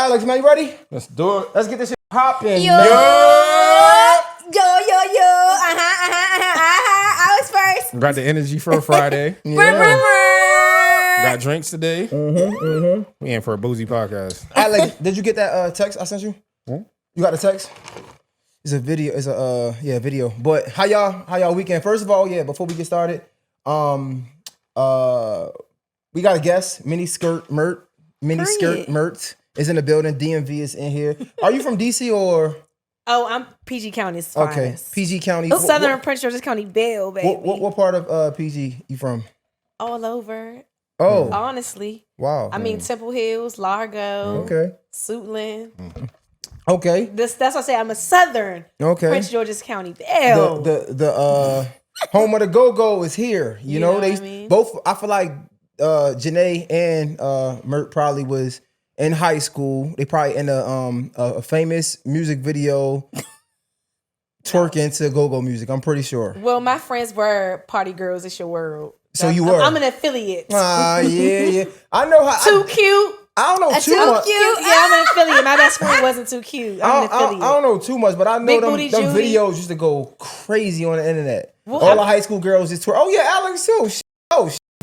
Alex, man, you ready? Let's do it. Let's get this shit popping. Yo. I was first. Got the energy for a Friday. Got drinks today. We in for a boozy podcast. Alex, did you get that text I sent you? Hmm? You got the text? It's a video. It's a video. But how y'all weekend? First of all, before we get started, we got a guest. Mini skirt Mert is in the building. DMV is in here. Are you from DC or? Oh, I'm PG County's Okay, finest. PG County. Southern Prince George's County Belle, baby. What part of PG you from? All over. Oh, Honestly. wow. I mean, Temple Hills, Largo, Okay. Suitland. Okay. That's what I say. I'm a Southern Prince George's County Belle. The home of the go-go is here. You know, they both. I feel like Janae and Mert probably was in high school. They probably in a famous music video twerking to go-go music. I'm pretty sure. Well, my friends were party girls. It's your world. So you were. I'm an affiliate. Yeah. I know how. Too cute. I don't know too much. Cute. Yeah, I'm an affiliate. My best friend wasn't too cute. I'm an affiliate. I don't know too much, but I know Big them Booty Judy. videos used to go crazy on the internet. Well, all the high school girls just twerk. Oh yeah, Alex too.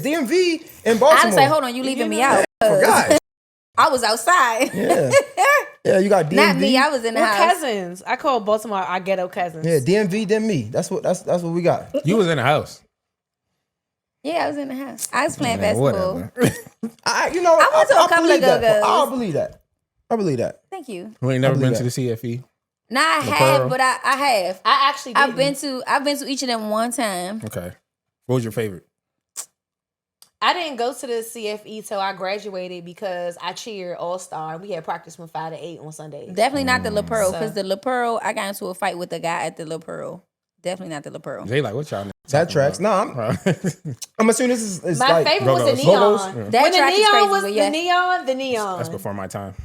DMV in Baltimore. I was like, hold on, you leaving me out. I forgot. I was outside. Yeah, you got DMV. Not me, I was in the We're house. cousins. I call Baltimore our ghetto cousins. Yeah, DMV, then me. That's what we got. You was in the house. Yeah, I was in the house. I was playing Man, basketball. whatever. I went to a couple of go-go's. I believe that. Thank you. We ain't never I been believe to the CFE. Nah, I have, but I have. I actually didn't. I've been to each of them one time. Okay. What was your favorite? I didn't go to the CFE till I graduated because I cheered All-Star. We had practice from 5 to 8 on Sundays. Definitely not the La Pearl, because the La Pearl, I got into a fight with the guy at the La Pearl. Definitely not the La Pearl. They like, what y'all That tracks. No, I'm assuming this is my like favorite was the Go-Go's. neon. That When the track is neon crazy, was but yeah. the neon. That's before my time.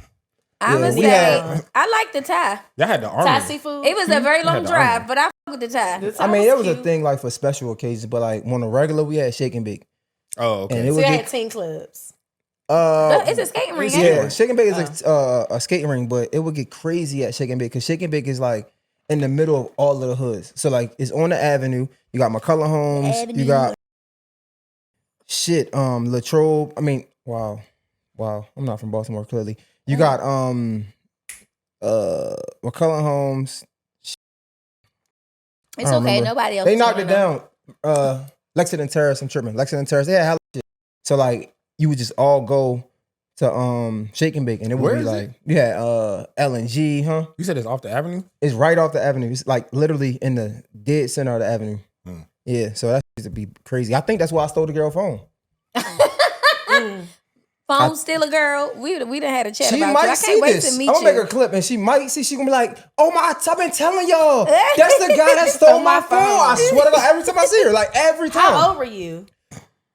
I'm going to we say, had- I like the tie. Y'all had the army. Thai seafood. It was a very long the drive, army. but I fuck with the tie. The I Thai mean, it was a cute. thing like for special occasions, but like on a regular, we had shake and bake. Oh, okay. And it So would they get had teen clubs. It's a skating ring, ain't yeah, it? shake and bake is a skating ring, but it would get crazy at shake and bake because shake and bake is like in the middle of all of the hoods. So like it's on the avenue. You got McCullough Homes. You got Latrobe. I mean, wow. I'm not from Baltimore, clearly. You got McCullough Homes. It's I don't okay. remember. Nobody else They is knocked gonna it know. down. Lexington Terrace, I'm tripping. Lexington Terrace, they had hella shit. So like you would just all go to Shake and Bake, and it would Where be is like you had L&G, huh? You said it's off the avenue? It's right off the avenue. It's like literally in the dead center of the avenue. Yeah, so that used to be crazy. I think that's why I stole the girl phone. Phone still a girl. We done had a chat She about it. might I see can't wait this. to meet I'm you. gonna make a clip, and she might see. She gonna be like, "Oh my! I've been telling y'all, that's the guy that stole my phone." I swear to God, every time I see her, like every time. How old were you?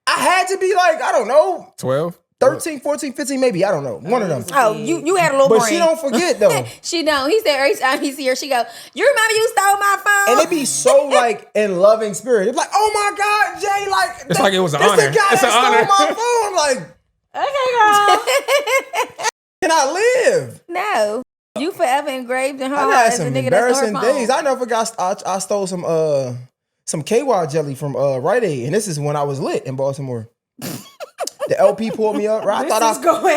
I had to be like, I don't know, 12? 13, 14, 15, maybe. I don't know. One of them. Oh, you had a little But brain. she don't forget though. She don't. He said every time he see her, she go, "You remember you stole my phone?" And it be so like in loving spirit. It's like, oh my God, Jay, like It's like it was an this honor. the guy It's that an honor. stole my phone. Like, Okay, girl. can I live? No. You forever engraved in her I heart had as a some nigga that stole her embarrassing phone. days. I never forgot. I stole some KY jelly from Rite Aid, and this is when I was lit in Baltimore. The LP pulled me up. Right?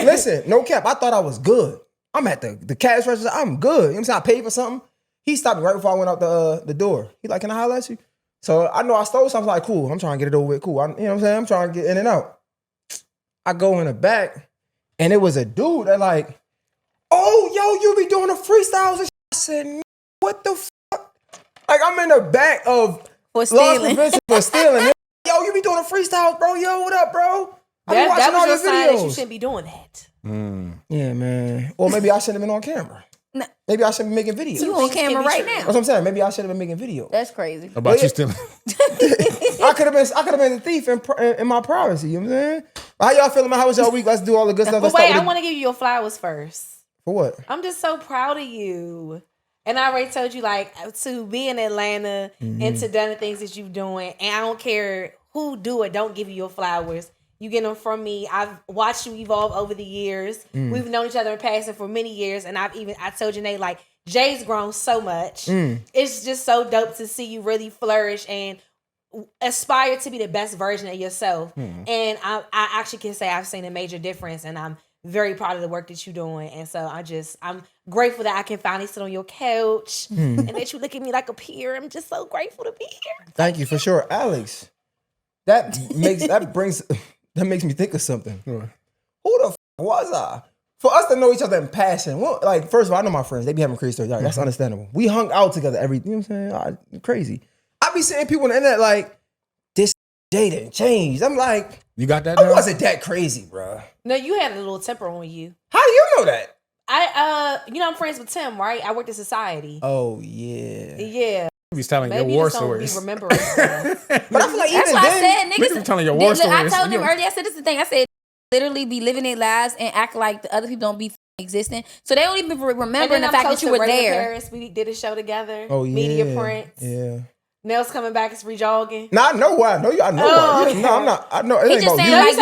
Listen, no cap. I thought I was good. I'm at the cash register. I'm good. You know what I'm saying? I paid for something. He stopped me right before I went out the door. He like, can I holler at you? So I know I stole something. Like, cool. I'm trying to get it over with. Cool. You know what I'm saying? I'm trying to get in and out. I go in the back, and it was a dude that like, oh, yo, you be doing the freestyles and shit. I said, what the fuck? Like, I'm in the back of For stealing. for stealing. Yo, you be doing the freestyles, bro. Yo, what up, bro? I be That watching all was your your sign that you videos. shouldn't be doing that. Yeah, man. Or maybe I shouldn't have been on camera. No. Maybe I should be making videos. You on camera right That's now. what I'm saying. Maybe I should have been making videos. That's crazy. About you stealing? I could have been a thief in my privacy. You know what I'm saying? How y'all feeling? How was y'all week? Let's do all the good stuff. But Let's start wait, with I want to give you your flowers first. for what? I'm just so proud of you. And I already told you, like, to be in Atlanta and to done the things that you're doing. And I don't care who do it, don't give you your flowers. You get them from me. I've watched you evolve over the years. We've known each other in passing for many years, and I told Janae, like, Jay's grown so much. It's just so dope to see you really flourish and aspire to be the best version of yourself. And I actually can say I've seen a major difference, and I'm very proud of the work that you're doing. And so I'm grateful that I can finally sit on your couch and that you look at me like a peer. I'm just so grateful to be here. Thank you for sure, Alex. That makes me think of something. Who the f was I? For us to know each other in passing, like, first of all, I know my friends. They be having crazy stories. That's understandable. We hung out together you know what I'm saying? Crazy. I be seeing people on the internet like, this day didn't change. I'm like, you got that? I wasn't that crazy, bro. No, you had a little temper on you. How do you know that? I'm friends with Tim, right? I worked at Society. Oh, yeah. Yeah. He's telling Maybe your war just don't be stories. remembering stuff. But I feel like That's even why I then, said niggas. Be telling your war stories. I told them earlier. I said this is the thing. I said literally be living their lives and act like the other people don't be existing. So they don't even remember the fact that you were there. Paris, we did a show together. Oh, yeah. Media Prints. Yeah. Nell's coming back. It's re-jogging. Nah, I know why. I know why. Okay. No, I'm not. I know. It He ain't just about saying you. like You you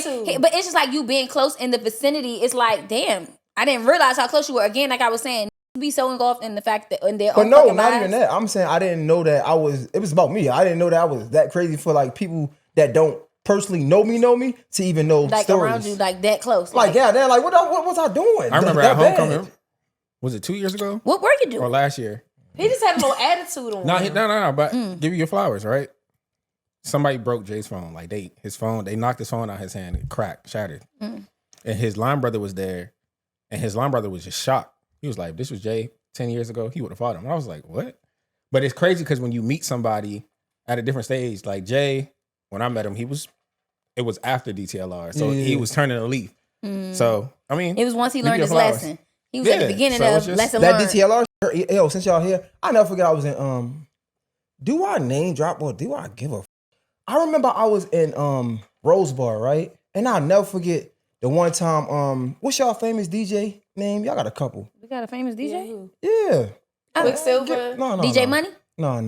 said even been, but it's just like you being close in the vicinity. It's like, damn, I didn't realize how close you were. Again, like I was saying, be so engulfed in the fact that in their But own no, fucking not lives. even that. I'm saying I didn't know that it was about me. I didn't know that I was that crazy for like people that don't personally know me to even know like stories. around you, like that close. Like, yeah, they're like, what was I doing? I remember That at bad. homecoming. Was it 2 years ago? What were you doing? Or last year? He just had a little attitude on him. No. But give you your flowers, right? Somebody broke Jay's phone. Like they knocked his phone out his hand. It cracked, shattered. And his line brother was there, and his line brother was just shocked. He was like, "This was Jay 10 years ago. He would have fought him." And I was like, "What?" But it's crazy because when you meet somebody at a different stage, like Jay, when I met him, it was after DTLR, so he was turning a leaf. So I mean, It was once he give learned your his flowers. lesson. He was at the beginning so of it's just- lesson That learned. DTLR, yo, since y'all here, I never forget I was in do I name drop or do I give a I remember I was in Rose Bar, right? And I'll never forget the one time, what's y'all famous DJ name? Y'all got a couple. We got a famous DJ? Yeah. Quicksilver. No. DJ Money? No.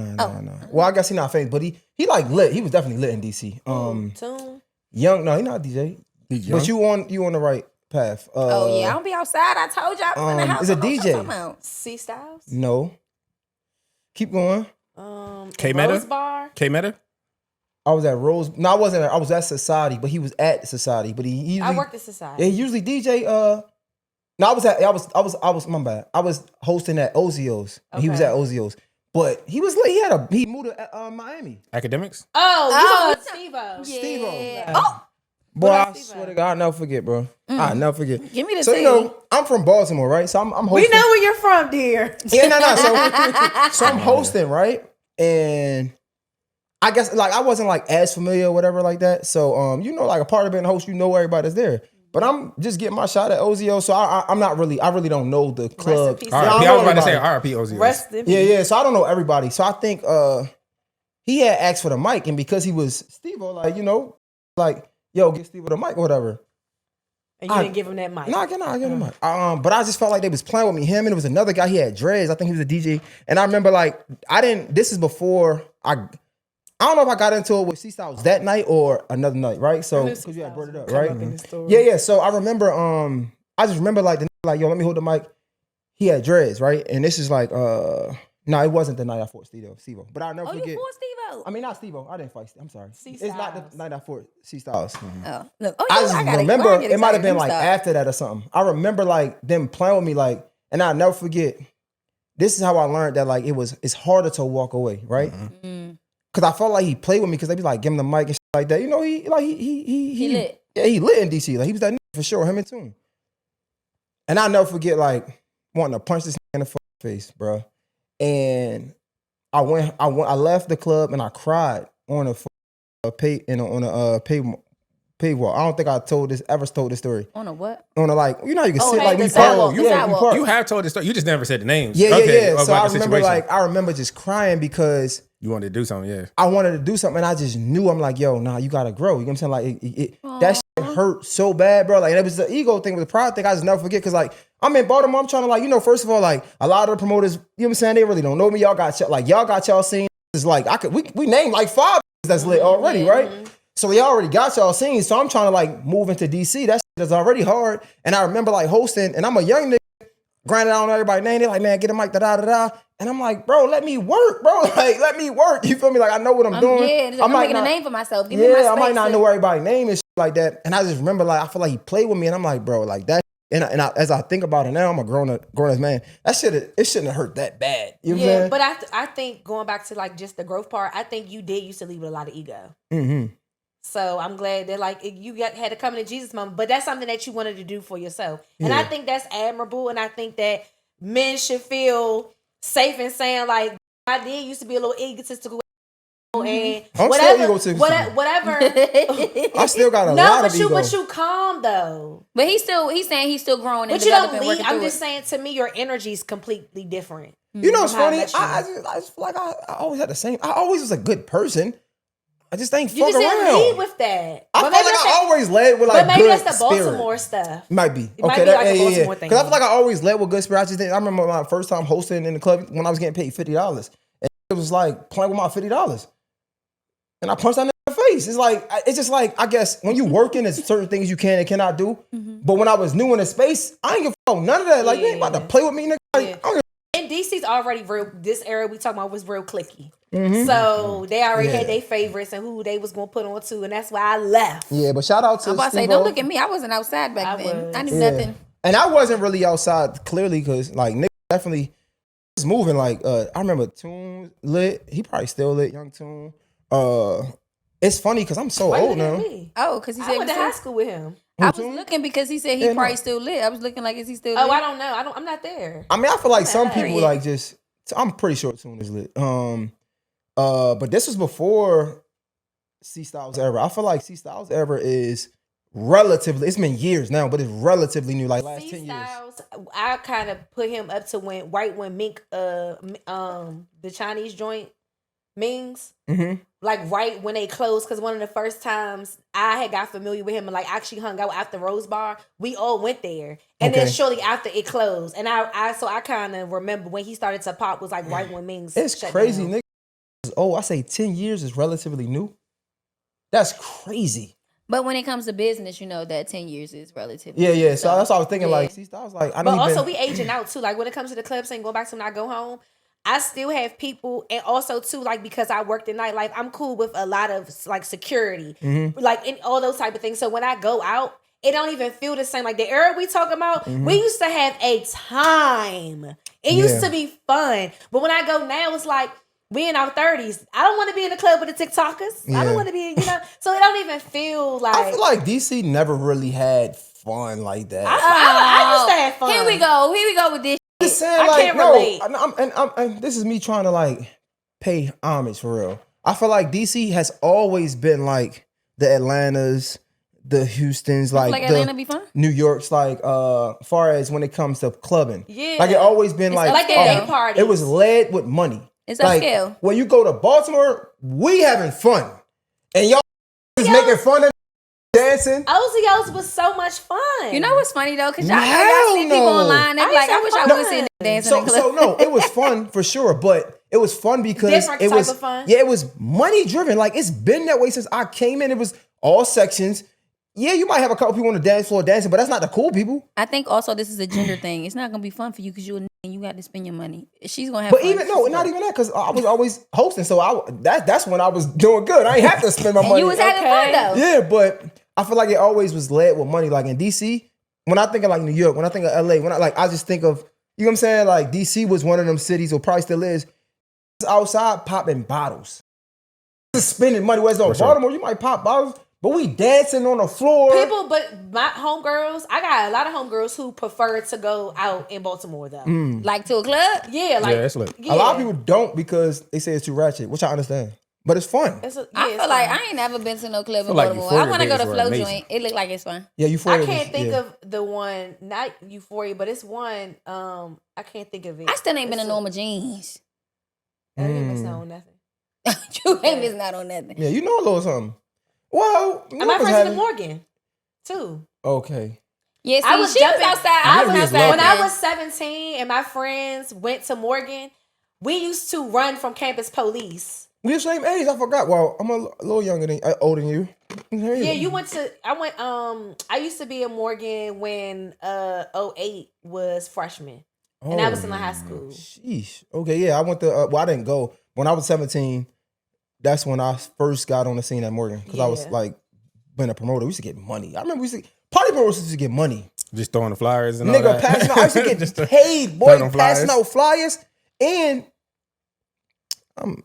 Well, I guess he not famous, but he like lit. He was definitely lit in DC. Tune. Young, no, he not a DJ. He's But young. you on the right path. Oh yeah, I don't be outside. I told y'all I was in the house. it's a I don't know what DJ. y'all talking about. C Styles. No. Keep going. K-Meta? Rose Bar. K-Meta? I was at Rose. No, I wasn't. I was at Society, but he was at Society. But he usually, I worked at Society. Yeah, he usually DJ. No, I was. My bad. I was hosting at Ozio's. And He was Okay. at Ozio's, but he was lit. He moved to Miami. Academics? Oh, you talking Steve-O. Steve-O. Oh, Boy, I Steve-O? swear to God, I'll never forget, bro. I'll never forget. give me the So tea. you know, I'm from Baltimore, right? So I'm hosting. We know where you're from, dear. Yeah, no. So I'm hosting, right? And I guess like I wasn't like as familiar or whatever like that. So you know, like a part of being a host, you know everybody that's there. But I'm just getting my shot at Ozio, so I'm not really. I really don't know the club. peace. Yeah, I RP. don't I know was about to say everybody. RP Ozzy. Rest in peace. Yeah. So I don't know everybody. So I think he had asked for the mic, and because he was Steve-O, like like yo, get Steve-O the mic or whatever. And you didn't give him that mic. No, I get the mic. But I just felt like they was playing with me. Him and it was another guy. He had dreads. I think he was a DJ. And I remember like This is before I don't know if I got into it with C Styles that night or another night, right? So because you had brought it up, right? Yeah. So I remember. I just remember like yo, let me hold the mic. He had dreads, right? And this is like no, it wasn't the night I fought Steve-O. But I'll never Oh, you forget. fought Steve-O. I mean, not Steve-O. I didn't fight Steve. I'm sorry. C It's not Styles. the night I fought C Styles. Oh, look. Oh, I yeah, just gotta- remember I get it might have excited. been Let like me stop. after that or something. I remember like them playing with me like, and I'll never forget. This is how I learned that like it's harder to walk away, right? Because I felt like he played with me because they be like give him the mic and shit like that. You know, he lit. Yeah, he lit in DC. Like he was that nigga for sure. Him and Tune. And I'll never forget like wanting to punch this nigga in the fucking face, bro. And I left the club and I cried on a paywall. I don't think I ever told this story. On a what? On a like, you know, how you can sit like like the we sidewalk, park. the Yeah, we sidewalk. park. You have told this story. You just never said the names. Yeah. Of, So like, I the remember situation. I remember just crying because You wanted to do something, yeah. I wanted to do something and I just knew I'm like, yo, nah, you gotta grow. You know what I'm saying? Like that shit hurt so bad, bro. Like, and it was the ego thing, it was the pride thing. I just never forget because like I'm in Baltimore. I'm trying to like, first of all, like a lot of the promoters, you know what I'm saying? They really don't know me. Y'all got y'all seen. It's like we named like 5 that's lit already, right? So they already got y'all seen. So I'm trying to like move into DC. That shit is already hard. And I remember like hosting, and I'm a young nigga. Granted, I don't know everybody's name. They're like, man, get a mic, da-da-da-da. And I'm like, bro, let me work, bro. Like, let me work. You feel me? Like, I know what I'm doing. Yeah, I'm making a name for myself. Give me my space. I might not know everybody's name and shit like that. And I just remember, like, I feel like he played with me. And I'm like, bro, like that. And as I think about it now, I'm a grown-ass man. It shouldn't have hurt that bad. You know what I'm saying? But I think going back to, like, just the growth part, I think you did used to leave with a lot of ego. Mm-hmm. So I'm glad that like you had to come to Jesus moment, but that's something that you wanted to do for yourself. And I think that's admirable. And I think that men should feel safe in saying like, I did used to be a little egotistical and I'm whatever. still egotistical. Whatever. I still got a lot of ego. But you calm though. But he's saying he's still growing and but you don't developing. leave. I'm just saying to me, your energy is completely different. You know what's funny? I just feel like I always had the same. I always was a good person. I just ain't fuck around. You just didn't lead with that. I feel like I always led with like good spirit. But maybe that's the Baltimore stuff. Might be. It might be like a Baltimore thing. Because I feel like I always led with good spirit. I remember my first time hosting in the club when I was getting paid $50. And it was like playing with my $50. And I punched that in the face. It's like, it's just like, I guess when you working, there's certain things you can and cannot do. Mm-hmm. But when I was new in the space, I ain't give a fuck none of that. Like, you ain't about to play with me, nigga. Like, and DC's already real, this era we talking about was real clicky. Mm-hmm. So they already had their favorites and who they was going to put on to, and that's why I left. Yeah, but shout out to I'm about to say, don't look at me. I wasn't outside back then. I knew nothing. And I wasn't really outside, clearly, because like Nick definitely was moving. Like, I remember Tune lit. He probably still lit, Young Tune. It's funny because I'm so old now. Oh, because he said I went to high school with him. I was looking because he said he probably still lit. I was looking like, is he still lit? Oh, I don't know. I'm not there. I mean, I feel like some people like just, I'm pretty sure Tune is lit. But this was before C Styles era. I feel like C Styles era is relatively, it's been years now, but it's relatively new, like last 10 years. I kind of put him up to when Mink, the Chinese joint, Ming's, like right when they closed, because one of the first times I had got familiar with him and like actually hung out after Rose Bar, we all went there, and then shortly after it closed, and I kind of remember when he started to pop was like right when Ming's. It's crazy, nigga. Oh, I say 10 years is relatively new. That's crazy. But when it comes to business, you know that 10 years is relatively. Yeah. So that's what I was thinking. Like, see, I was like, I know. But also, we aging out too. Like when it comes to the club scene, going back to when I go home, I still have people, and also too, like because I worked in nightlife, I'm cool with a lot of like security, like in all those type of things. So when I go out, it don't even feel the same. Like the era we talking about, we used to have a time. It used to be fun, but when I go now, it's like. We in our 30s. I don't want to be in the club with the TikTokers. Yeah. I don't want to be, so it don't even feel like. I feel like DC never really had fun like that. I used to have fun. Here we go with this. Just saying, I can't relate. And this is me trying to like pay homage for real. I feel like DC has always been like the Atlantas, the Houstons, like Atlanta be fun? New York's, like far as when it comes to clubbing. Yeah. Like it always been like a day party. It was led with money. It's upscale. When you go to Baltimore, we having fun. And y'all is making fun of dancing. OZOs was so much fun. You know what's funny though? Because y'all see people online, they're like, I wish I would see dancing in the club. So no, it was fun for sure. But it was fun because it was of fun. Yeah, it was money driven. Like it's been that way since I came in. It was all sections. Yeah, you might have a couple people on the dance floor dancing, but that's not the cool people. I think also this is a gender thing. It's not gonna be fun for you because you got to spend your money. She's gonna have. But fun. Not even that, because I was always hosting, so that's when I was doing good. I ain't have to spend my money. You was having fun though. Yeah, but I feel like it always was led with money. Like in DC, when I think of like New York, when I think of LA, I just think of, you know what I'm saying? Like DC was one of them cities, or probably still is, outside popping bottles, just spending money. Whereas on Baltimore, you might pop bottles. But we dancing on the floor. But my homegirls, I got a lot of homegirls who prefer to go out in Baltimore though. Like to a club? Yeah, like it's lit. A lot of people don't because they say it's too ratchet, which I understand. But it's fun. I feel like I ain't never been to no club in Baltimore. I want to go to Flow Joint. It look like it's fun. Yeah, Euphoria. I can't think of the one, not Euphoria, but it's one. I can't think of it. I still ain't been to Norma Jeans. I ain't missing out on nothing. You ain't missing out on nothing. Yeah, you know a little something. Well, my friends in Morgan, too. Okay. Yeah, see, I was outside. When I was 17 and my friends went to Morgan, we used to run from campus police We the same age. I forgot. Well, I'm a little younger than older than you. Yeah, you went to. I used to be in Morgan when 08 was freshman, and I was in high school. Sheesh. Okay, yeah, I went to. Well, I didn't go when I was 17. That's when I first got on the scene at Morgan because I was like being a promoter. We used to get money. I remember we used to party promoters used to get money. Just throwing the flyers and all that. Passing out. I used to get paid, boy, passing out flyers. And I'm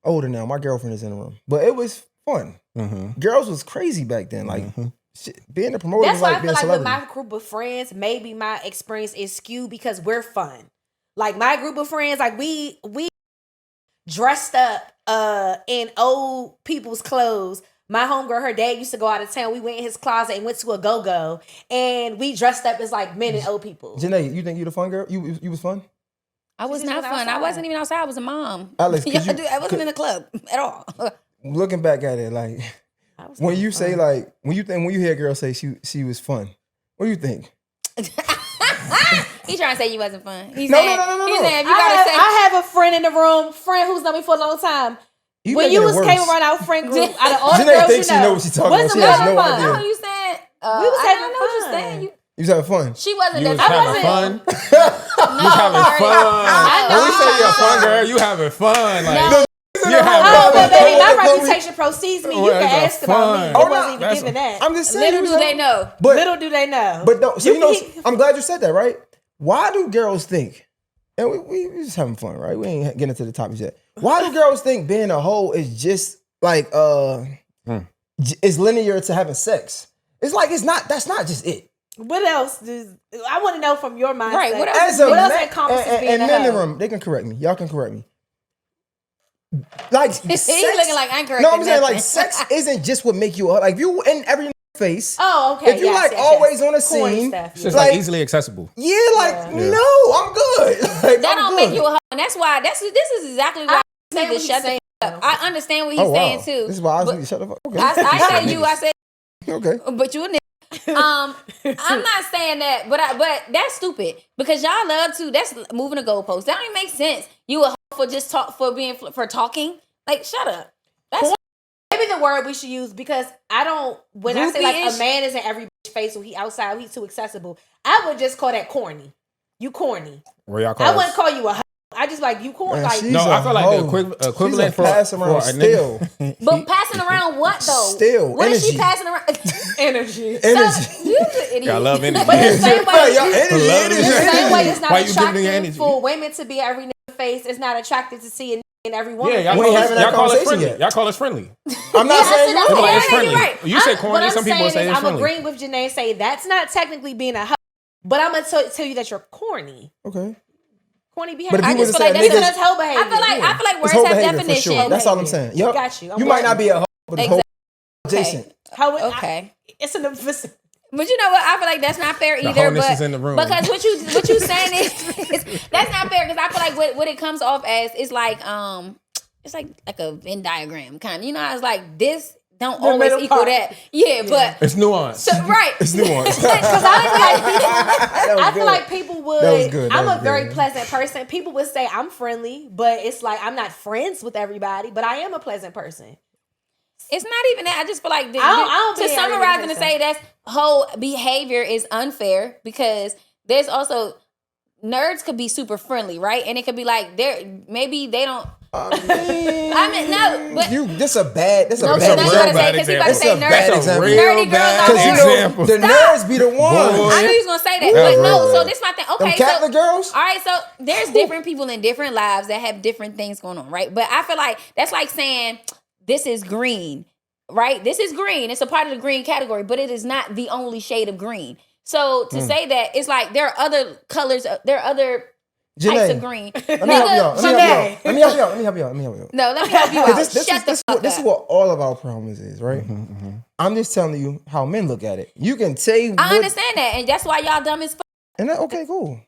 older now. My girlfriend is in the room, but it was fun. Mm-hmm. Girls was crazy back then. Like shit, being a promoter. That's was why like I feel being like with my group of friends, maybe my experience is skewed because we're fun. Like my group of friends, like we dressed up in old people's clothes. My homegirl, her dad used to go out of town. We went in his closet and went to a go-go, and we dressed up as like men and old people. Janae, you think you the fun girl? You was fun? I was not fun. Outside. I wasn't even outside. I was a mom. Alex, I wasn't in the club at all. Looking back at it, like when you say like when you hear a girl say she was fun, what do you think? He trying to say you wasn't fun. No. He's saying if you gotta say I have a friend in the room, friend who's known me for a long time. When you came around our friend group, out of all the girls thinks she know what she's talking about. She has no idea. No, you saying we was having know fun. what you're saying. You was having fun. She wasn't. You was I having wasn't. fun. No, You having fun. I know. When we say you're a fun girl, you having fun. Like No. you're having Oh, but fun. baby, my reputation precedes me. You Well, can that's ask about me. fun. I Oh, wasn't even giving that. I'm just saying. Little do they know. But Little do they know. But no, so I'm glad you said that, right? Why do girls think? And we just having fun, right? We ain't getting into the topics yet. Why do girls think being a hoe is just like is linear to having sex? It's like it's not. That's not just it. What else? I want to know from your mindset. Right, what else? What else encompasses being a men in the hoe? room, they can correct me. Y'all can correct me. Like He's sex, looking like I'm correct. no, I'm saying like sex isn't just what make you a hoe. Like if you in every face. Oh, okay. If you always on the Corny scene, stuff, It's just like easily accessible. yeah, like no, I'm good. Like, That I'm don't good. make you a hoe, and that's why. This is exactly why I need to shut the fuck up. I understand what he's saying too. This is why I need to shut the fuck. Okay. I say you. I said okay. but you. I'm not saying that, but that's stupid because y'all love to. That's moving the goalposts. That don't even make sense. You a hoe for just for talking. Like shut up. That's maybe the word we should use because I don't. When I say like a man is in every bitch face when he outside, he's too accessible. I would just call that corny. You corny. Where y'all call I wouldn't call you a hoe. I just like you corny. Man, Like No, I feel like the equivalent for passing around a still. But passing around what though? Still, what is she energy. passing around? energy. Energy. You the idiot. I love energy. But the same way, Y'all energy. the same way it's not Why you giving me attractive energy? for women to be every nigga face. It's not attractive to see in every woman. Yeah, We ain't having that y'all call us conversation friendly. yet. Y'all call us friendly. I'm not saying that's no. it. Like, it's Yeah, friendly. you're right. You say corny. Some people say it's I'm friendly. agreeing with Janae. Say that's not technically being a hoe, but I'm gonna tell you that you're corny. Okay. Corny But behavior. if you was to say that's niggas, hoe behavior. I feel like it's words whole have behavior for definition. sure. That's all I'm saying. Yep. Got you. I'm You might with not be a hoe, but it's whole adjacent. Okay. It's an emphasis. But you know what? I feel like that's not fair The either. wholeness But is in the room. because what you saying is that's not fair because I feel like what it comes off as is like it's like a Venn diagram kind of. You know, how it's like this don't always middle equal part. that. Yeah, but It's nuanced. so, right. It's nuanced. Because I feel like people would. That was good. That I'm was a very good. pleasant person. People would say I'm friendly, but it's like I'm not friends with everybody. But I am a pleasant person. It's not even that. I just feel like I don't to think summarize and to everybody's say that's whole behavior is unfair because there's also nerds could be super friendly, right? And it could be like maybe they don't. I mean, no, but That's a bad no, example. because you gotta say because you gotta That's say a bad nerds. example. Nerdy girls out Because you there. know the nerds be the ones. I knew you was gonna say that, That's but no. real So bad. this my thing. Them Okay, Catholic so girls. all right, so there's different people in different lives that have different things going on, right? But I feel like that's like saying this is green, right? This is green. It's a part of the green category, but it is not the only shade of green. So to say that it's like there are other colors, there are other types of green. Let me help you out. Let me help you out. No, let me help you out. Shut the fuck This up. is what all of our problems is, right? I'm just telling you how men look at it. You can say I understand that, and that's why y'all dumb as fuck. And okay, cool.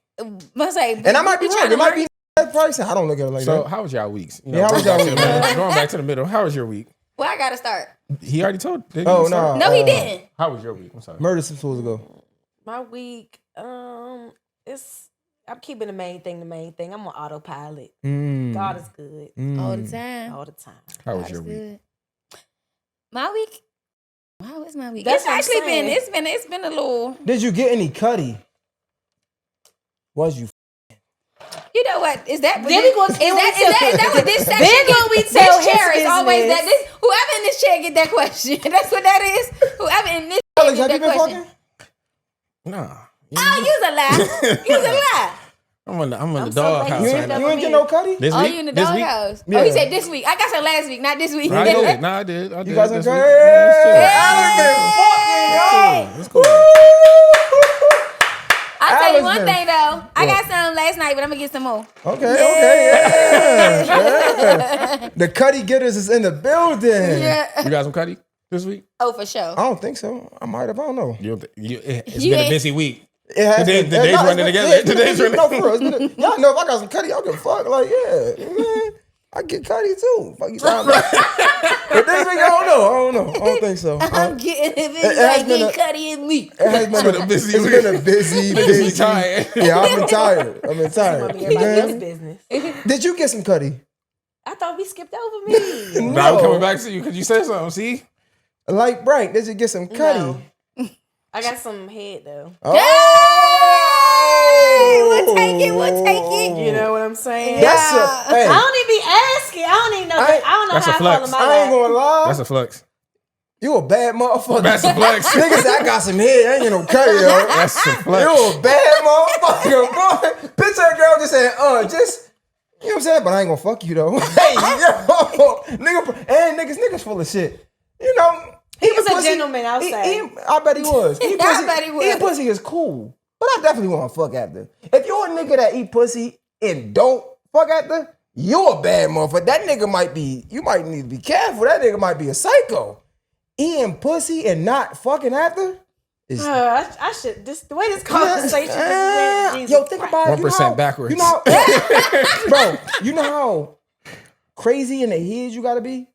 Must say, And I might be wrong. It might be that price. I don't look at it like So that. how was y'all weeks? You Yeah, how was y'all going week? back to the middle. How was your week? Well, I gotta start. He already told. Didn't Oh he start? no. No, he didn't. How was your week? I'm sorry. Murder some tools ago. My week, it's I'm keeping the main thing. I'm on autopilot. Mm. God is good All the time. all the time. How was God your is week? good. My week? How was my week? That's It's what I'm actually saying. it's been a little. Did you get any cutty? Was you? You know what? Is that Then we gonna is that what this section Then gets? when we This tell chair his is always business. that. This whoever in this chair get that question. That's what that is. Whoever in this chair Alex, get have you that been question. fucking? Nah. Oh, you's a lie. You's a lie. I'm in the I'm so dog glad house you You right ain't, now. you ain't get no cutty? This Oh, week? you in the This week? doghouse? Yeah. Oh, he said this week. I got some last week, not this week. I did. Nah, I did. I did. You guys this okay? week. Yeah, Alex been fucking, it's cool. I'll tell you Alice one been- thing though. I What? got some last night, but I'm gonna get some more. Okay, yeah. The cutty getters is in the building. Yeah. You got some cutty this week? Oh, for sure. I don't think so. I might have. I don't know. It's You been a ain't- busy week. It has The been- days no, it's running been- together. yeah, it's been- The days running- No, for real. Y'all know if I got some cutty, I can fuck. Like, yeah, man, I get cutty too. Fuck you talking about? But this week, I don't know. I don't think so. I'm getting it. has Like been get a- Cuddy and me. It has been a busy. It's been a busy. Niggas be tired. Yeah, I've been tired. I've been I'm tired. in everybody else's business. Did you get some cutty? I thought we skipped over me. Now I'm coming back to you because you said something. See? Like Bright, did you get some cutty? No. I got some head though. We'll take it. We'll take it. You know what I'm saying? That's a. Hey, I don't even be asking. I don't even know. I don't know That's a how I flex. follow my I ain't life. gonna lie. That's a flex. You a bad motherfucker. That's a flex. Niggas say I got some head. I ain't get no cutty, yo. That's a flex. You a bad motherfucker, boy. Picture a girl just saying, just, you know what I'm saying? But I ain't gonna fuck you though. Hey, yo, nigga, and niggas full of shit. You know, He was eating a gentleman, I'll say. I bet he was. Eating I pussy, bet he was. Eating pussy is cool, but I definitely want to fuck after. If you're a nigga that eat pussy and don't fuck after, you a bad motherfucker. That nigga might be. You might need to be careful. That nigga might be a psycho. Eating pussy and not fucking after. I should. The way this conversation is went, Jesus Yo, think Christ. about it. 1% backwards. You know how, bro, you know how crazy in the head you gotta be?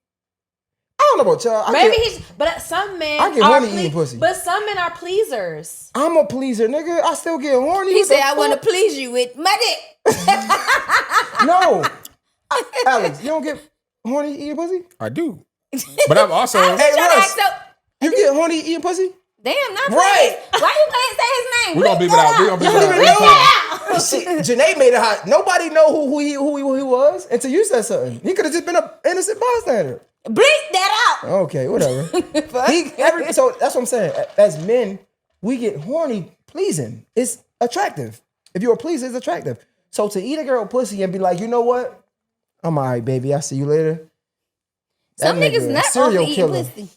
I don't know about y'all. But some men I get are horny eating pussy. But some men are pleasers. I'm a pleaser, nigga. I still get horny. He What said, the I want to fuck? please you with my dick. No. Alex, you don't get horny eating pussy? I do. But I'm also. Hey, Trying to Russ, act so, you get horny eating pussy? damn, not Right. please. Why you can't say his name? We're going to beep it out. We're going to beep You it don't even out. know. Shit, Janae made it hot. Nobody know who he was until you said something. He could have just been an innocent bystander. Bleep that out. Okay, whatever. So that's what I'm saying. As men, we get horny pleasing. It's attractive. If you're a pleaser, it's attractive. So to eat a girl pussy and be like, you know what? I'm all right, baby. I'll see you later. Some That niggas nigga, nut off serial of eating killer. pussy.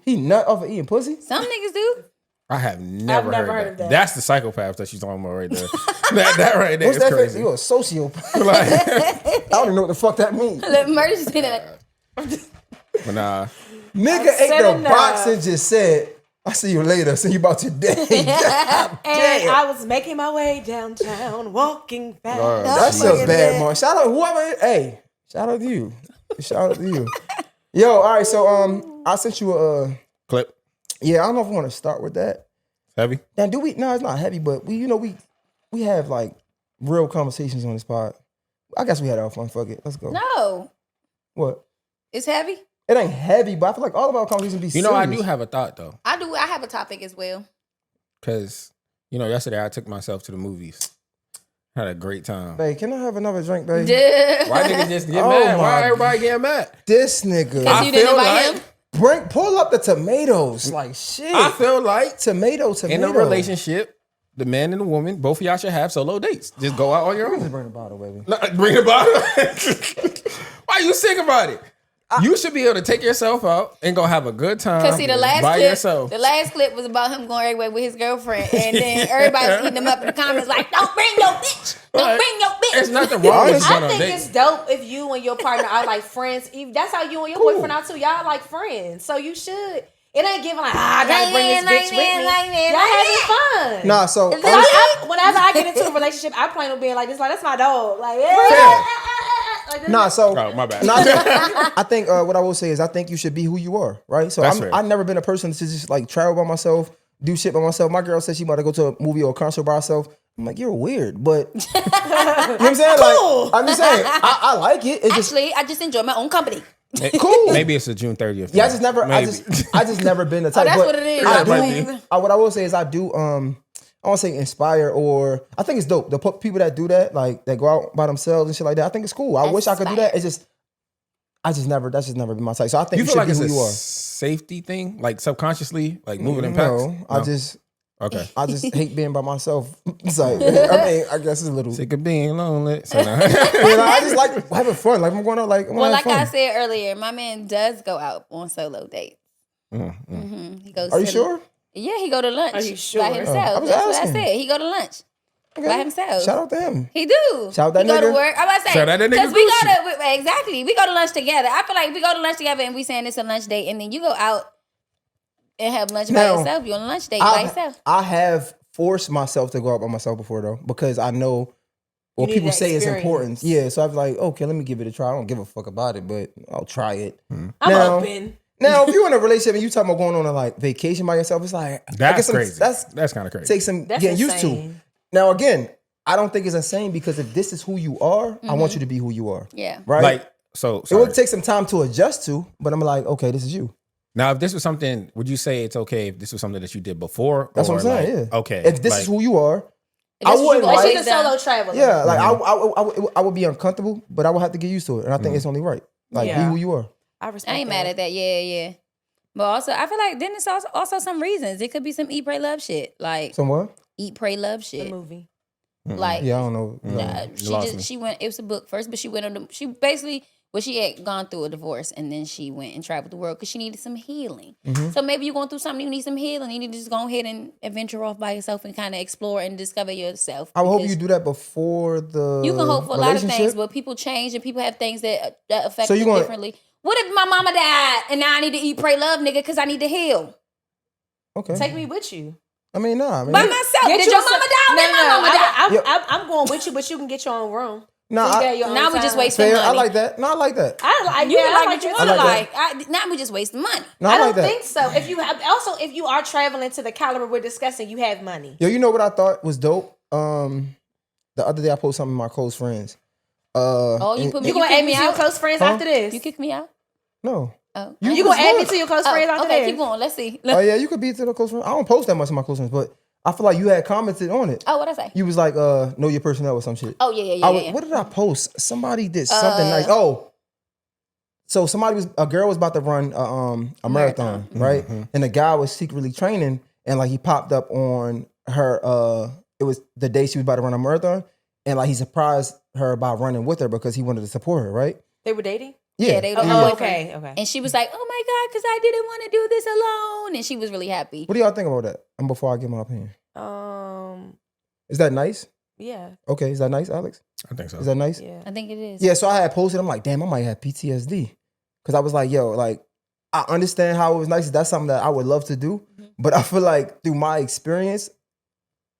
He nut off of eating pussy? Some nigggers do. I have never, never heard of that. that. That's the psychopath that she's talking about right there. that right there What's is that? crazy. You a sociopath. Like, I don't even know what the fuck that means. Let mercy say that. but nah. Nigga I ate said the enough. box and just said, I'll see you later. See you about your day. God And damn. I was making my way downtown, walking fast. Lord. That's a bad one. Shout out whoever. Hey, shout out to you. Shout out to you. Yo, all right. So I sent you a Clip. yeah. I don't know if I want to start with that. Heavy. Now, do we? No, it's not heavy, but we have like real conversations on this pod. I guess we had our fun. Fuck it. Let's go. No. What? It's heavy. It ain't heavy, but I feel like all of our conversations be You know, I serious. do have a thought though. I have a topic as well. Because, yesterday I took myself to the movies. Had a great time. Babe, can I have another drink, babe? Why niggas just get Oh mad? my- Why everybody getting mad? This nigga. Because you didn't feel invite like- him. Pull up the tomatoes. Like shit. I feel like tomato. in a relationship, the man and the woman, both of y'all should have solo dates. Just go out on your Just own. bring the bottle, baby. No, bring the bottle. Why you sick about it? You should be able to take yourself out and go have a good time. Cause see the last by clip, yourself. the last clip was about him going everywhere with his girlfriend, and then everybody's eating him up in the comments like, "Don't bring your bitch, don't Right. bring your bitch." There's nothing wrong with Honestly, going I on think dates. it's dope if you and your partner are like friends. That's how you and your boyfriend are too. Y'all like friends, so you should. It ain't giving like, I gotta bring this bitch with me. Y'all having fun. Nah, so It's like, whenever I get into a relationship, I plan on being like this. Like that's my dog. Like like, nah, so Oh, my bad. nah, I think what I will say is I think you should be who you are, right? So That's right. I've never been a person to just like travel by myself, do shit by myself. My girl said she wanted to go to a movie or a concert by herself. I'm like, you're weird, but you know what I'm saying? Cool. Like, I'm just saying, I like it. It's Actually, I just enjoy my own company. Cool. Maybe it's a June 30th. Yeah, I just never been the type. That's what it is. What I will say is I do. I want to say inspire, or I think it's dope. The people that do that, like that go out by themselves and shit like that. I think it's cool. I wish I could do that. It's just, that's just never been my type. So I think you feel like be it's who a you are. Safety thing, like subconsciously, like moving in packs. No, I just hate being by myself. It's like, I mean, I guess it's a little sick of being lonely. So now. I just like having fun. Like I'm going out, I said earlier, my man does go out on solo dates. He goes. Are you sure? Yeah, he go to lunch. Are you sure? By himself. I was That's asking. what I said. He go to lunch. Okay. By himself. Shout out to him. He do. Shout out that he nigga. Go to work. I'm about to say. Shout out that nigga. Because we go to exactly. We go to lunch together. I feel like we go to lunch together and we saying it's a lunch date, and then you go out and have lunch by yourself. You on a lunch date by yourself. I have forced myself to go out by myself before though, because I know what people say is important. Yeah, so I was like, okay, let me give it a try. I don't give a fuck about it, but I'll try it. I'm open. Now, if you're in a relationship and you talking about going on a like vacation by yourself, it's like that's crazy. That's kind of crazy. Take some getting used to. Now, again, I don't think it's insane because if this is who you are, I want you to be who you are. Yeah. Right. Like so. It would take some time to adjust to, but I'm like, okay, this is you. Now, if this was something, would you say it's okay if this was something that you did before? That's what I'm saying. Like, yeah. Okay. If this is who you are, I wouldn't like. She's a solo traveler. Yeah, like I would be uncomfortable, but I would have to get used to it, and I think it's only right. Like be who you are. I ain't mad at that. Yeah. But also, I feel like then it's also some reasons. It could be some eat, pray, love shit. Like some what? Eat, pray, love shit. The movie. Like I don't know. She went. It was a book first, but she went on. She basically. Well, she had gone through a divorce, and then she went and traveled the world because she needed some healing. So maybe you're going through something, you need some healing. You need to just go ahead and venture off by yourself and kind of explore and discover yourself. I hope you do that before the. You can hope for a lot of things, but people change and people have things that affect them differently. What if my mama died and now I need to eat, pray, love, nigga, because I need to heal? Okay. Take me with you. I mean, nah. By myself. Did your mama die? Did my mama die? I'm going with you, but you can get your own room. Now we just wasting money. I like that. No, I like that. I like what you want to like. Now we just wasting money. No, I like don't think so. If you are traveling to the caliber we're discussing, you have money. Yo, you know what I thought was dope? The other day I posted something with my close friends. You gonna add me to your close friends after this? You kick me out? No. Oh. You gonna add me to your close friends after this? Okay, keep going. Let's see. Oh yeah, you could be to the close friends. I don't post that much to my close friends, but I feel like you had commented on it. Oh, what'd I say? You was like, know your personnel or some shit. Oh, yeah. What did I post? Somebody did something nice. Oh. So a girl was about to run a marathon, right? And the guy was secretly training, and like he popped up on her, it was the day she was about to run a marathon, and like he surprised her by running with her because he wanted to support her, right? They were dating? Yeah, they were okay. And she was like, oh my God, because I didn't want to do this alone. And she was really happy. What do y'all think about that? And before I give my opinion. Is that nice? Yeah. Okay, is that nice, Alex? I think so. Is that nice? Yeah. I think it is. Yeah, so I had posted, I'm like, damn, I might have PTSD. Because I was like, yo, like, I understand how it was nice. That's something that I would love to do. But I feel like through my experience,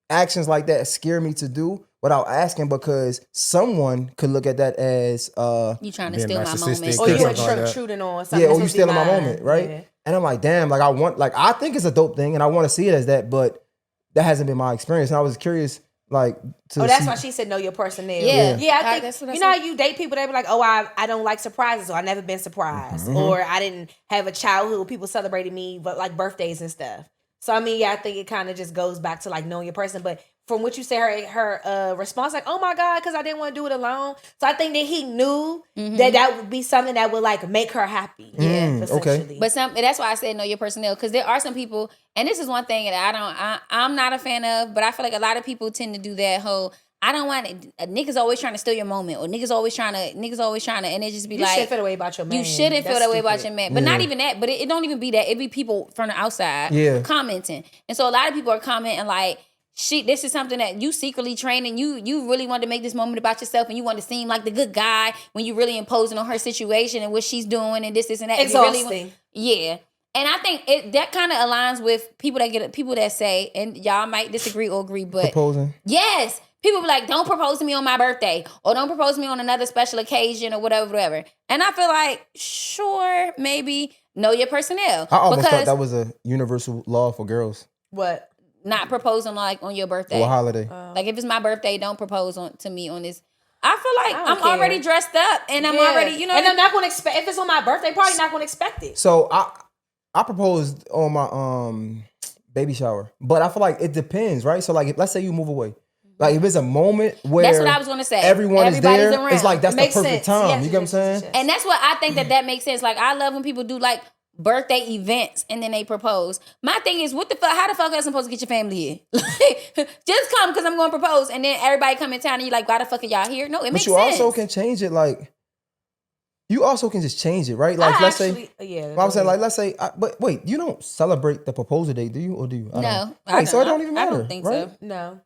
actions like that scare me to do without asking, because someone could look at that as you trying to steal my moment. Or you were intruding on something. Yeah, or you stealing my moment, right? Yeah. And I'm like, damn, like I think it's a dope thing and I want to see it as that, but that hasn't been my experience. And I was curious, like, that's why she said know your personnel. Yeah, I think that's what how you date people, they be like, oh, I don't like surprises, or I never been surprised, or I didn't have a childhood where people celebrated me, but like birthdays and stuff. So I mean, yeah, I think it kind of just goes back to like knowing your person. But from what you said, her response, like, oh my God, because I didn't want to do it alone. So I think that he knew that would be something that would like make her happy. Yeah, essentially. Okay. But that's why I said know your personnel, because there are some people, and this is one thing that I'm not a fan of, but I feel like a lot of people tend to do that whole, I don't want it. Niggas always trying to steal your moment, or niggas always trying to, and it just be you like, shouldn't feel that way about your man. You shouldn't feel that way about your man. But not even that, but it don't even be that. It be people from the outside commenting. And so a lot of people are commenting like, this is something that you secretly trained, and you really want to make this moment about yourself, and you want to seem like the good guy when you really imposing on her situation and what she's doing and this and that. Exhausting. Yeah. And I think that kind of aligns with people that say, and y'all might disagree or agree, but proposing. Yes. People be like, don't propose to me on my birthday, or don't propose to me on another special occasion, or whatever. And I feel like, sure, maybe know your personnel. I almost thought that was a universal law for girls. What? not proposing like on your birthday. Or holiday. Like if it's my birthday, don't propose to me on this. I feel like I'm care. already dressed up and I'm already, you know. And I'm not going to expect, if it's on my birthday party, not going to expect it. So I proposed on my baby shower, but I feel like it depends, right? So like, let's say you move away. Like if it's a moment where that's what I was gonna say. Everybody's is there. Around. It's like that's the perfect sense. time. Yes, you get what I'm saying? And that's what I think that makes sense. Like I love when people do like birthday events and then they propose. My thing is, what the fuck? How the fuck am I supposed to get your family here? Just come because I'm going to propose, and then everybody come in town and you're like, why the fuck are y'all here? No, it makes sense. But you also can change it. Like you also can just change it, right? Like let's say, I'm saying, like let's say, but wait, you don't celebrate the proposal date, do you? Or do you? No, so it don't even matter. I don't think right? so. No.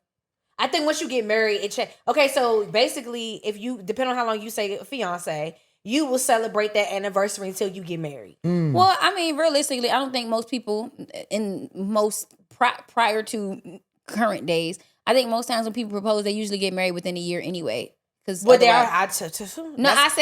I think once you get married, it changes. Okay, so basically, if you, depending on how long you say fiance, you will celebrate that anniversary until you get married. Well, I mean, realistically, I don't think most people in prior to current days, I think most times when people propose, they usually get married within a year anyway. Well, they are. I said,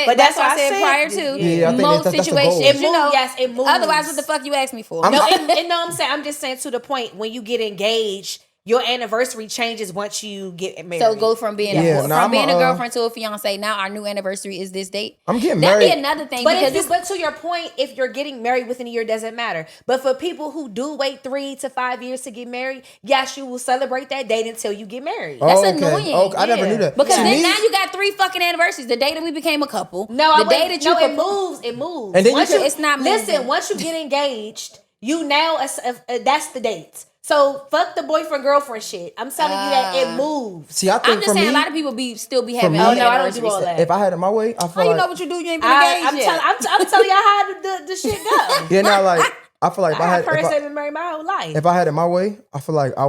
but that's what I said prior to. Yeah, I think most that's situations, the goal. It moves. Otherwise, what the fuck you asked me for? No, I'm saying, I'm just saying to the point when you get engaged, your anniversary changes once you get married. So go from being a girlfriend to a fiance. Now our new anniversary is this date. I'm getting married. That'd be another thing. But to your point, if you're getting married within a year, it doesn't matter. But for people who do wait 3 to 5 years to get married, yes, you will celebrate that date until you get married. That's annoying. Okay. I never knew that. Because then now you got 3 fucking anniversaries. The day that we became a couple. It moves. It moves. And then it's not moving. Listen, once you get engaged, you now that's the date. So fuck the boyfriend girlfriend shit. I'm telling you that it moves. See, I think I'm just saying a lot of people still be having. I don't do all that. If I had it my way, I feel how like you know what you do? You ain't been engaged yet. I'm telling y'all how the shit go. Yeah, now like I feel like I been married my whole life. If I had it my way, I feel like I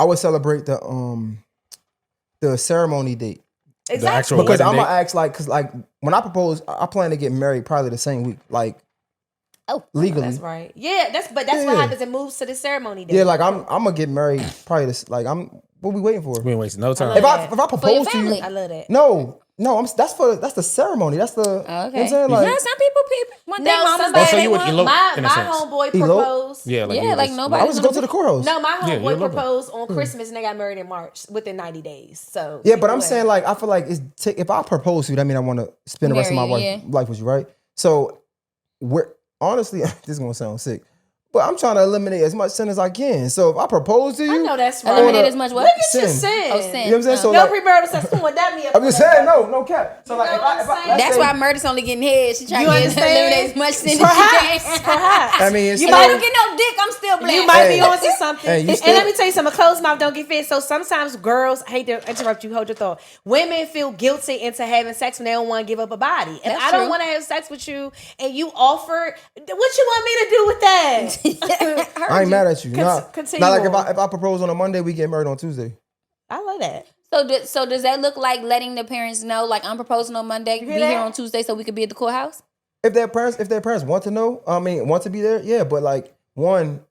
would celebrate the ceremony date. Exactly. Because I'm gonna ask because when I propose, I plan to get married probably the same week. Like legally. That's right. Yeah, that's what happens. It moves to the ceremony day. Yeah, like I'm gonna get married probably this. Like what we waiting for? We ain't wasting no time. If I propose to you, I love that. No, that's the ceremony. That's the. You know what I'm saying? Like, yeah, some people want their mama's so baby. you would elope in a my sense. homeboy proposed. Yeah, like nobody. I was go to the courthouse. No, my Yeah, homeboy proposed on Christmas and they got married in March within 90 days. So yeah, but I'm saying like I feel like if I propose to you, that means I want to spend the rest of my life with you, right? So honestly, this is gonna sound sick, but I'm trying to eliminate as much sin as I can. So if I propose to you, I know that's right. Eliminate as much what? Look at sin. your sin. Oh, sin. You know what I'm saying? So No like, premarital sex. Come on, that me up. I'm just saying, no cap. So like, if I That's why Murder's only getting head. She trying to eliminate as much sin as she can. Perhaps. I mean, it's If I don't get no dick, I'm still black. You might be onto something. Hey, and let me tell you something. A closed mouth don't get fed. So sometimes girls, I hate to interrupt you, hold your thought. Women feel guilty into having sex when they don't want to give up a body. If I don't want to have sex with you and you offer, what you want me to do with that? I ain't mad at you. Continue. Not like if I propose on a Monday, we get married on Tuesday. I love that. So does that look like letting the parents know, like I'm proposing on Monday, be here on Tuesday, so we could be at the courthouse? If their parents want to know, want to be there, yeah. But like one,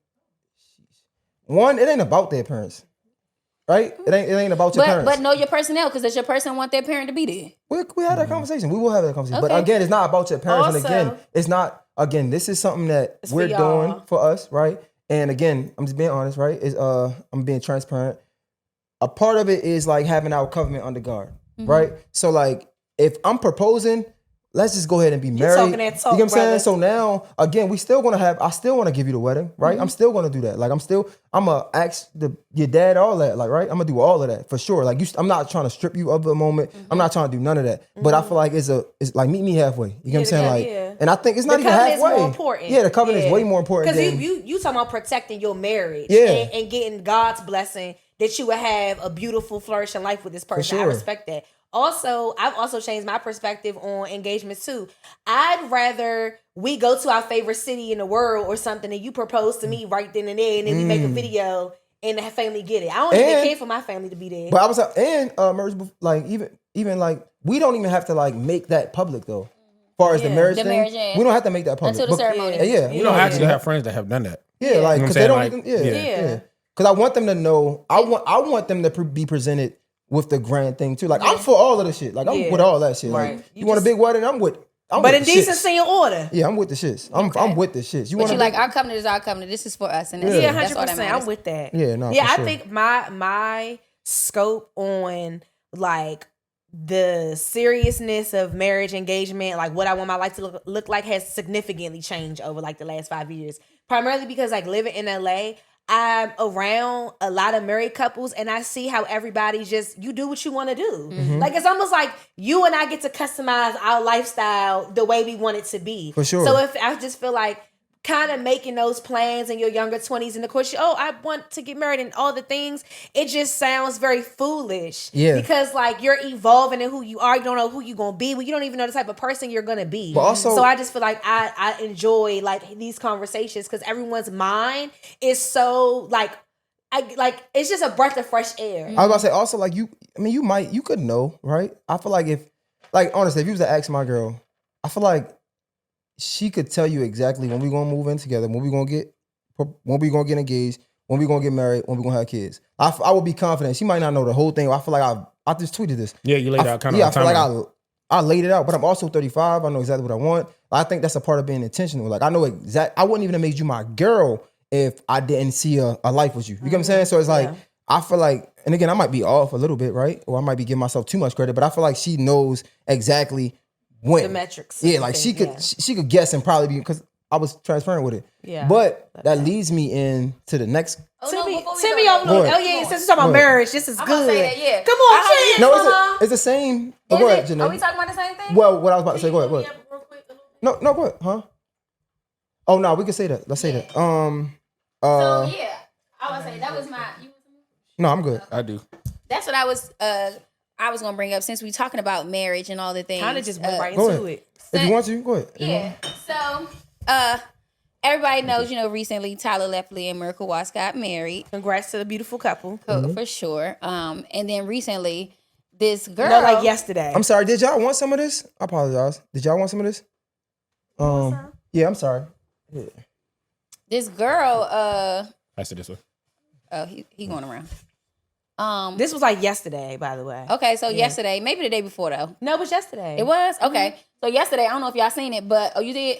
it ain't about their parents, right? It ain't about your parents. But know your personnel, because does your person want their parent to be there? We had that conversation. We will have that conversation. Okay. But again, it's not about your parents. Also, and again, it's not. Again, this is something that we're doing for us, right? And again, I'm just being honest, right? I'm being transparent. A part of it is like having our covenant under guard, right? So like, if I'm proposing, let's just go ahead and be married. Talking that talk, you know what I'm saying? brother. So now, again, I still want to give you the wedding, right? I'm still gonna do that. Like I'm gonna ask your dad all that, like, right? I'm gonna do all of that for sure. Like I'm not trying to strip you of the moment. I'm not trying to do none of that. But I feel like it's like meet me halfway. You know what I'm saying? Like, and I think it's not even halfway. More important. Yeah, the covenant is way more important. Because you talking about protecting your marriage, and getting God's blessing that you would have a beautiful, flourishing life with this person. Sure. I respect that. Also, I've also changed my perspective on engagements too. I'd rather we go to our favorite city in the world or something and you propose to me right then and there and then we make a video and the family get it. I don't even care for my family to be there. But I was marriage, like even like we don't even have to like make that public though. As far as the marriage thing, we don't have to make that public until the ceremony. Yeah, You don't actually have friends that have done that. Yeah, like because they don't even. Yeah. Because I want them to know. I want them to be presented with the grand thing too. Like I'm for all of the shit. Like I'm with all that shit. Right. Like you want a big wedding? I'm with But in decency and order. Yeah, I'm with the shits. I'm with the shits. But you like our covenant is our covenant. This is for us, and that's 100%. I'm with that. Yeah, no. Yeah, for I sure. think my scope on like the seriousness of marriage, engagement, like what I want my life to look like, has significantly changed over like the last 5 years. Primarily because like living in LA, I'm around a lot of married couples and I see how everybody just, you do what you want to do. Like it's almost like you and I get to customize our lifestyle the way we want it to be. For sure. So if I just feel like kind of making those plans in your younger 20s and of course, I want to get married and all the things, it just sounds very foolish. Yeah. Because like you're evolving in who you are. You don't know who you're going to be. Well, you don't even know the type of person you're going to be. But also, so I just feel like I enjoy like these conversations because everyone's mind is so like, it's just a breath of fresh air. I was about to say also like you could know, right? I feel like honestly, if you was to ask my girl, I feel like she could tell you exactly when we're gonna move in together, when we're gonna get engaged, when we're gonna get married, when we're gonna have kids. I would be confident. She might not know the whole thing. I feel like I just tweeted this. Yeah, you laid out kind of. Yeah, I feel like I laid it out, but I'm also 35. I know exactly what I want. I think that's a part of being intentional. Like I know I wouldn't even have made you my girl if I didn't see a life with you. You get what I'm saying? So it's like I feel like, and again, I might be off a little bit, right? Or I might be giving myself too much credit, but I feel like she knows exactly when. The metrics. Yeah, like she could guess and probably be, because I was transparent with it. Yeah. But that leads me into the next. Send me over. Oh yeah, since we're talking about marriage, this is I'm good. gonna say that, yeah. Come on, Chance. No, it's the same. Go ahead, Janae. Are we talking about the same thing? Well, what I was about to say, go ahead. No, go ahead. Huh? Oh no, we can say that. Let's say that. So yeah, I would say that was my. No, I'm good. I do. That's what I was gonna bring up since we talking about marriage and all the things. Kind of just went right go into ahead. it. If you want to, go ahead. Yeah. So, everybody knows, recently Tyler Lepley and Miracle Watts got married. Congrats to the beautiful couple. For sure. And then recently, this girl. No, like yesterday. I'm sorry. Did y'all want some of this? I apologize. Did y'all want some of this? Yeah, I'm sorry. Yeah. This girl. Pass it this way. Oh, he going around. This was like yesterday, by the way. Okay, so yesterday, maybe the day before though. No, it was yesterday. It was? Okay. So yesterday, I don't know if y'all seen it, but you did?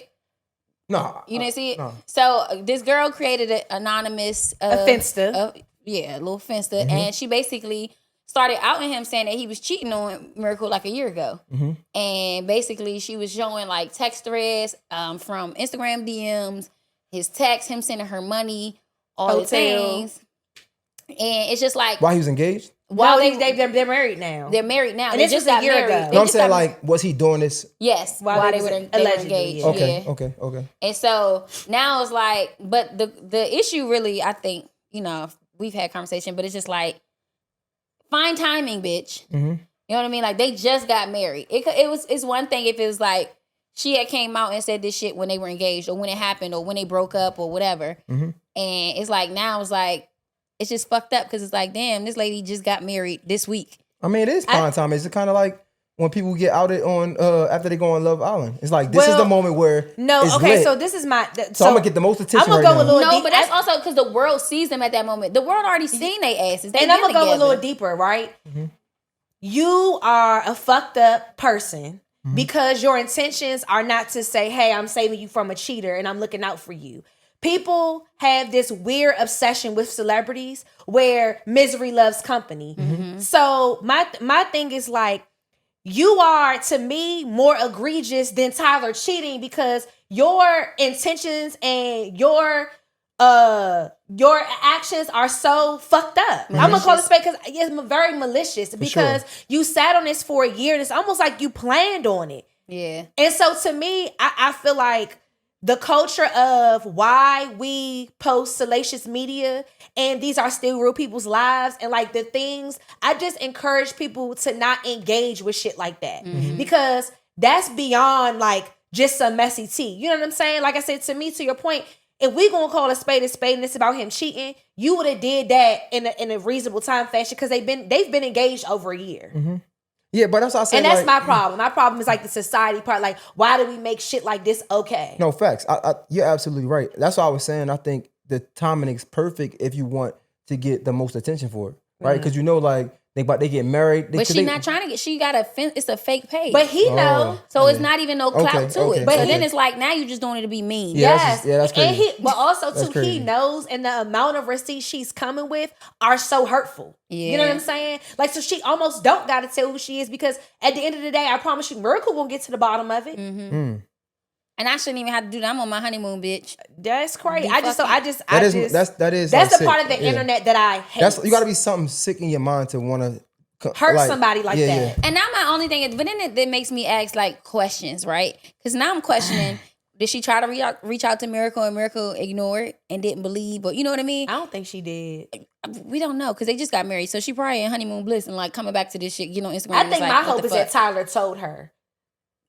No. You didn't see it? No. So this girl created an anonymous a Finsta. A little Finsta. And she basically started outing him saying that he was cheating on Miracle like a year ago. And basically she was showing like text threads from Instagram DMs, his text, him sending her money, all the things. And it's just like, While he was engaged? Well, they're married now. They're married now. And They this just was a got year married. ago. They No, I'm just saying got- like, was he doing this? Yes, While while they they were allegedly, engaged. yeah. Okay. And so now it's like, but the issue really, I think, we've had conversation, but it's just like, find timing, bitch. You know what I mean? Like they just got married. It's one thing if it was like she had came out and said this shit when they were engaged or when it happened or when they broke up or whatever. And it's like now it's like it's just fucked up because it's like, damn, this lady just got married this week. I mean, it is prime time. It's kind of like when people get outed on after they go on Love Island. It's like this is the moment where it's lit. So this is my. So I'm gonna get the most attention. I'm gonna go right a now. little No, deep. but that's also because the world sees them at that moment. The world already seen their asses. And I'm gonna go a little deeper, right? You are a fucked up person because your intentions are not to say, "Hey, I'm saving you from a cheater and I'm looking out for you." People have this weird obsession with celebrities where misery loves company. So my thing is like, you are to me more egregious than Tyler cheating because your intentions and your actions are so fucked up. I'm gonna call it spade because it's very malicious because you sat on this for a year. It's almost like you planned on it. Yeah. And so to me, I feel like the culture of why we post salacious media and these are still real people's lives and like the things, I just encourage people to not engage with shit like that because that's beyond like just some messy tea. You know what I'm saying? Like I said, to me, to your point, if we gonna call a spade and it's about him cheating, you would have did that in a reasonable time fashion because they've been engaged over a year. Yeah, but that's what I said. And that's my problem. My problem is like the society part. Like, why do we make shit like this okay? No, facts. You're absolutely right. That's what I was saying. I think the timing is perfect if you want to get the most attention for it, right? Because like They get married. But she not trying to get. She got it's a fake page. But he know. So it's not even no clout to it. But then it's like now you just doing it to be mean. Yes. That's crazy. And but also too, he knows, and the amount of receipts she's coming with are so hurtful. Yeah. You know what I'm saying? Like, so she almost don't got to tell who she is, because at the end of the day, I promise you, Miracle gonna get to the bottom of it. And I shouldn't even have to do that. I'm on my honeymoon, bitch. That's crazy. That's the part of the internet that I hate. You got to be something sick in your mind to want to hurt somebody like that. Yeah. And now my only thing is, but then it makes me ask like questions, right? Because now I'm questioning: did she try to reach out to Miracle and Miracle ignored and didn't believe? But you know what I mean? I don't think she did. We don't know, because they just got married, so she probably in honeymoon bliss and like coming back to this shit. You know, Instagram. I think my hope is that Tyler told her.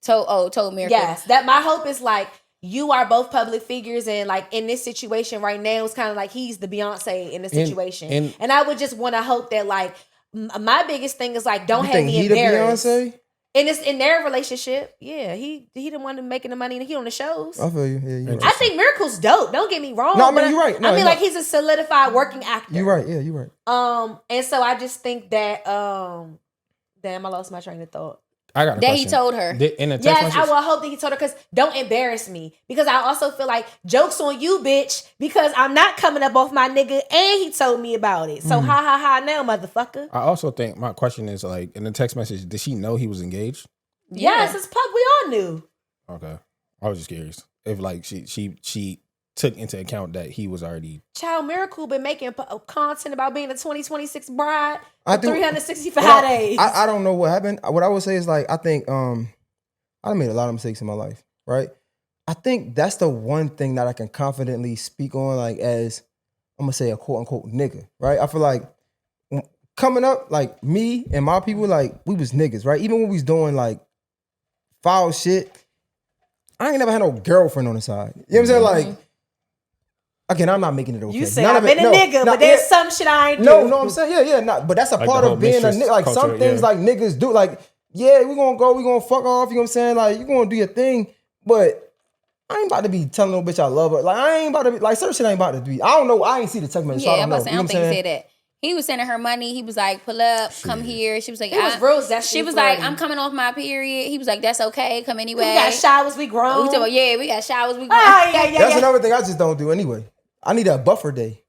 Told Miracle. Yes, that my hope is like, you are both public figures, and like in this situation right now, it's kind of like he's the Beyonce in the situation. And I would just want to hope that, like, my biggest thing is like, don't have me embarrassed. Beyonce? And it's in their relationship. Yeah, he the one making the money and he on the shows. I feel you. Yeah, you're right. I think Miracle's dope. Don't get me wrong. No, I mean, you're right. No, like he's a solidified working actor. You're right. Yeah, you're right. And so I just think that damn, I lost my train of thought. I got a question. He told her. Yes, I will hope that he told her, because don't embarrass me. Because I also feel like, joke's on you, bitch, because I'm not coming up off my nigga and he told me about it. So ha now, motherfucker. I also think my question is, like, in the text message, did she know he was engaged? Yes, it's pub. We all knew. Okay. I was just curious if like she took into account that he was already. Child, Miracle been making content about being a 2026 bride for 365 days. I don't know what happened. What I would say is, like, I think I made a lot of mistakes in my life, right? I think that's the one thing that I can confidently speak on, like, as I'm gonna say a quote unquote nigga, right? I feel like coming up, like, me and my people, like, we was niggas, right? Even when we was doing like foul shit, I ain't never had no girlfriend on the side. You know what I'm saying? Like, again, I'm not making it okay. You say I've been a nigga, but there's some shit I ain't do. No, I'm saying, but that's a like part of being a nigga. Like, culture, some things like niggas do. Like, yeah, we gonna fuck off, you know what I'm saying? Like, you gonna do your thing, but I ain't about to be telling no bitch I love her. Like, I ain't about to be, like, certain shit ain't about to be. I don't know, I ain't see the text message, so I don't know. I don't think he said that. He was sending her money. He was like, pull up, come here. She was like, he was real zesty. She was like, I'm coming off my period. He was like, that's okay. Come anyway. We got showers, we grown. We got showers, we grown. That's another thing I just don't do anyway. I need a buffer day.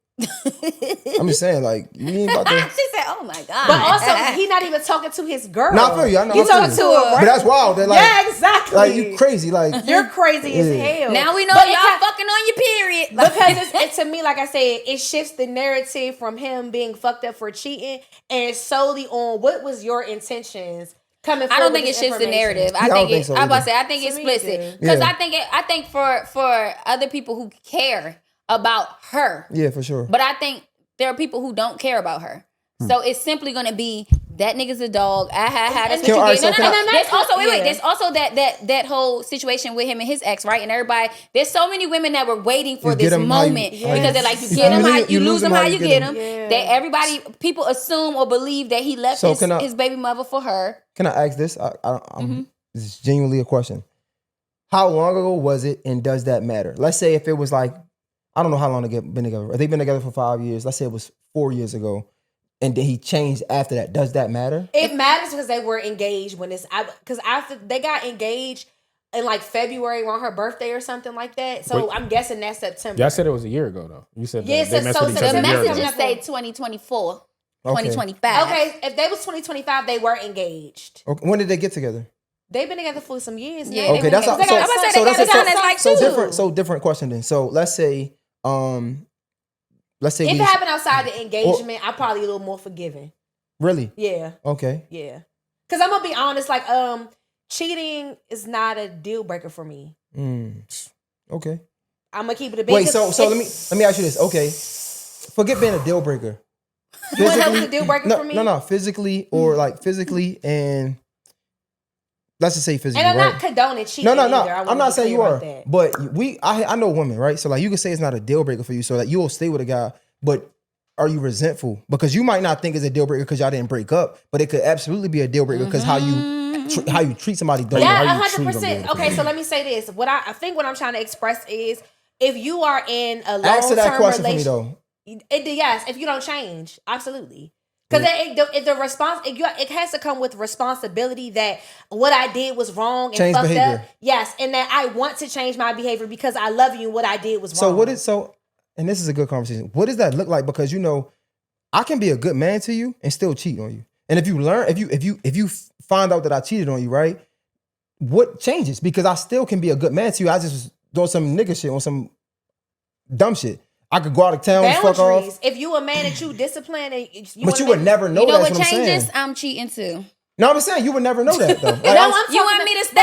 I'm just saying, like, you ain't about to. She said, "Oh my god!" But also, he not even talking to his girl. No, I feel you. I know. He talking to her, but that's wild. They're like, yeah, exactly. Like, you crazy. Like, you're crazy as hell. Now we know y'all fucking on your period. Because it's to me, like I said, it shifts the narrative from him being fucked up for cheating, and solely on what was your intentions. I don't think it shifts the narrative. I think it's explicit, because I think for other people who care about her, yeah, for sure. But I think there are people who don't care about her, so it's simply going to be that nigga's a dog. That's what you get. No. There's also There's also that whole situation with him and his ex, right? And everybody, there's so many women that were waiting for this moment because they're like, you get him how you lose him how you get him. That people assume or believe that he left his baby mother for her. Can I ask this? This is genuinely a question. How long ago was it, and does that matter? Let's say if it was like, I don't know how long they've been together. They've been together for 5 years. Let's say it was 4 years ago, and then he changed after that. Does that matter? It matters because they were engaged because after they got engaged in like February around her birthday or something like that. So I'm guessing that's September. Y'all said it was a year ago though. You said they messed with each other. The messages say 2024, 2025. Okay, if they was 2025, they were engaged. Okay. When did they get together? They've been together for some years now. Yeah, okay, that's so different question then. So let's say if it happened outside the engagement, I'm probably a little more forgiving. Really? Yeah. Okay. Yeah. Because I'm gonna be honest, like cheating is not a deal breaker for me. Okay. I'm gonna keep it a bit. Wait, so let me ask you this. Okay, forget being a deal breaker. You want to know what's a deal breaker for me? No, physically or like physically and. Let's just say physically, and I'm right? not condoning cheating. No. I'm not saying you are, but I know women, right? So like you can say it's not a deal breaker for you, so that you will stay with a guy. But are you resentful because you might not think it's a deal breaker because y'all didn't break up, but it could absolutely be a deal breaker because how you treat somebody. Yeah, 100%. Okay, so let me say this. What I think what I'm trying to express is if you are in a long-term answer that question relationship, for me though. Yes, if you don't change, absolutely. Because it has to come with responsibility that what I did was wrong and Change fucked behavior. up. Yes, and that I want to change my behavior because I love you and what I did was wrong. And this is a good conversation. What does that look like? Because I can be a good man to you and still cheat on you. And if you find out that I cheated on you, right? What changes? Because I still can be a good man to you. I just was doing some nigga shit on some dumb shit. I could go out of town and fuck off. If you a man that you discipline, but you would never know. You know that's what changes? I'm saying. I'm cheating too. No, I'm saying you would never know that though. Like, you want me to stay?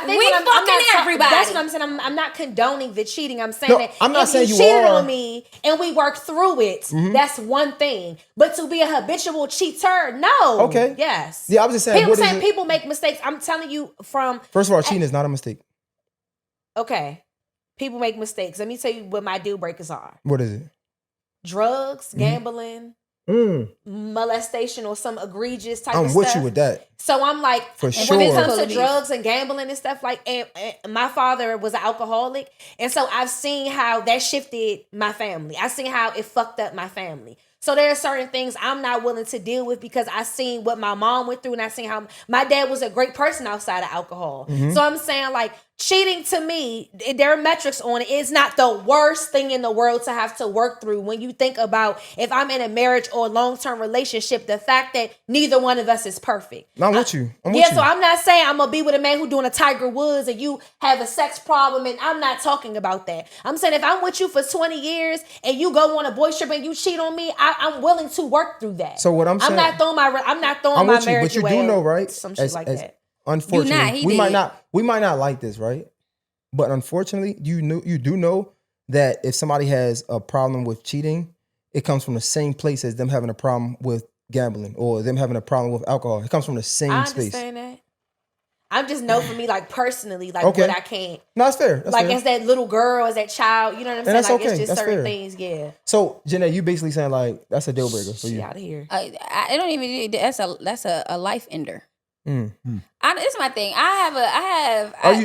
We fucking everybody. That's what I'm saying. I'm not condoning the cheating. I'm saying that I'm not saying you cheated are. on me and we worked through it. Mm-hmm. That's one thing. But to be a habitual cheater, no. Okay. Yes. Yeah, I was just saying. People make mistakes. I'm telling you from. First of all, cheating is not a mistake. Okay. People make mistakes. Let me tell you what my deal breakers are. What is it? Drugs, gambling. Molestation or some egregious type of stuff. I'm with you with that. So I'm like, for sure. When it comes to drugs and gambling and stuff and my father was an alcoholic. And so I've seen how that shifted my family. I've seen how it fucked up my family. So there are certain things I'm not willing to deal with because I seen what my mom went through and I seen how my dad was a great person outside of alcohol. Mm-hmm. So I'm saying like cheating to me, there are metrics on it. It's not the worst thing in the world to have to work through when you think about if I'm in a marriage or a long-term relationship, the fact that neither one of us is perfect. I'm with you. So I'm not saying I'm going to be with a man who's doing a Tiger Woods and you have a sex problem and I'm not talking about that. I'm saying if I'm with you for 20 years and you go on a boy trip and you cheat on me, I'm willing to work through that. So what I'm saying, I'm not throwing my marriage away. But you do know, right? Some shit like that. Unfortunately, we might not like this, right? But unfortunately, you do know that if somebody has a problem with cheating, it comes from the same place as them having a problem with gambling or them having a problem with alcohol. It comes from the same space. I understand that. I'm just know for me, like personally, like what I can't. No, that's fair. That's fair. As that little girl, as that child, you know what I'm saying? That's like okay. It's just that's certain fair. things, yeah. So, Janae, you basically saying like that's a deal breaker for you. Out of here. I don't even. That's a life ender. Mm. It's my thing.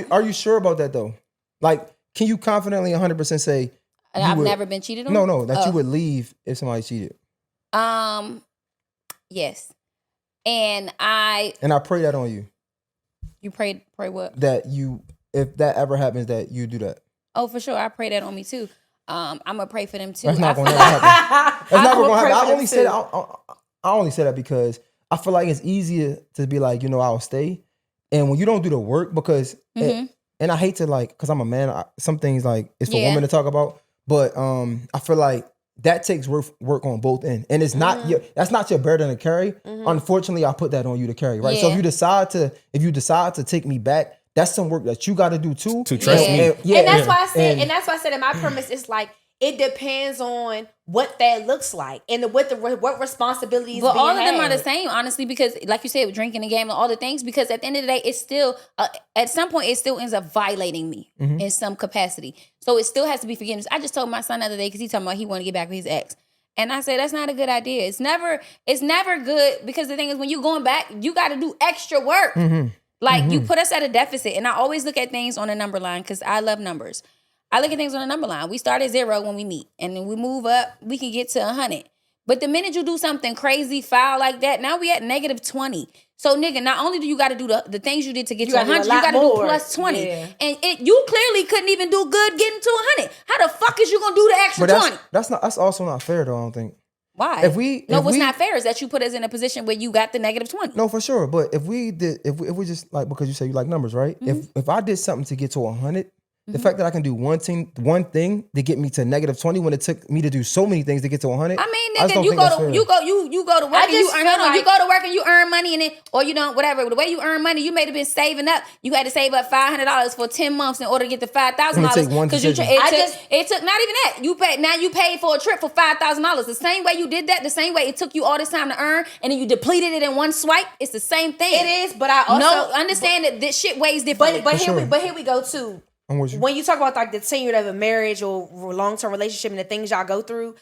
Are you sure about that though? Like, can you confidently 100% say I've never been cheated on? No, that you would leave if somebody cheated. Yes, and I pray that on you. You pray what? That you, if that ever happens, that you do that. Oh, for sure, I pray that on me too. I'm gonna pray for them too. That's not gonna happen. That's not gonna happen. I only say that because I feel like it's easier to be like, I'll stay. And when you don't do the work, because, and I hate to because I'm a man, some things like it's for women to talk about, but I feel like that takes work on both ends. And it's not that's not your burden to carry. Unfortunately, I put that on you to carry, right? So if you decide to take me back, that's some work that you got to do too. To trust me. And that's why I said, in my premise, it's like, it depends on what that looks like and what responsibilities. But all of them are the same, honestly, because like you said, with drinking and gambling, all the things. Because at the end of the day, it's still at some point it still ends up violating me in some capacity. So it still has to be forgiveness. I just told my son the other day because he talking about he want to get back with his ex, and I said that's not a good idea. It's never good because the thing is when you going back, you got to do extra work. Like you put us at a deficit, and I always look at things on a number line because I love numbers. I look at things on a number line. We start at 0 when we meet, and then we move up. We can get to 100. But the minute you do something crazy, foul like that, now we at -20. So, nigga, not only do you got to do the things you did to get to 100, you got to do plus 20. Yeah. And you clearly couldn't even do good getting to 100. How the fuck is you gonna do the extra 20? That's also not fair, though. I don't think. Why? What's not fair is that you put us in a position where you got the -20. No, for sure. But if we just because you say you like numbers, right? If I did something to get to 100. The fact that I can do one thing to get me to -20 when it took me to do so many things to get to 100. I mean, nigga, you go to work and you earn. You go to work and you earn money and then, or you don't, whatever. The way you earn money, you may have been saving up. You had to save up $500 for 10 months in order to get the $5,000 because it took not even that. You paid for a trip for $5,000. The same way you did that, the same way it took you all this time to earn, and then you depleted it in one swipe. It's the same thing. It is, but I also understand that this shit weighs differently. But here we go too. When you talk about like the tenure of a marriage or long-term relationship and the things y'all go through,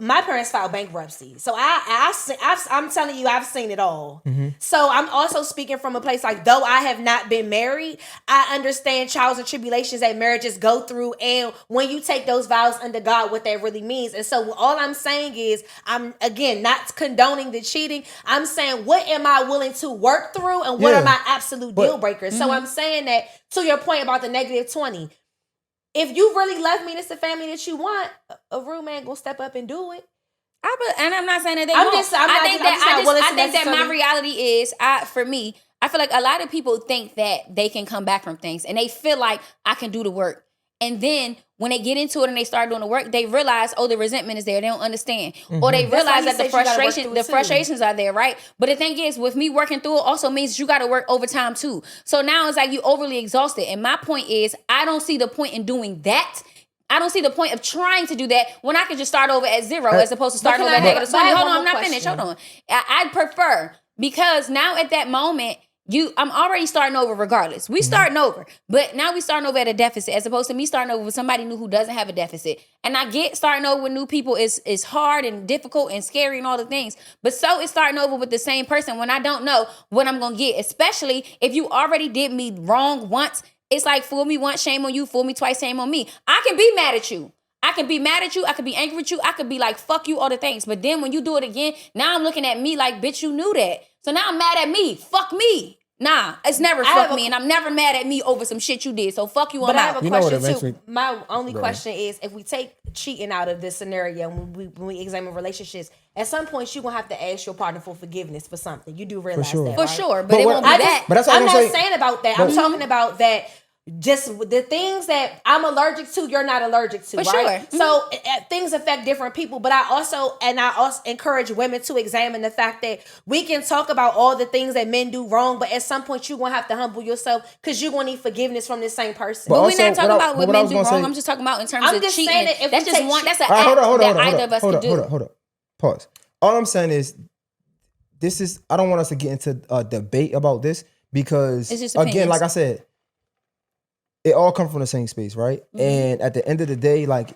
my parents filed bankruptcy. So I'm telling you, I've seen it all. So I'm also speaking from a place like, though I have not been married, I understand trials and tribulations that marriages go through. And when you take those vows under God, what that really means. And so all I'm saying is, I'm, again, not condoning the cheating. I'm saying, what am I willing to work through? And what are my absolute deal breakers? So I'm saying that, to your point about the -20, if you really love me, this is the family that you want, a real man gonna step up and do it. And I'm not saying that they won't. I think that my reality is, for me, I feel like a lot of people think that they can come back from things, and they feel like I can do the work. And then when they get into it and they start doing the work, they realize, the resentment is there. They don't understand. Or they realize that the frustrations are there, right? But the thing is, with me working through it also means you got to work overtime too. So now it's like you overly exhausted. And my point is, I don't see the point in doing that. I don't see the point of trying to do that when I can just start over at 0 as opposed to starting over at -20. Hold on, I'm not finished. Hold on. I'd prefer, because now at that moment, I'm already starting over regardless. We starting over. But now we starting over at a deficit as opposed to me starting over with somebody new who doesn't have a deficit. And I get starting over with new people is hard and difficult and scary and all the things. But so is starting over with the same person when I don't know what I'm going to get. Especially if you already did me wrong once. It's like, fool me once, shame on you. Fool me twice, shame on me. I can be mad at you. I can be mad at you. I could be angry with you. I could be like, fuck you, all the things. But then when you do it again, now I'm looking at me like, bitch, you knew that. So now I'm mad at me. Fuck me. Nah, it's never fuck me. And I'm never mad at me over some shit you did. So fuck you, I'm out. But I have a question too. My only question is, if we take cheating out of this scenario, when we examine relationships, at some point you're going to have to ask your partner for forgiveness for something. You do realize that, right? For sure. But it won't be that. But that's I'm not saying about that. I'm talking about that. Just the things that I'm allergic to, you're not allergic to, for right? Sure. So things affect different people. But I also encourage women to examine the fact that we can talk about all the things that men do wrong, but at some point you're gonna have to humble yourself because you're gonna need forgiveness from the same person. But we're not talking about what men do wrong. I'm just talking about in terms of cheating. That's just one. That's an act that either of us can do. Hold up. Pause. all I'm saying is, I don't want us to get into a debate about this because, again, like I said, it all comes from the same space, right? Mm-hmm. And at the end of the day, like,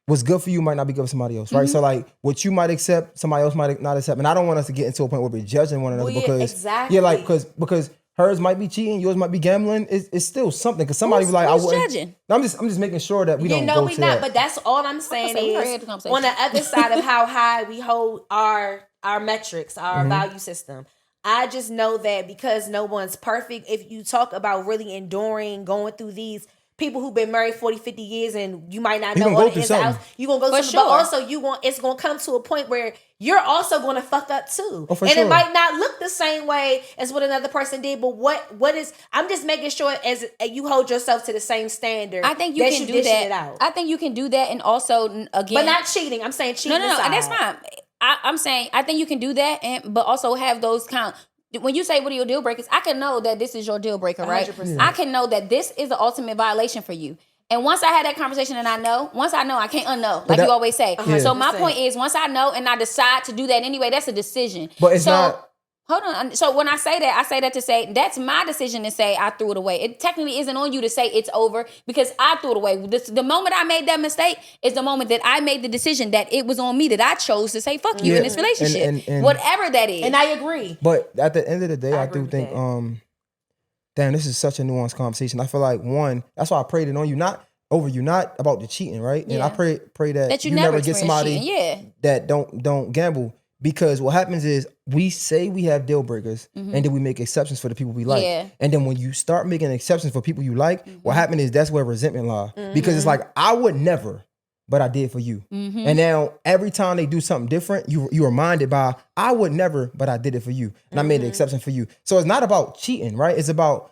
what's good for you might not be good for somebody else, right? Mm-hmm. So, like, what you might accept, somebody else might not accept. And I don't want us to get into a point where we're judging one another because hers might be cheating, yours might be gambling. It's still something because somebody was like, I wouldn't. Judging? I'm just making sure that we don't go to that. But that's all I'm saying is on the other side of how high we hold our metrics, our mm-hmm. value system. I just know that because no one's perfect, if you talk about really enduring, going through these people who've been married 40, 50 years and you might not know all the ins and outs, you're going to go through something. But also it's going to come to a point where you're also going to fuck up too. It might not look the same way as what another person did, but what is, I'm just making sure as you hold yourself to the same standard. I think you can do that. I think you can do that, and also, again. But not cheating. I'm saying cheating. No, that's fine. I'm saying I think you can do that, but also have those when you say what are your deal breakers, I can know that this is your deal breaker, right? 100%. I can know that this is the ultimate violation for you. And once I had that conversation and I know, I can't unknow, like you always say. Yeah. So my point is, once I know and I decide to do that anyway, that's a decision. But it's not. Hold on. So when I say that to say that's my decision to say I threw it away. It technically isn't on you to say it's over because I threw it away. The moment I made that mistake is the moment that I made the decision that it was on me, that I chose to say fuck you in this relationship. And whatever that is. And I agree. But at the end of the day, I do think, damn, this is such a nuanced conversation. I feel like, one, that's why I prayed it on you, not over you, not about the cheating, right? Yeah. And I pray that you never get somebody that don't gamble. Because what happens is we say we have deal breakers and then we make exceptions for the people we like. Yeah. And then when you start making exceptions for people you like, what happens is that's where resentment lies. Because it's like, I would never, but I did for you. And now every time they do something different, you're reminded by, I would never, but I did it for you. And I made an exception for you. So it's not about cheating, right? It's about,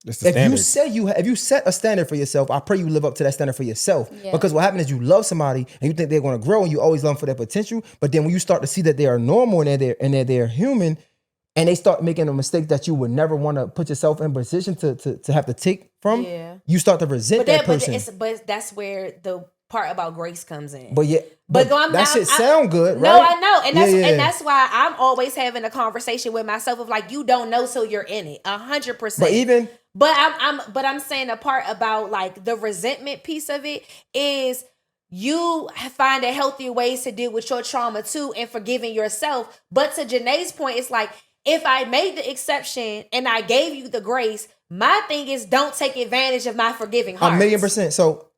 if you set a standard for yourself, I pray you live up to that standard for yourself. Yeah. Because what happens is you love somebody and you think they're going to grow and you always love them for their potential. But then when you start to see that they are normal and they're human, and they start making a mistake that you would never want to put yourself in position to have to take from, you start to resent that person. But that's where the part about grace comes in. But that shit sound good, right? No, I know. And that's why I'm always having a conversation with myself of like, you don't know till you're in it. 100%. But I'm saying the part about like the resentment piece of it is you find a healthier ways to deal with your trauma too and forgiving yourself. But to Janae's point, it's like, if I made the exception and I gave you the grace, my thing is don't take advantage of my forgiving heart. 1,000,000%. So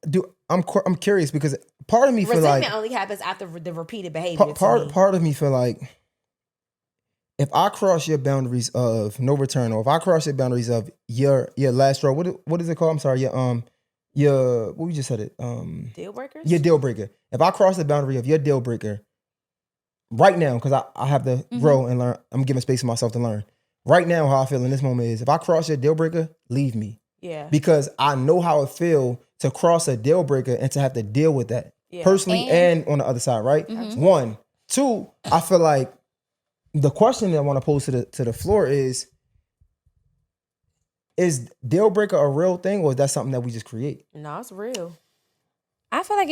I'm curious because part of me feel like resentment only happens after the repeated behavior. Part of me feel like if I cross your boundaries of no return, or if I cross your boundaries of your last row, what is it called? I'm sorry, your what we just said it. Deal breakers? Your deal breaker. If I cross the boundary of your deal breaker right now, because I have to grow and learn, I'm giving space for myself to learn. Right now, how I feel in this moment is if I cross your deal breaker, leave me. Yeah. Because I know how it feels to cross a deal breaker and to have to deal with that personally and on the other side, right? 1. 2, I feel like the question that I want to pose to the floor is deal breaker a real thing, or is that something that we just create? No, it's real. I feel like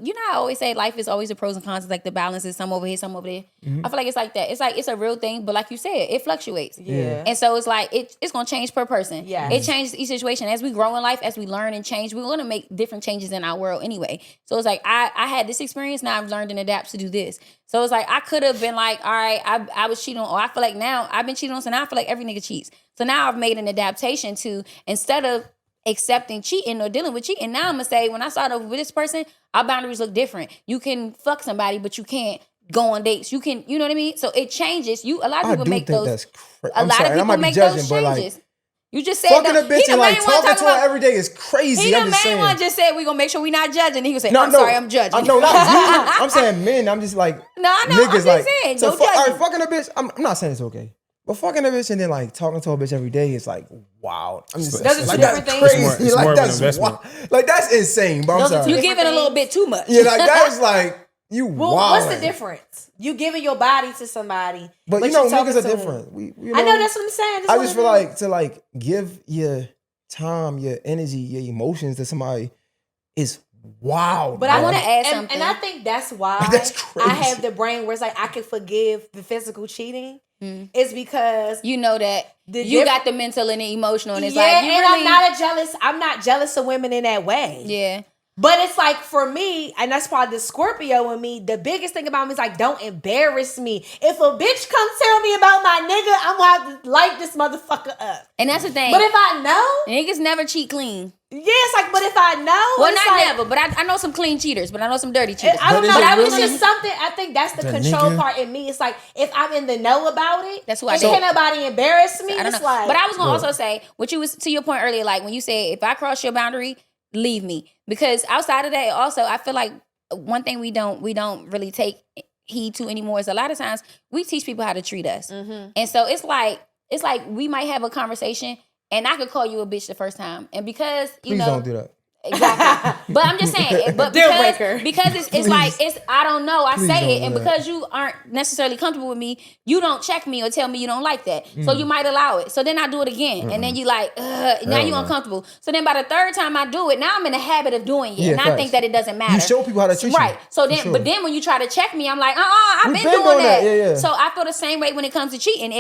you know, I always say life is always the pros and cons. It's like the balance is some over here, some over there. I feel like it's like that. It's like it's a real thing, but like you said, it fluctuates. Yeah. And so it's like it's gonna change per person. Yeah. It changes each situation. As we grow in life, as we learn and change, we're gonna make different changes in our world anyway. So it's like I had this experience, now I've learned and adapt to do this. So it's like I could have been like, all right, I was cheating on, or I feel like now I've been cheating on, so now I feel like every nigga cheats. So now I've made an adaptation to, instead of accepting cheating or dealing with cheating, now I'm gonna say, when I start over with this person, our boundaries look different. You can fuck somebody, but you can't go on dates. You can, you know what I mean? So it changes. A lot of people make those. That's a lot of people make those changes. You just said fucking a bitch and like talking to her every day is crazy. He the main one just said we gonna make sure we not judging. He was saying, I'm sorry, I'm judging. No, not you. I'm saying men. I'm just like, no, I know. Niggas, I'm just saying, so no judging. all right, fucking a bitch. I'm not saying it's okay, but fucking a bitch and then like talking to a bitch every day is like, wow. I'm just those are like, two different that's things. crazy. It's more of an that's investment. like that's insane. But I'm sorry, You giving a little bit too much. yeah, like that's like you. Well, wilding. what's the difference? You giving your body to somebody, But you know, you're talking niggas are to them. different. I know, that's what I'm saying. That's I what just it feel is. like to like give your time, your energy, your emotions to somebody is wild. But bro. I want to add and something. I think that's why That's crazy. I have the brain where it's like I can forgive the physical cheating. It's because You know that you got the mental and the emotional, and it's yeah, like you and really, I'm not jealous of women in that way. yeah. But it's like for me, and that's probably the Scorpio in me, the biggest thing about me is like, don't embarrass me. If a bitch comes tell me about my nigga, I'm gonna have to light this motherfucker up. And that's the thing. But if I know, Niggas never cheat clean. yeah, it's like, but if I know, Well, it's not like, never, but I know some clean cheaters, but I know some dirty cheaters. I don't But know. is it It's really- just something. I think that's the The control nigga? part in me. It's like if I'm in the know about it, That's who I and date. can't nobody embarrass me. I don't It's know. like, But I was gonna Look. also say what you was to your point earlier, like when you said if I cross your boundary, leave me. Because outside of that, also I feel like one thing we don't really take heed to anymore is a lot of times we teach people how to treat us, and so it's like we might have a conversation and I could call you a bitch the first time, and because you Please know don't do that. Exactly. But I'm just saying, but Deal because, breaker. because it's like, it's, I don't know, I Please say don't it, do and that. because you aren't necessarily comfortable with me, you don't check me or tell me you don't like that. So you might allow it. So then I do it again. And then you like, now Hell you no. uncomfortable. So then by the third time I do it, now I'm in the habit of doing it. Yeah, and I facts. think that it doesn't matter. You show people how to treat you. Right. So For then, sure. but then when you try to check me, I'm like, I've We've been been doing doing that. that. Yeah, yeah. So I feel the same way when it comes to cheating.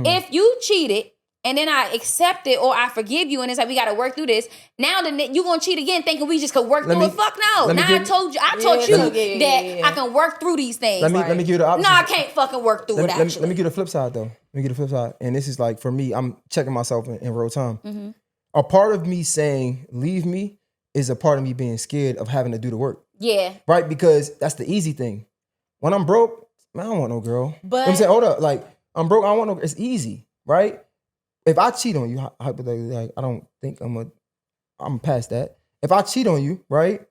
If you cheated, and then I accept it or I forgive you, and it's like we got to work through this. Now you gonna cheat again, thinking we just could work through me- it. Fuck no. let me Now give- I taught you Yeah, that yeah. I can work through these things. Let me give you the opposite. No, I can't fucking work through it. Let me Actually, give you the flip side though. Let me get the flip side. And this is like for me, I'm checking myself in real time. A part of me saying leave me is a part of me being scared of having to do the work. yeah. Right? Because that's the easy thing. When I'm broke, man, I don't want no girl. But- You know what I'm saying, hold up, like I'm broke, I don't want no. It's easy, right? If I cheat on you, hypothetically, like I don't think I'm past that. If I cheat on you, right,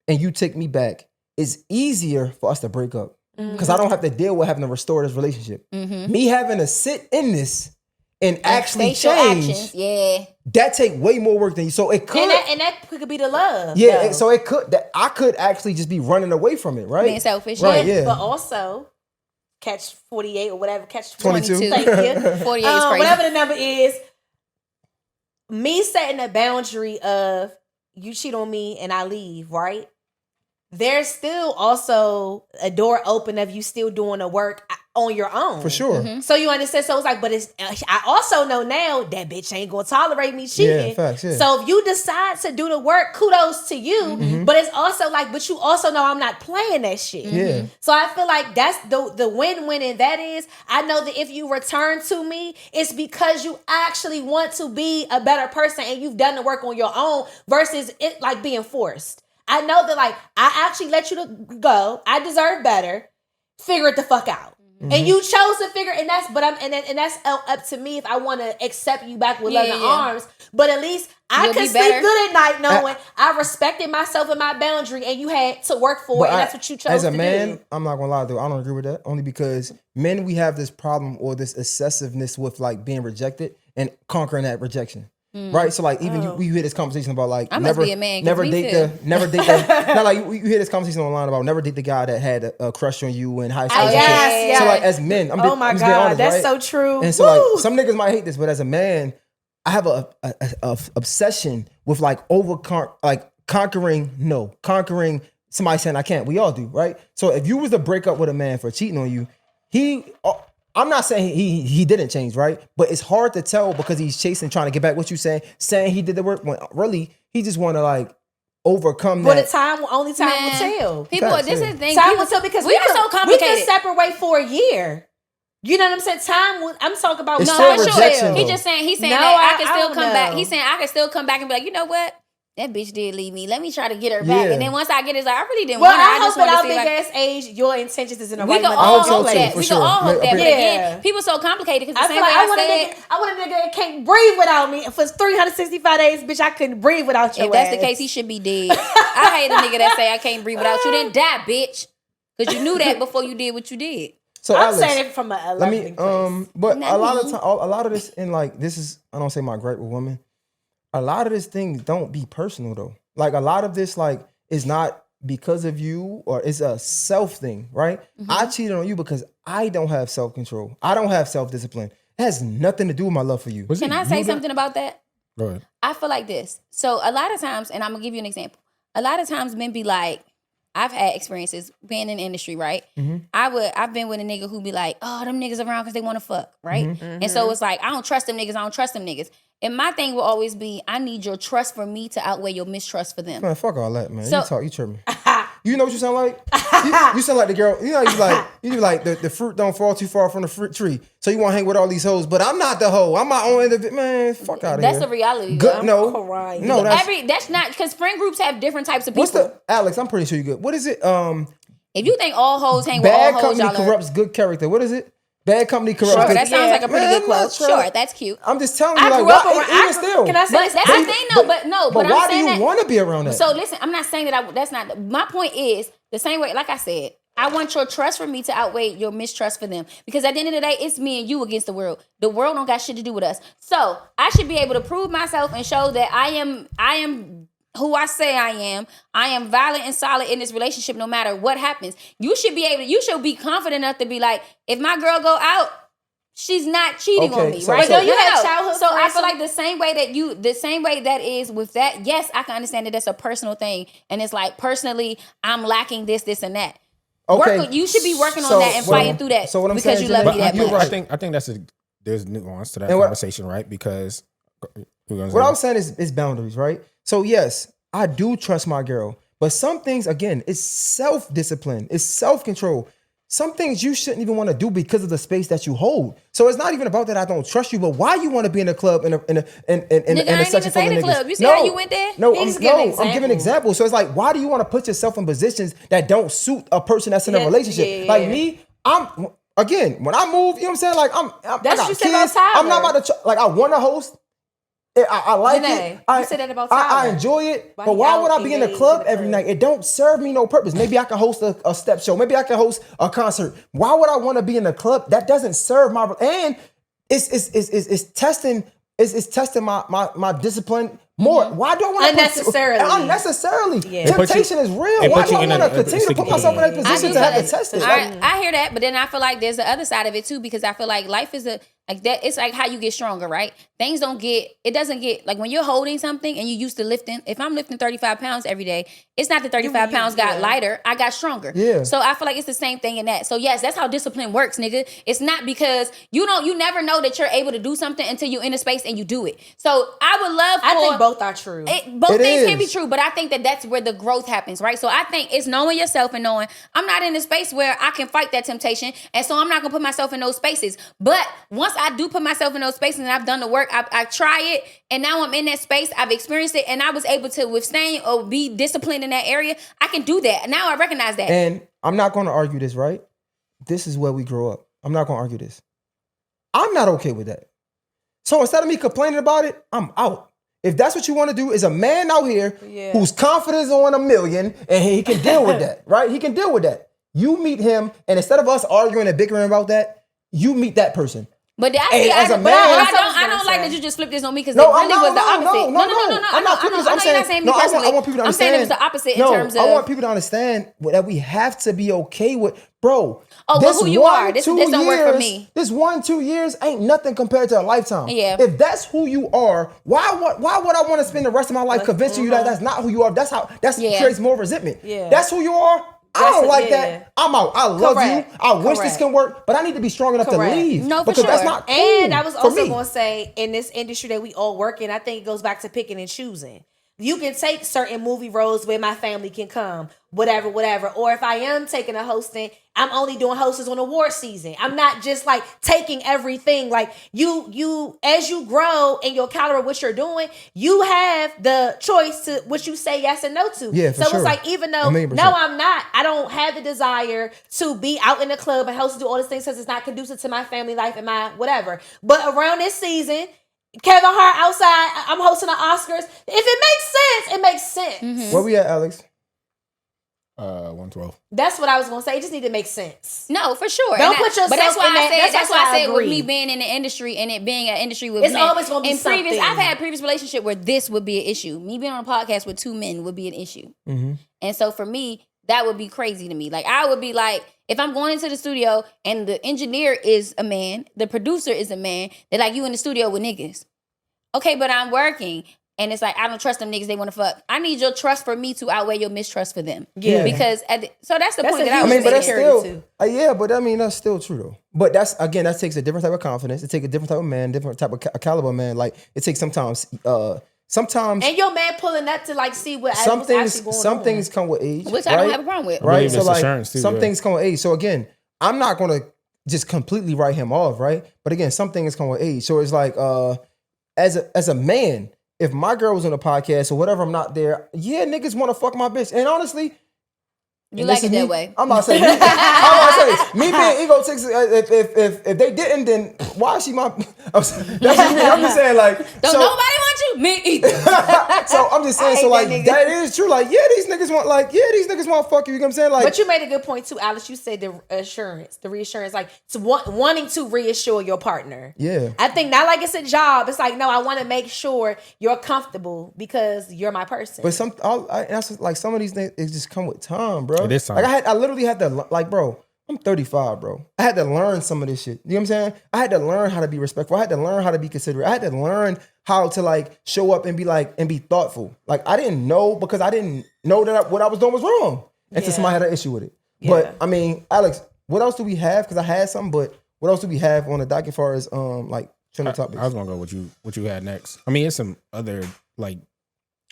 and you take me back, it's easier for us to break up because I don't have to deal with having to restore this relationship. Me having to sit in this and actually Facial change, actions. Yeah. that take way more work than you. So it could, and that could be the love. yeah. though. So it could. That I could actually just be running away from it, right? Being selfish. Right? Yeah. Yeah. But also, catch 48 or whatever, catch 22. 22. Thank you. 48 is crazy. Whatever the number is, me setting a boundary of you cheat on me and I leave, right? There's still also a door open of you still doing the work on your own. For sure. Mm-hmm. So you understand? So it's like, but I also know now that bitch ain't gonna tolerate me cheating. Yeah, facts, yeah. So if you decide to do the work, kudos to you. But it's also like, but you also know I'm not playing that shit. Yeah. So I feel like that's the win-win, and that is, I know that if you return to me, it's because you actually want to be a better person and you've done the work on your own versus it like being forced. I know that like I actually let you go. I deserve better. Figure it the fuck out. And you chose to figure, and that's up to me if I want to accept you back with loving arms. But at least I could sleep good at night knowing I respected myself and my boundary, and you had to work for it, and that's what you chose to do. As a man, I'm not gonna lie though, I don't agree with that. Only because men, we have this problem or this excessiveness with like being rejected and conquering that rejection. Right, so like even we hear this conversation about like never date the not like you hear this conversation online about never date the guy that had a crush on you in high school. Yes. So like as men, I'm my just being God, honest, that's right? so true. And so like some niggas might hate this, but as a man, I have a obsession with like conquering somebody saying I can't. We all do, right? So if you was to break up with a man for cheating on you, I'm not saying he didn't change, right? But it's hard to tell because he's chasing, trying to get back. What you saying he did the work when really he just want to like overcome that. But only time will tell. People, Facts, this yeah. is the thing. Time will tell because we are so complicated. We can separate for a year. You know what I'm saying? I'm talking about It's no, still for rejection, sure. though. He's saying No, that I can I still don't come back. know. He's saying I can still come back and be like, you know what? That bitch did leave me. Let me try to get her back. Yeah. And then once I get it, it's like, I really didn't Well, want her. I hope just wanted at to our see big like, ass age, your intentions is in the we right can money. all so hope too, that. for We sure. can all hope that. But Yeah. again, people so complicated because I the feel same like way I want a nigga that can't breathe without me. For 365 days, bitch, I couldn't breathe without you. if that's the case, he should be dead. I hate a nigga that say I can't breathe without you. Then die, bitch. Because you knew that before you did what you did. So I'm Alex, saying it from a loving place. but Not a lot of me. time, a lot of this, and like this is, I don't say my gripe with women. A lot of this things don't be personal though. Like a lot of this, like is not because of you or it's a self thing, right? I cheated on you because I don't have self control. I don't have self discipline. It has nothing to do with my love for you. Can I say something about that? Go ahead. I feel like this. So a lot of times, and I'm gonna give you an example. A lot of times men be like, I've had experiences being in the industry, right? I've been with a nigga who be like, oh, them niggas around because they want to fuck, right? And so it's like, I don't trust them niggas. And my thing will always be, I need your trust for me to outweigh your mistrust for them. Man, fuck all that, man. So- You tripping. You know what you sound like? You sound like the girl. You know, you like the fruit don't fall too far from the fruit tree. So you want to hang with all these hoes, but I'm not the hoe. I'm my own individual. Man, fuck out of here. That's the reality. Good, though. crying. no, that's That's not, because friend groups have different types of people. what's the Alex? I'm pretty sure you good. What is it? If you think all hoes hang with all Bad hoes, company y'all are. corrupts good character. What is it? Bad company corrupts Sure, good. that sounds like a pretty Man, good I'm not quote. trying Sure, to- that's cute. I'm just telling you, I like, grew up why, around. even still. Can I say But this? that's the thing, though. But I'm why do saying you that. want to be around that? So listen, I'm not saying that that's not, my point is the same way, like I said, I want your trust for me to outweigh your mistrust for them. Because at the end of the day, it's me and you against the world. The world don't got shit to do with us. So I should be able to prove myself and show that I am who I say I am. I am valid and solid in this relationship no matter what happens. You should be confident enough to be like, if my girl go out, she's not cheating on me, so- right? so- But don't you have childhood So I friends feel who- like the same way that is with that, yes, I can understand that that's a personal thing. And it's like, personally, I'm lacking this, and that. Okay. You should be working on So, that and well, fighting through that so what I'm because saying, you love Janae, me that you're much. right. I think there's nuance to that And what- conversation, right? Because What I'm saying is boundaries, right? So yes, I do trust my girl, but some things, again, it's self-discipline, it's self-control. Some things you shouldn't even want to do because of the space that you hold. So it's not even about that I don't trust you, but why you want to be in a club in a Nigga, I ain't section even full say of the niggas. club. You see how you went there? No, He I'm, just giving I'm giving examples. So it's like, why do you want to put yourself in positions that don't suit a person that's in a Yeah, relationship? yeah. Like me, again, when I move, you know what I'm saying? Like I That's got what you said about kids. I'm not Tyler. about to like I want to host. I like Janae, it. I you said that about I Tyler. enjoy it. Why But he why out would I be in the engaged club in the every club? night? It don't serve me no purpose. Maybe I can host a step show. Maybe I can host a concert. Why would I want to be in the club? That doesn't serve my and it's testing my discipline more. Why do I want to Unnecessarily. Yeah. It puts you- Temptation is real. it Why puts do you I in a- want to continue to sticky put myself in that position. position do to have feel to test it? I hear that, but then I feel like there's the other side of it too, because I feel like life is Like that, it's like how you get stronger, right? It doesn't get, like when you're holding something and you used to lifting, if I'm lifting 35 pounds every day, it's not that 35 pounds got lighter, I got stronger. Yeah. So I feel like it's the same thing in that. So yes, that's how discipline works, nigga. It's not because you never know that you're able to do something until you're in a space and you do it. So I think both are true. Both things can be true, but I think that that's where the growth happens, right? So I think it's knowing yourself and knowing I'm not in a space where I can fight that temptation, and so I'm not gonna put myself in those spaces. But once I do put myself in those spaces and I've done the work, I try it, and now I'm in that space, I've experienced it, and I was able to withstand or be disciplined in that area, I can do that. Now I recognize that. And I'm not going to argue this, right? This is where we grow up. I'm not going to argue this. I'm not okay with that. So instead of me complaining about it, I'm out. If that's what you want to do, is a man out here whose confidence is on 1,000,000 and he can deal with that, right? He can deal with that. You meet him, and instead of us arguing and bickering about that, you meet that person. But I don't like that you just flipped this on me because it really was the opposite. No. I'm not flipping this. I'm saying, I want people to understand. I'm saying it was the opposite in terms of. I want people to understand that we have to be okay with, bro. Oh, but who you are. This don't work for me. This 1-2 years ain't nothing compared to a lifetime. Yeah. If that's who you are, why would I want to spend the rest of my life convincing you that that's not who you are? That creates more resentment. Yeah. That's who you are. I don't like that. I'm out. I love you. I wish this can work, but I need to be strong enough to leave. No, for because sure. That's not cool. And I was also going to say, in this industry that we all work in, I think it goes back to picking and choosing. You can take certain movie roles where my family can come, whatever. Or if I am taking a hosting, I'm only doing hostess on award season. I'm not just like taking everything. Like you as you grow in your caliber, what you're doing, you have the choice to what you say yes and no to. Yeah, for so sure. It's like, even though, no, I'm not. I don't have the desire to be out in the club and host and do all these things because it's not conducive to my family life and my whatever. But around this season, Kevin Hart outside, I'm hosting the Oscars. If it makes sense, it makes sense. Mm-hmm. Where we at, Alex? 112. That's what I was gonna say. It just need to make sense. No, for sure. Don't put yourself. But that's why in that. That's why I said with me being in the industry and it being an industry with it's men. always gonna be something. I've had previous relationship where this would be an issue. Me being on a podcast with 2 men would be an issue. Mm-hmm. And so for me, that would be crazy to me. Like I would be like, if I'm going into the studio and the engineer is a man, the producer is a man, they're like, you in the studio with niggas. Okay, but I'm working. And it's like, I don't trust them niggas, they want to fuck. I need your trust for me to outweigh your mistrust for them. Yeah. Because, so that's the point that I was but that's still, still, but I mean, that's still true though. But that takes a different type of confidence. It takes a different type of man, different type of caliber man. Like, it takes sometimes. And your man pulling up to like see what some things come with age. Which I don't have a problem with. Right? So like, some things come with age. So again, I'm not going to just completely write him off, right? But again, some things come with age. So it's like, as a man, if my girl was on a podcast or whatever, I'm not there. Yeah, niggas want to fuck my bitch. And honestly, you like it that way. I'm about to say, me being egotistic. If they didn't, then why is she my? That's just me. I'm just saying, like, don't nobody want you, me either. So I'm just saying, so like that is true. Like, these niggas want to fuck you. You know what I'm saying? Like, but you made a good point too, Alice. You said the reassurance, like wanting to reassure your partner. Yeah, I think not like it's a job. It's like, no, I want to make sure you're comfortable because you're my person. But some of these things, it just come with time, bro. It is time. Like I literally had to, like, bro, I'm 35, bro. I had to learn some of this shit. You know what I'm saying? I had to learn how to be respectful. I had to learn how to be considerate. I had to learn how to like show up and be thoughtful. Like, I didn't know because I didn't know that what I was doing was wrong until somebody had an issue with it. Yeah. But I mean, Alex, what else do we have? Because I had something, but what else do we have on the docket as far as like trending topics? I was gonna go with what you had next. I mean, it's some other like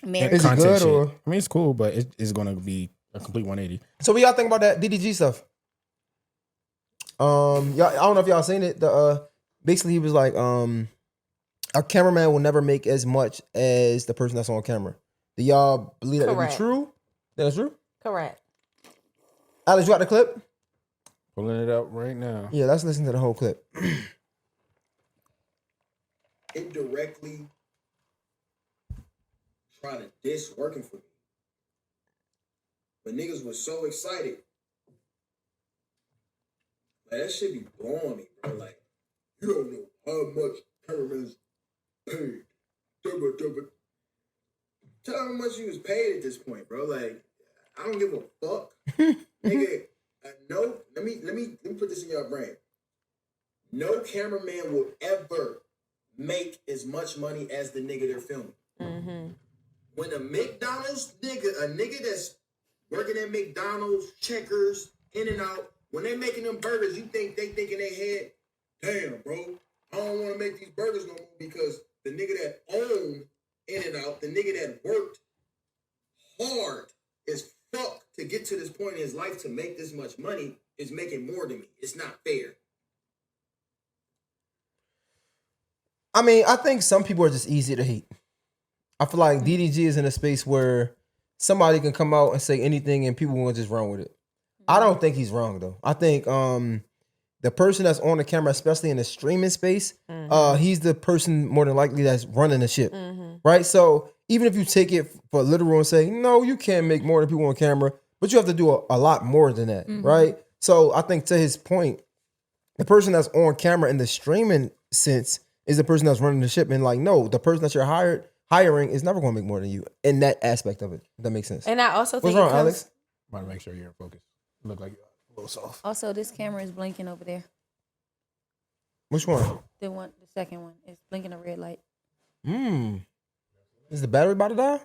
is it good shit. or? I mean, it's cool, but it's gonna be a complete 180. So what y'all think about that DDG stuff? Y'all, I don't know if y'all seen it. Basically he was like, a cameraman will never make as much as the person that's on camera. Do y'all believe that to be true? That's true? Correct. Alex, you got the clip? Pulling it up right now. Yeah, let's listen to the whole clip. Indirectly trying to diss working for me. But niggas was so excited. Like, that shit be blowing me, bro. Like, you don't know how much cameramans paid. Tell how much you was paid at this point, bro. Like, I don't give a fuck. Nigga, no, let me put this in your brain. no cameraman will ever make as much money as the nigga they're filming. Mm-hmm. When a McDonald's nigga, a nigga that's working at McDonald's, Checkers, In-N-Out, when they making them burgers, you think they think in their head, damn, bro, I don't want to make these burgers no more because the nigga that owned In-N-Out, the nigga that worked hard as fuck to get to this point in his life to make this much money is making more than me. It's not fair. I mean, I think some people are just easy to hate. I feel like DDG is in a space where somebody can come out and say anything and people will just run with it. I don't think he's wrong though. I think the person that's on the camera, especially in the streaming space, he's the person more than likely that's running the ship, right? So even if you take it for literal and say, no, you can't make more than people on camera, but you have to do a lot more than that, right? So I think to his point, the person that's on camera in the streaming sense is the person that's running the ship, and like, no, the person that you're hiring is never going to make more than you in that aspect of it. If that makes sense. And I also think what's wrong, Alex? Want to make sure you're in focus. Look like you're a little soft. Also, this camera is blinking over there. Which one? The second one is blinking a red light. Is the battery about to die?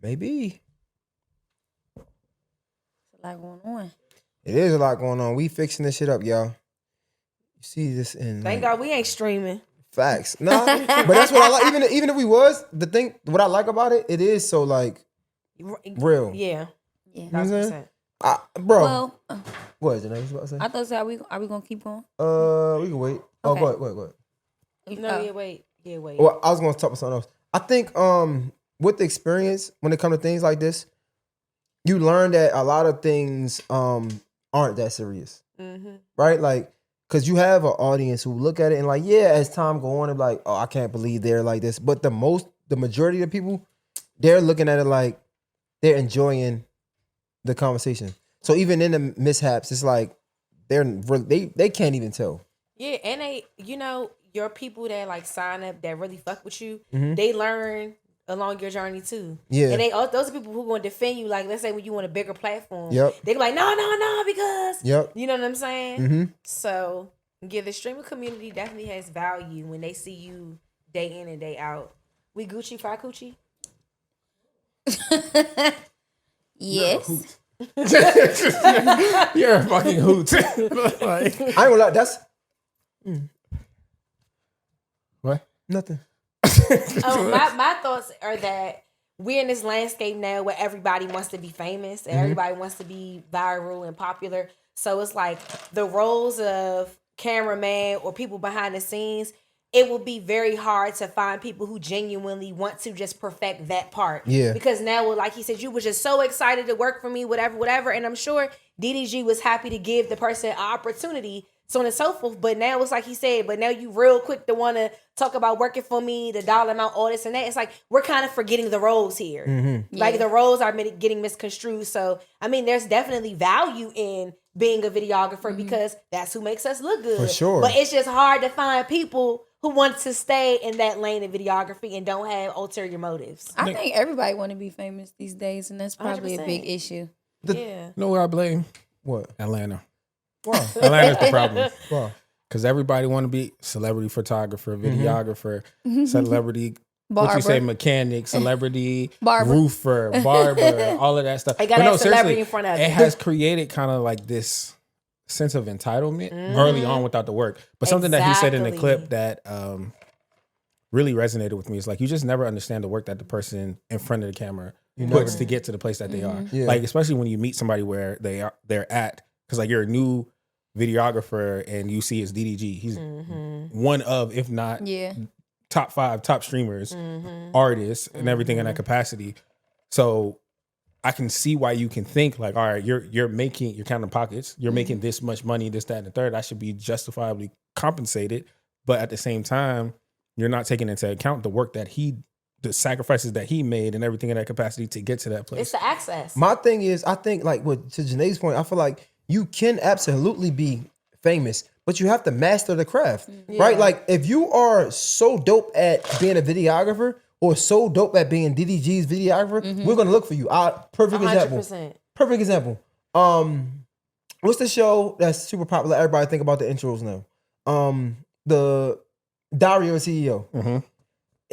Maybe. It's a lot going on. It is a lot going on. We fixing this shit up, y'all. You see this in Thank God we ain't streaming. Facts. Nah, but that's what I like. Even if we was, what I like about it, it is so like real. Yeah. Yeah. You know what I'm saying? 100%. Bro. Well, What is it? What you about to say? I thought so. Are we gonna keep going? We can wait. Oh, Okay. go ahead. No, yeah, wait. Yeah, wait. Well, I was gonna talk about something else. I think with the experience, when it comes to things like this, you learn that a lot of things aren't that serious. Right? Like, because you have an audience who look at it and like, yeah, as time go on, and like, oh, I can't believe they're like this. But the majority of people, they're looking at it like they're enjoying the conversation. So even in the mishaps, it's like they can't even tell. Yeah, and they, your people that like sign up that really fuck with you, they learn along your journey too. Yeah. And those are people who going to defend you. Like, let's say when you want a bigger platform, Yep. they be like, no, because you know what I'm saying? Mm-hmm. So yeah, the streamer community definitely has value when they see you day in and day out. We Gucci fry coochie? Yes. You're a fucking hoot. Like, I ain't gonna lie, that's what? nothing. My thoughts are that we're in this landscape now where everybody wants to be famous and everybody wants to be viral and popular. So it's like the roles of cameraman or people behind the scenes, it will be very hard to find people who genuinely want to just perfect that part. Yeah. Because now, like he said, you were just so excited to work for me, whatever. And I'm sure DDG was happy to give the person an opportunity, so on and so forth. But now it's like he said, but now you real quick to want to talk about working for me, the dollar amount, all this and that. It's like we're kind of forgetting the roles here. Like the roles are getting misconstrued. So, I mean, there's definitely value in being a videographer because that's who makes us look good. For sure. But it's just hard to find people who want to stay in that lane of videography and don't have ulterior motives. I think everybody want to be famous these days, and that's probably 100%. a big issue. Yeah. You know what I blame? What? Atlanta. Wow. Atlanta's the problem. Wow. Because everybody want to be celebrity photographer, videographer, celebrity, Barber. what you say, mechanic, celebrity, Barber. roofer, barber, all of that stuff. I gotta have celebrity in front of it it. has created kind of like this sense of entitlement early on without the work. But something that he said in the clip that really resonated with me is like, you just never understand the work that the person in front of the camera puts to get to the place that they are. Yeah. Like, especially when you meet somebody where they're at, because like you're a new videographer and you see it's DDG. He's one of, if not top 5 top streamers, artists, and everything in that capacity. So I can see why you can think like, all right, you're counting pockets, you're making this much money, this, that, and the third. I should be justifiably compensated. But at the same time, you're not taking into account the work that the sacrifices that he made and everything in that capacity to get to that place. It's the access. My thing is, I think like to Janae's point, I feel like you can absolutely be famous, but you have to master the craft, right? Like if you are so dope at being a videographer or so dope at being DDG's videographer, we're gonna look for you. Perfect 100%. example. Perfect example. what's the show that's super popular? Everybody think about the intros now. The Diary of a CEO. Mm-hmm.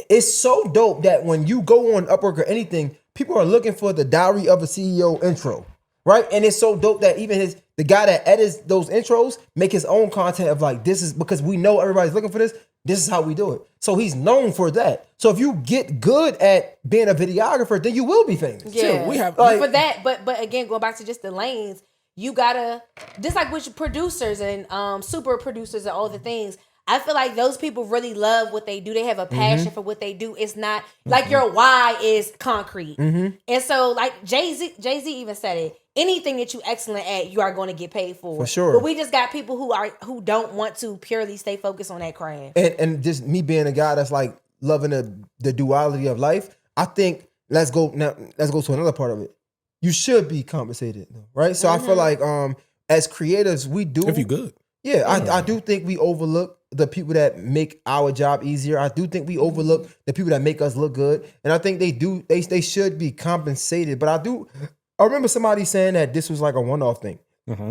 It's so dope that when you go on Upwork or anything, people are looking for the Diary of a CEO intro, right? And it's so dope that even the guy that edits those intros make his own content of like, this is because we know everybody's looking for this. This is how we do it. So he's known for that. So if you get good at being a videographer, then you will be famous. Yeah, Sure, we have for that. But again, going back to just the lanes, you gotta just like with producers and super producers and all the things. I feel like those people really love what they do. They have a passion for what they do. It's not like your why is concrete. And so like Jay-Z even said it. Anything that you excellent at, you are going to get paid for. For sure. But we just got people who don't want to purely stay focused on that craft. And just me being a guy that's like loving the duality of life, I think let's go to another part of it. You should be compensated, right? So I feel like as creators, we do. If you good. Yeah, I do think we overlook the people that make our job easier. I do think we overlook the people that make us look good. And I think they should be compensated. But I remember somebody saying that this was like a one-off thing.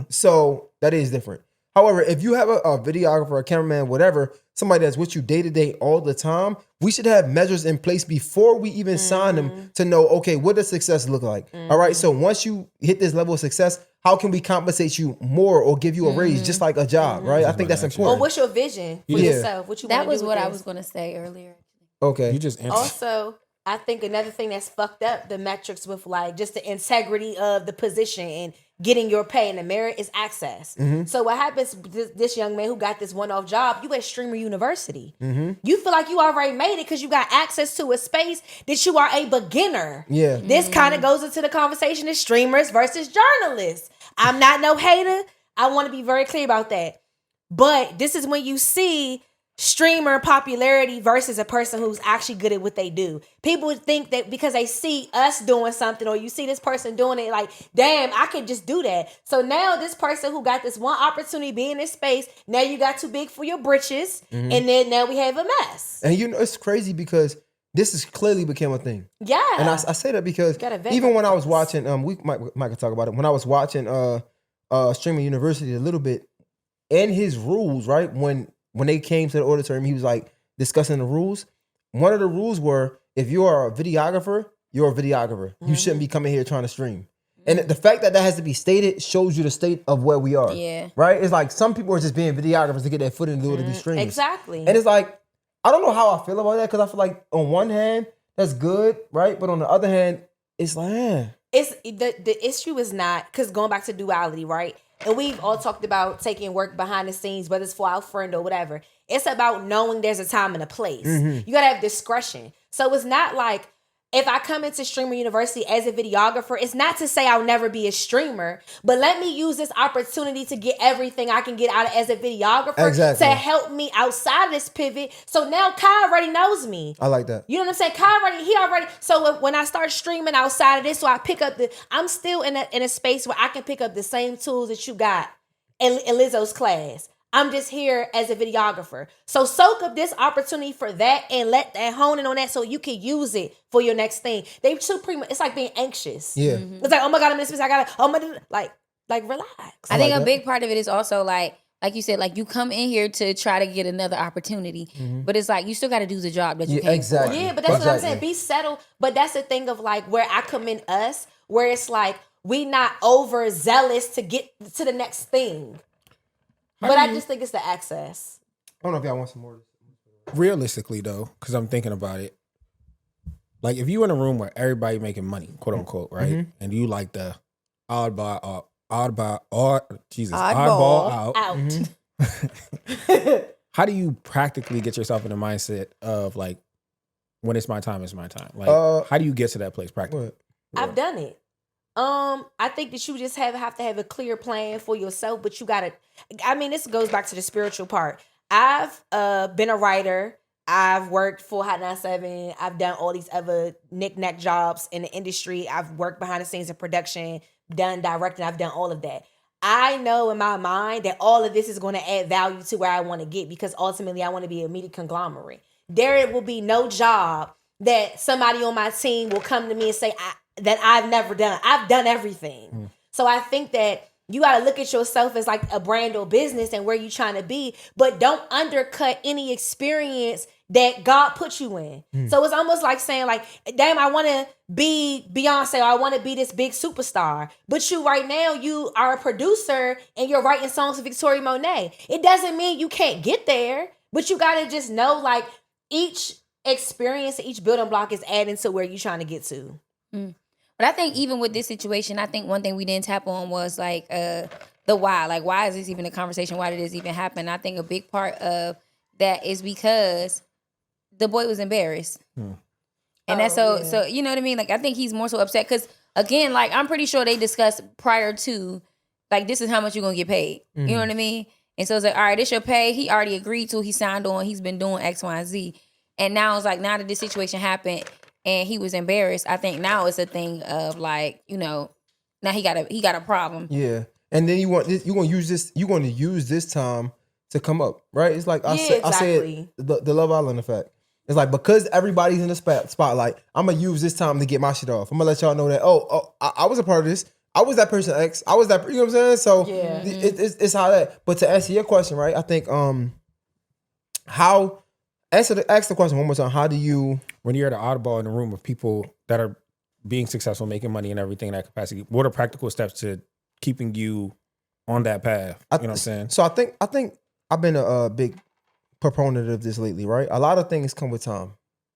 So that is different. However, if you have a videographer, a cameraman, whatever, somebody that's with you day to day all the time, we should have measures in place before we even sign them to know, okay, what does success look like? All right, so once you hit this level of success, how can we compensate you more or give you a raise, just like a job, right? I think that's important. Or what's your vision for yourself? What you That wanna was do what with I this? was going to say earlier. Okay. You just answered. Also, I think another thing that's fucked up the metrics with like just the integrity of the position and getting your pay and the merit is access. So what happens, this young man who got this one-off job, you at Streamer University. You feel like you already made it because you got access to a space that you are a beginner. Yeah. This kind of goes into the conversation of streamers versus journalists. I'm not no hater. I want to be very clear about that. But this is when you see streamer popularity versus a person who's actually good at what they do. People think that because they see us doing something or you see this person doing it, like, damn, I could just do that. So now this person who got this one opportunity be in this space, now you got too big for your britches, and then now we have a mess. And you know, it's crazy because this has clearly become a thing. Yeah. And I say that because even when I was watching, we might talk about it. When I was watching Streaming University a little bit, and his rules, right? When they came to the auditorium, he was like discussing the rules. One of the rules were, if you are a videographer, you're a videographer. You shouldn't be coming here trying to stream. And the fact that has to be stated shows you the state of where we are. Yeah. Right? It's like some people are just being videographers to get their foot in the door to be streamers. Exactly. And it's like, I don't know how I feel about that, because I feel like on one hand, that's good, right? But on the other hand, it's like, It's the issue is not, because going back to duality, right? And we've all talked about taking work behind the scenes, whether it's for our friend or whatever. It's about knowing there's a time and a place. You gotta have discretion. So it's not like if I come into Streamer University as a videographer, it's not to say I'll never be a streamer, but let me use this opportunity to get everything I can get out of as a videographer to help me outside of this pivot. So now Kai already knows me. I like that. You know what I'm saying? Kai already. So when I start streaming outside of this, so I pick up I'm still in a space where I can pick up the same tools that you got in Lizzo's class. I'm just here as a videographer. So soak up this opportunity for that and let that hone in on that so you can use it for your next thing. They too it's like being anxious. Yeah. It's like, oh my God, I'm in this space. I gotta, oh my, like relax. I think a big part of it is also like you said, like you come in here to try to get another opportunity, but it's like you still got to do the job that you came for. Yeah, but that's what I'm saying. Be settled. But that's the thing of like where I commend us, where it's like we not overzealous to get to the next thing. But I just think it's the access. I don't know if y'all want some more. Realistically, though, because I'm thinking about it, like if you in a room where everybody making money, quote unquote, right, and you like the oddball out. How do you practically get yourself in the mindset of like, when it's my time, it's my time? Like, how do you get to that place practically? I've done it. I think that you just have to have a clear plan for yourself, but you gotta, I mean, this goes back to the spiritual part. I've been a writer. I've worked for Hot 97. I've done all these other knick-knack jobs in the industry. I've worked behind the scenes in production, done directing. I've done all of that. I know in my mind that all of this is going to add value to where I want to get, because ultimately I want to be a media conglomerate. There will be no job that somebody on my team will come to me and say, that I've never done. I've done everything. So I think that you got to look at yourself as like a brand or business and where you trying to be, but don't undercut any experience that God put you in. So it's almost like saying like, damn, I want to be Beyonce, or I want to be this big superstar. But you right now, you are a producer and you're writing songs with Victoria Monet. It doesn't mean you can't get there, but you got to just know like each experience, each building block is adding to where you're trying to get to. But I think even with this situation, I think one thing we didn't tap on was like the why. Like, why is this even a conversation? Why did this even happen? I think a big part of that is because the boy was embarrassed. And that's so you know what I mean? Like, I think he's more so upset because, again, like, I'm pretty sure they discussed prior to, like, this is how much you're going to get paid. You know what I mean? And so it's like, all right, this your pay. He already agreed to, he signed on, he's been doing X, Y, and Z. And now it's like, now that this situation happened and he was embarrassed, I think now it's a thing of like, you know, now he got a problem. Yeah. And then you're going to use this time to come up, right? It's like I said the Love Island effect. It's like, because everybody's in the spotlight, I'm going to use this time to get my shit off. I'm going to let y'all know that, I was a part of this. I was that person X. I was that, you know what I'm saying? So it's how that. But to answer your question, right? I think ask the question one more time. How do you, when you're the oddball in the room of people that are being successful, making money and everything in that capacity, what are practical steps to keeping you on that path? You know what I'm saying? So I think I've been a big proponent of this lately, right? A lot of things come with time.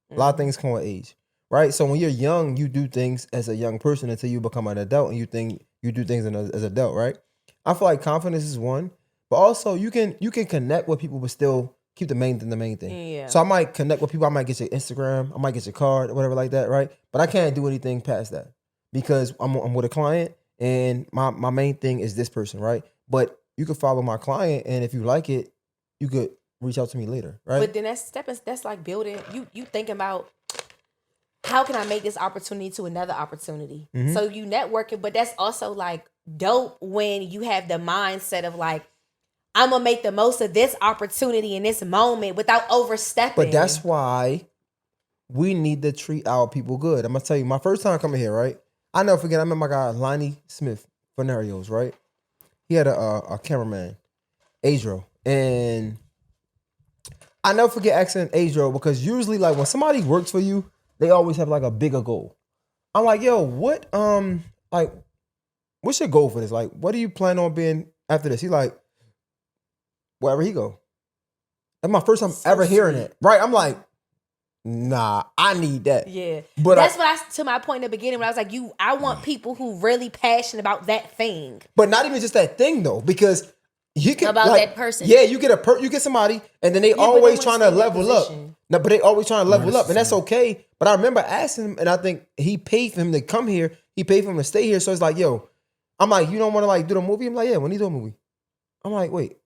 A lot of things come with age, right? So when you're young, you do things as a young person until you become an adult, and you think you do things as an adult, right? I feel like confidence is one, but also you can connect with people but still keep the main thing. Yeah. So I might connect with people. I might get your Instagram. I might get your card or whatever like that, right? But I can't do anything past that because I'm with a client and my main thing is this person, right? But you could follow my client, and if you like it, you could reach out to me later, right? But then that's like building. You think about, how can I make this opportunity to another opportunity? So you networking, but that's also like dope when you have the mindset of like, I'm gonna make the most of this opportunity in this moment without overstepping. But that's why we need to treat our people good. I'm gonna tell you, my first time coming here, right? I never forget. I met my guy Lonnie Smith, Fenarios, right? He had a cameraman, Adro, and I never forget asking Adro, because usually, like, when somebody works for you, they always have like a bigger goal. I'm like, yo, what what's your goal for this? Like, what do you plan on being after this? He like, wherever he go. That's my first time ever hearing it. Right? I'm like, nah, I need that. Yeah. But that's to my point in the beginning when I was like, I want people who really passionate about that thing. But not even just that thing though, because you can about that person. Yeah, you get somebody, and then they always trying to level up. No, but they always trying to level up, and that's okay. But I remember asking him, and I think he paid for him to come here. He paid for him to stay here. So it's like, yo, I'm like, you don't want to like do the movie? I'm like, yeah, when he do a movie. I'm like, wait.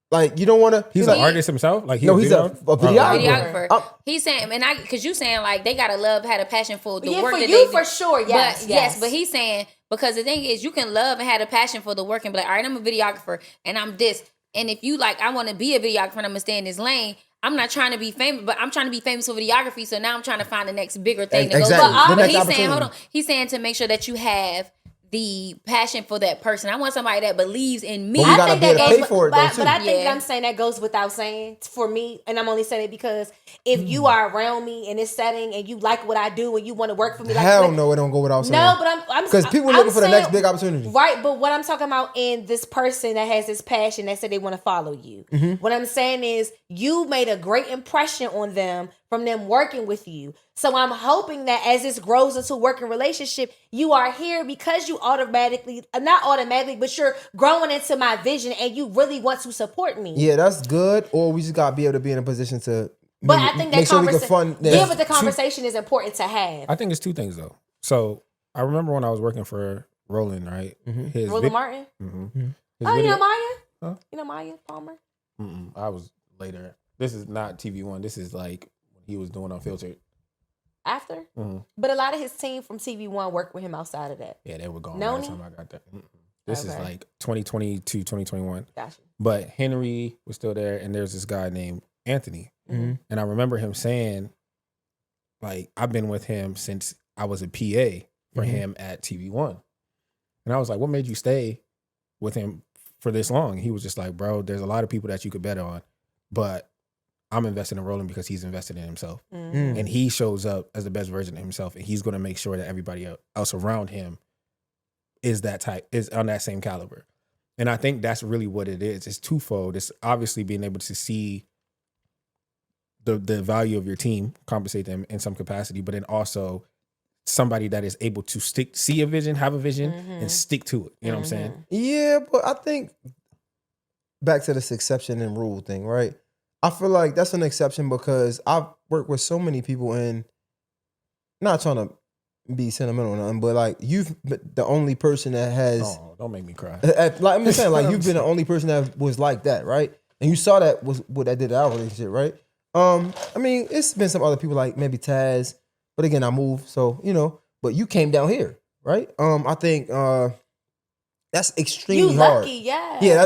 Like, you don't want to. He's an artist himself. Like, he's a videographer. He's saying, and because you saying like they gotta had a passion for the work. For that you, they for sure, yes, but, yes. But he's saying, because the thing is, you can love and have a passion for the work and be like, all right, I'm a videographer and I'm this. And if you like, I want to be a videographer and I'm gonna stay in this lane. I'm not trying to be famous, but I'm trying to be famous for videography. So now I'm trying to find the next bigger thing to go. But he's saying, hold on. He's saying to make sure that you have the passion for that person. I want somebody that believes in me. But we gotta be able to pay for it though, too. But I think I'm saying that goes without saying for me, and I'm only saying it because if you are around me in this setting and you like what I do and you want to work for me, hell no, it don't go without saying. No, but I'm because people looking for the next big opportunity, right? But what I'm talking about in this person that has this passion that said they want to follow you. What I'm saying is you made a great impression on them from them working with you. So I'm hoping that as this grows into a working relationship, you are here because you not automatically, but you're growing into my vision and you really want to support me. Yeah, that's good. Or we just gotta be able to be in a position to. But I think that conversation, but the conversation is important to have. I think it's two things though. So I remember when I was working for Roland, right? Roland Martin. Oh, you know Maya? Huh? You know Maya Palmer? I was later. This is not TV1. This is like when he was doing Unfiltered. After? But a lot of his team from TV1 worked with him outside of that. Yeah, they were gone by the time I got there. This is like 2022, 2021. Gotcha. But Henry was still there, and there's this guy named Anthony. And I remember him saying, like, I've been with him since I was a PA for him at TV1. And I was like, what made you stay with him for this long. He was just like, bro, there's a lot of people that you could bet on, but I'm invested in Roland because he's invested in himself. Mm. And he shows up as the best version of himself, and he's going to make sure that everybody else around him is on that same caliber. And I think that's really what it is. It's twofold. It's obviously being able to see the value of your team, compensate them in some capacity, but then also somebody that is able to see a vision, have a vision, and stick to it. You know what I'm saying? Yeah, but I think back to this exception and rule thing, right? I feel like that's an exception because I've worked with so many people, and not trying to be sentimental or nothing, but like you've been the only person that has. Oh, don't make me cry. Like I'm just saying, like you've been the only person that was like that, right? And you saw that was what that did to our relationship, right? I mean, it's been some other people like maybe Taz, but again, I moved, so you know. But you came down here, right? I think that's extremely hard. Lucky, yeah. Yeah,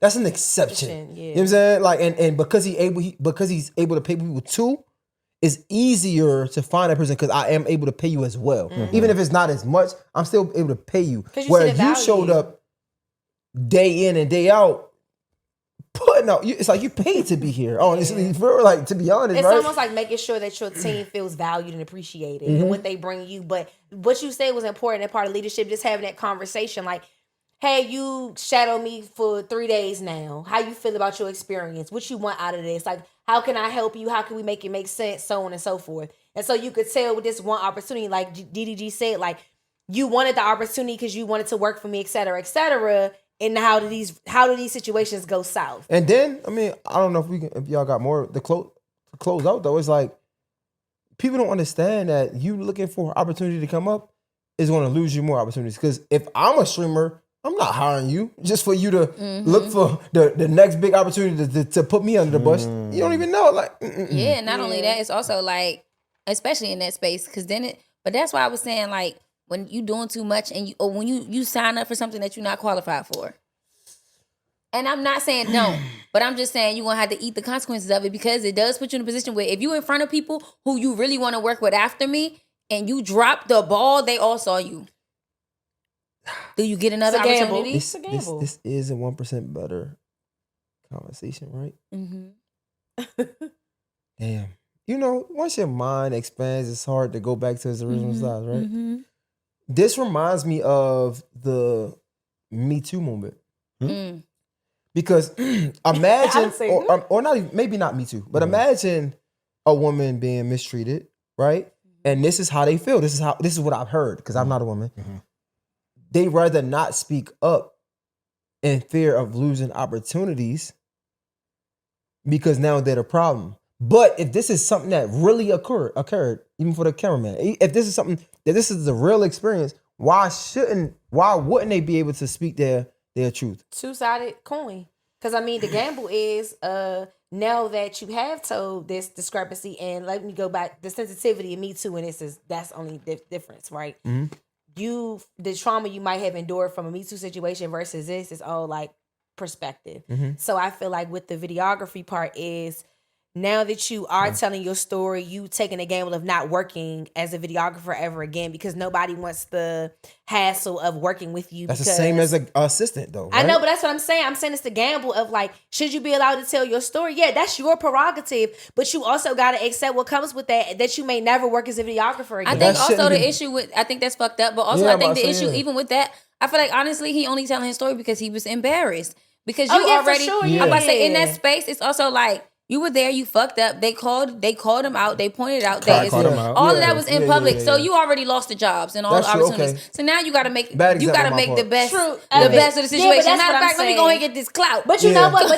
that's an exception. Yeah. You know what I'm saying? Like, and because he's able to pay people too, it's easier to find that person because I am able to pay you as well. Even if it's not as much, I'm still able to pay you. Where you showed up day in and day out, putting out. It's like you paid to be here. Honestly, for like to be honest, it's right? almost like making sure that your team feels valued and appreciated and what they bring you. But what you said was important and part of leadership. Just having that conversation, like, hey, you shadowed me for 3 days now. How you feel about your experience? What you want out of this? Like, how can I help you? How can we make it make sense? So on and so forth. And so you could tell with this one opportunity, like DDG said, like you wanted the opportunity because you wanted to work for me, et cetera, et cetera. And how do these situations go south? And then, I mean, I don't know if y'all got more to close out though. It's like people don't understand that you looking for opportunity to come up is going to lose you more opportunities. Because if I'm a streamer, I'm not hiring you just for you to look for the next big opportunity to put me under the bus. You don't even know. Like, yeah. Not only that, it's also like, especially in that space, because then but that's why I was saying like, when you doing too much and when you sign up for something that you're not qualified for. And I'm not saying no, but I'm just saying you're going to have to eat the consequences of it because it does put you in a position where if you're in front of people who you really want to work with after me and you drop the ball, they all saw you. Do you get another opportunity? This is a 1% better conversation, right? Mm-hmm. Damn. You know, once your mind expands, it's hard to go back to its original size, right? Mm-hmm. This reminds me of the Me Too moment. Because imagine, or not even, maybe not Me Too, but imagine a woman being mistreated, right? And this is how they feel. This is what I've heard, because I'm not a woman. They rather not speak up in fear of losing opportunities because now they're the problem. But if this is something that really occurred, even for the cameraman, if this is something that this is the real experience, why wouldn't they be able to speak their truth? Two-sided coin. Because I mean, the gamble is now that you have told this discrepancy, and let me go back, the sensitivity of Me Too, and that's only difference, right? The trauma you might have endured from a Me Too situation versus this is all like perspective. So I feel like with the videography part is, now that you are telling your story, you taking a gamble of not working as a videographer ever again because nobody wants the hassle of working with you. That's the same as an assistant, though. Right? I know, but that's what I'm saying. I'm saying it's the gamble of like, should you be allowed to tell your story? Yeah, that's your prerogative, but you also got to accept what comes with that you may never work as a videographer again. I think also the issue with, I think that's fucked up, but also I think the issue even with that, I feel like honestly he only telling his story because he was embarrassed. Because you already, I'm about to say in that space, it's also like, you were there, you fucked up. They called him out. They pointed out that all of that was in public. So you already lost the jobs and all the opportunities. Okay. So now you got to make the best of the situation. Matter of fact, let me go ahead and get this clout. But you know what?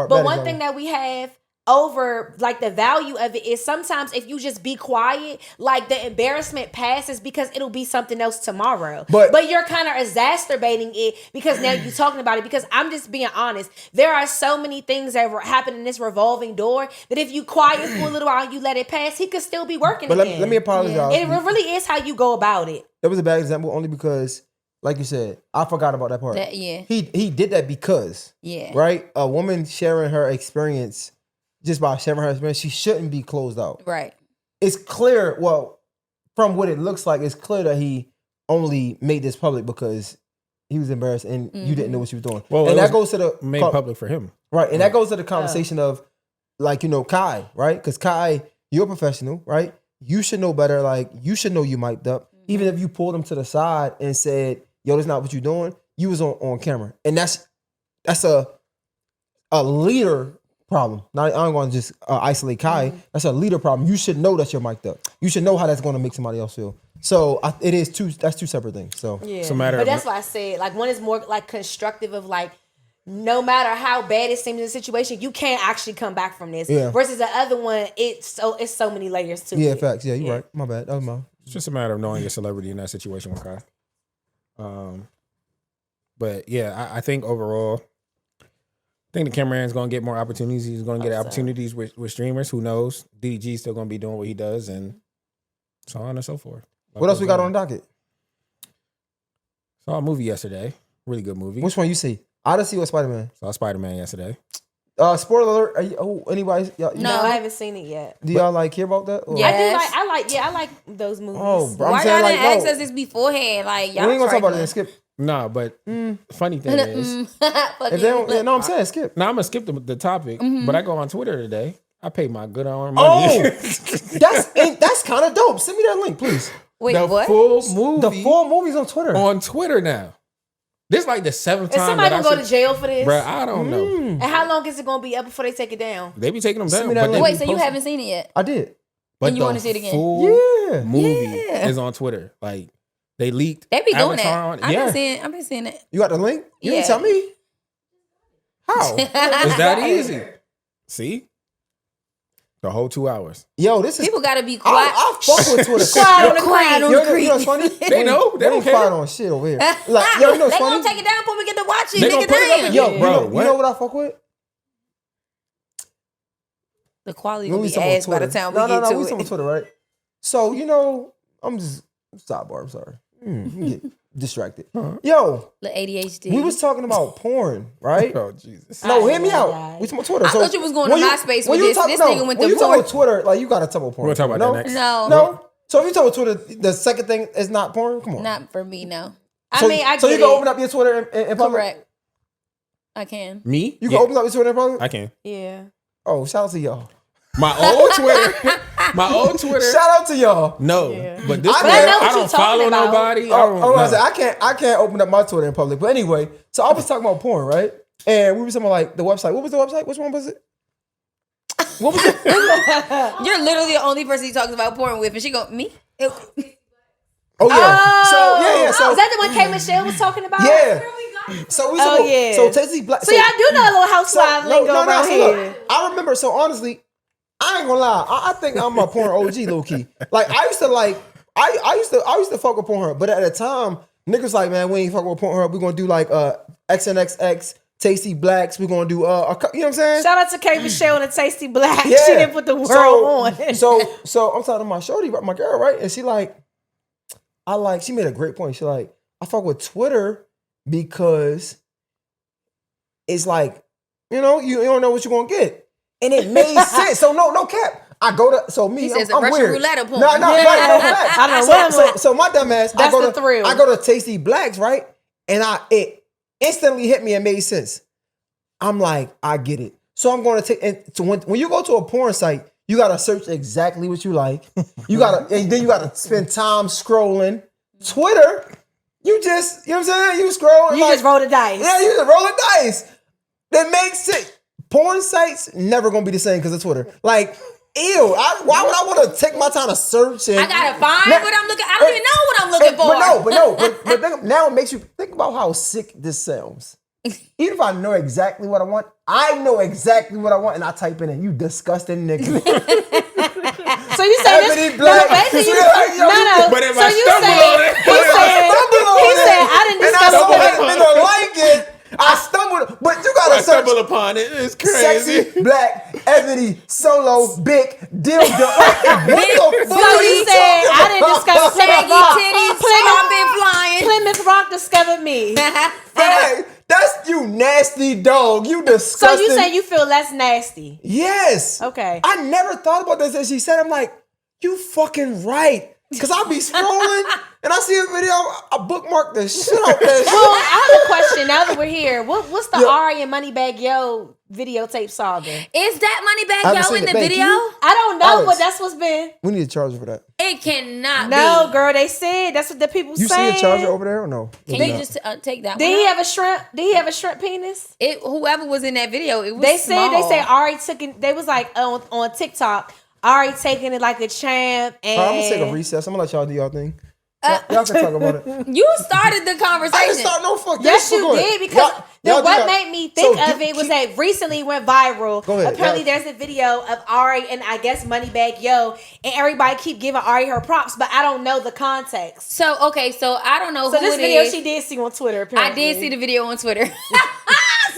But one thing that we have over like the value of it is sometimes if you just be quiet, like the embarrassment passes because it'll be something else tomorrow. But you're kind of exacerbating it because now you're talking about it. Because I'm just being honest, there are so many things that happen in this revolving door that if you quiet for a little while and you let it pass, he could still be working again. Let me apologize. It really is how you go about it. That was a bad example only because, like you said, I forgot about that part. He did that because right, a woman sharing her experience. Just by sharing her experience, she shouldn't be closed out. Right. It's clear, well, from what it looks like, it's clear that he only made this public because he was embarrassed and you didn't know what you were doing. Well, and that goes to the made public for him. Right. And that goes to the conversation of like, you know, Kai, right? Because Kai, you're a professional, right? You should know better. Like, you should know you mic'd up. Even if you pulled him to the side and said, yo, that's not what you're doing, you was on camera. And that's a leader problem. Now, I'm going to just isolate Kai. That's a leader problem. You should know that you're mic'd up. You should know how that's going to make somebody else feel. So that's two separate things. So yeah. It's a matter but of, that's why I said, like, one is more like constructive of like, no matter how bad it seems in the situation, you can't actually come back from this. Yeah. Versus the other one, it's so many layers to it. yeah, facts. Yeah, you're right. My bad. That was my. it's just a matter of knowing your celebrity in that situation with Kai. But yeah, I think overall, I think the cameraman's going to get more opportunities. He's going to get opportunities with streamers. Who knows? DDG's still going to be doing what he does, and so on and so forth. What else we got on the docket? Saw a movie yesterday. Really good movie. Which one you see? Odyssey or Spider-Man? Saw Spider-Man yesterday. Spoiler alert. Anybody? No, I haven't seen it yet. Do y'all like hear about that? Or? Yes. I like those movies. Oh, bro, I'm Why saying y'all like, didn't ask no. us this beforehand? Like, y'all We ain't gonna talk about trifling. it. Skip. Nah, but funny thing is, If they don't, no, I'm saying skip. now I'm gonna skip the topic. But I go on Twitter today. I paid my good earned Oh, money. that's kind of dope. Send me that link, please. Wait, the what? full movie The full movie's on Twitter. on Twitter now. This is like the 7th Is time somebody that gonna I go to jail for this? Bruh, I don't know. And how long is it gonna be up before they take it down? They be taking them Send down. me that But link. they Wait, so be you posting- haven't seen it yet? I did. But and you the wanna see it again? Full Yeah. movie Yeah. is on Twitter. Like they leaked. They be doing Avatar that. on- yeah. I've been seeing it. You got the link? You didn't Yeah. tell me. How? It's that easy. See? The whole 2 hours. Yo, this is. People gotta be quiet. I fuck with Twitter. Quiet on the Quiet on You the know, you know what's funny? They know. They We don't ain't care. quiet on shit over here. Like, yo, you know what's They funny? gonna take it down before we get to watch it. They gonna Nigga, put it up damn. again. Yo, Bro, you know what I fuck with? The quality When will we be talking about ass by the Twitter. time we No, get we talking to about it. Twitter, right? So, you know, I'm just sidebar. I'm sorry. Get distracted. Yo, The ADHD. we was talking about porn, right? Oh Jesus. No, hear me Ay, out. ay, ay. We talking about Twitter. I thought you was going to when MySpace when with you this. talk- This no, nigga went when to you talk porn. about Twitter, like you gotta talk about porn. We'll talk about no? that next. No, So if you talk about Twitter, the second thing is not porn. Come on. not for me. No, I mean, I so get you can it. open up your Twitter in public. correct. I can. Me? You can Yeah, open up your Twitter in public. I can. Yeah. Oh, shout out to y'all. My old Twitter. My old Twitter. Shout out to y'all. No. Yeah. But this I one, know what I you're don't follow talking about. nobody. I can't open up my Twitter in public. But anyway, so I was talking about porn, right? And we were talking about like the website. What was the website? Which one was it? What was it? You're literally the only person he talks about porn with, and she go me. Oh yeah. So is that the one K Michelle was talking about? yeah. So we Oh, yeah. So Tasty Black. So y'all do know a little housewife lingo around so here. look, I remember. So honestly, I ain't gonna lie. I think I'm a porn OG, low key. Like I used to fuck with Pornhub, but at the time, niggas like, man, we ain't fucking with Pornhub. We gonna do like XNXX, Tasty Blacks. We gonna do you know what I'm saying? Shout out to K Michelle and the Tasty Black. Yeah. She didn't put the world on. So I'm talking to my shorty, my girl, right? And she she made a great point. She like, I fuck with Twitter because it's like, you know, you don't know what you're gonna get. And it made sense. So no cap. I go to me. He says I'm a Russian weird. roulette porn. No, right, no fact. I don't know what I'm So my dumb ass, That's the thrill. I go to Tasty Blacks, right? And it instantly hit me and made sense. I'm like, I get it. So I'm going to take. And so when you go to a porn site, you gotta search exactly what you like. And then you gotta spend time scrolling. Twitter, you just, you know what I'm saying? You scroll. You just roll the dice. Yeah, you just roll the dice. That makes it. Porn sites never gonna be the same because of Twitter. Like, ew. Why would I want to take my time to search? And I gotta find what I'm looking. I don't even know what I'm looking for. But now it makes you think about how sick this sounds. Even if I know exactly what I want, I know exactly what I want, and I type in it. You disgusting nigga. So you say this? Ebony Black. No, basically, Yeah, no. But if So I you stumble say on it, he said I didn't and discuss I don't it. happen to like it. I stumbled, but you I gotta search stumble upon it. It's crazy. sexy, black, ebony, solo, big, dildo. What the fuck So are you you said talking I didn't about? discover Saggy Plymouth Rock. titties, popping, flying. Plymouth Rock discovered me. Hey, that's you nasty dog. You So disgusting. you say you feel less nasty? Yes. Okay. I never thought about this. And she said, I'm like, you fucking right. Cause I be scrolling and I see a video, I bookmark the shit out that shit. Well, I have a question. Now that we're here, what's the Ari and Moneybag Yo videotape saga? Is that I Moneybag haven't Yo seen in it. the Babe, video? I don't know, Alex. but that's what's been. We need a charger for that. It cannot No, be. girl, they said that's what the people You saying. see a charger over there or no? Can you just take that Did one he out? have a shrimp? Did he have a shrimp penis? Whoever was in that video, it was They small. said Ari took it. They was like on TikTok. Ari taking it like a champ, and I'm gonna take a recess. I'm gonna let y'all do y'all thing. Y'all can talk about it. You started the I conversation. didn't start no fuck. yes, you Go ahead. did because Y'all what do made me think So, of it was that recently went viral. Go ahead, Apparently, yeah. there's a video of Ari and I guess Moneybag Yo, and everybody keep giving Ari her props, but I don't know the context. So I don't know So who this it video is. she did see on Twitter. I Apparently. did see the video on Twitter.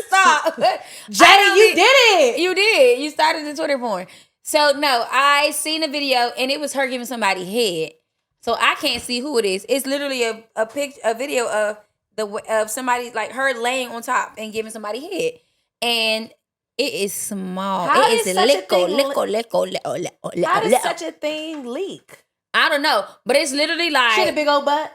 Stop. Jada, you did it. You did. You started the Twitter porn. So no, I seen a video and it was her giving somebody head. So I can't see who it is. It's literally a video of somebody like her laying on top and giving somebody head, and it is small. How it did is such a lickle. How did such a thing leak? I don't know, but it's literally She had a like big old butt.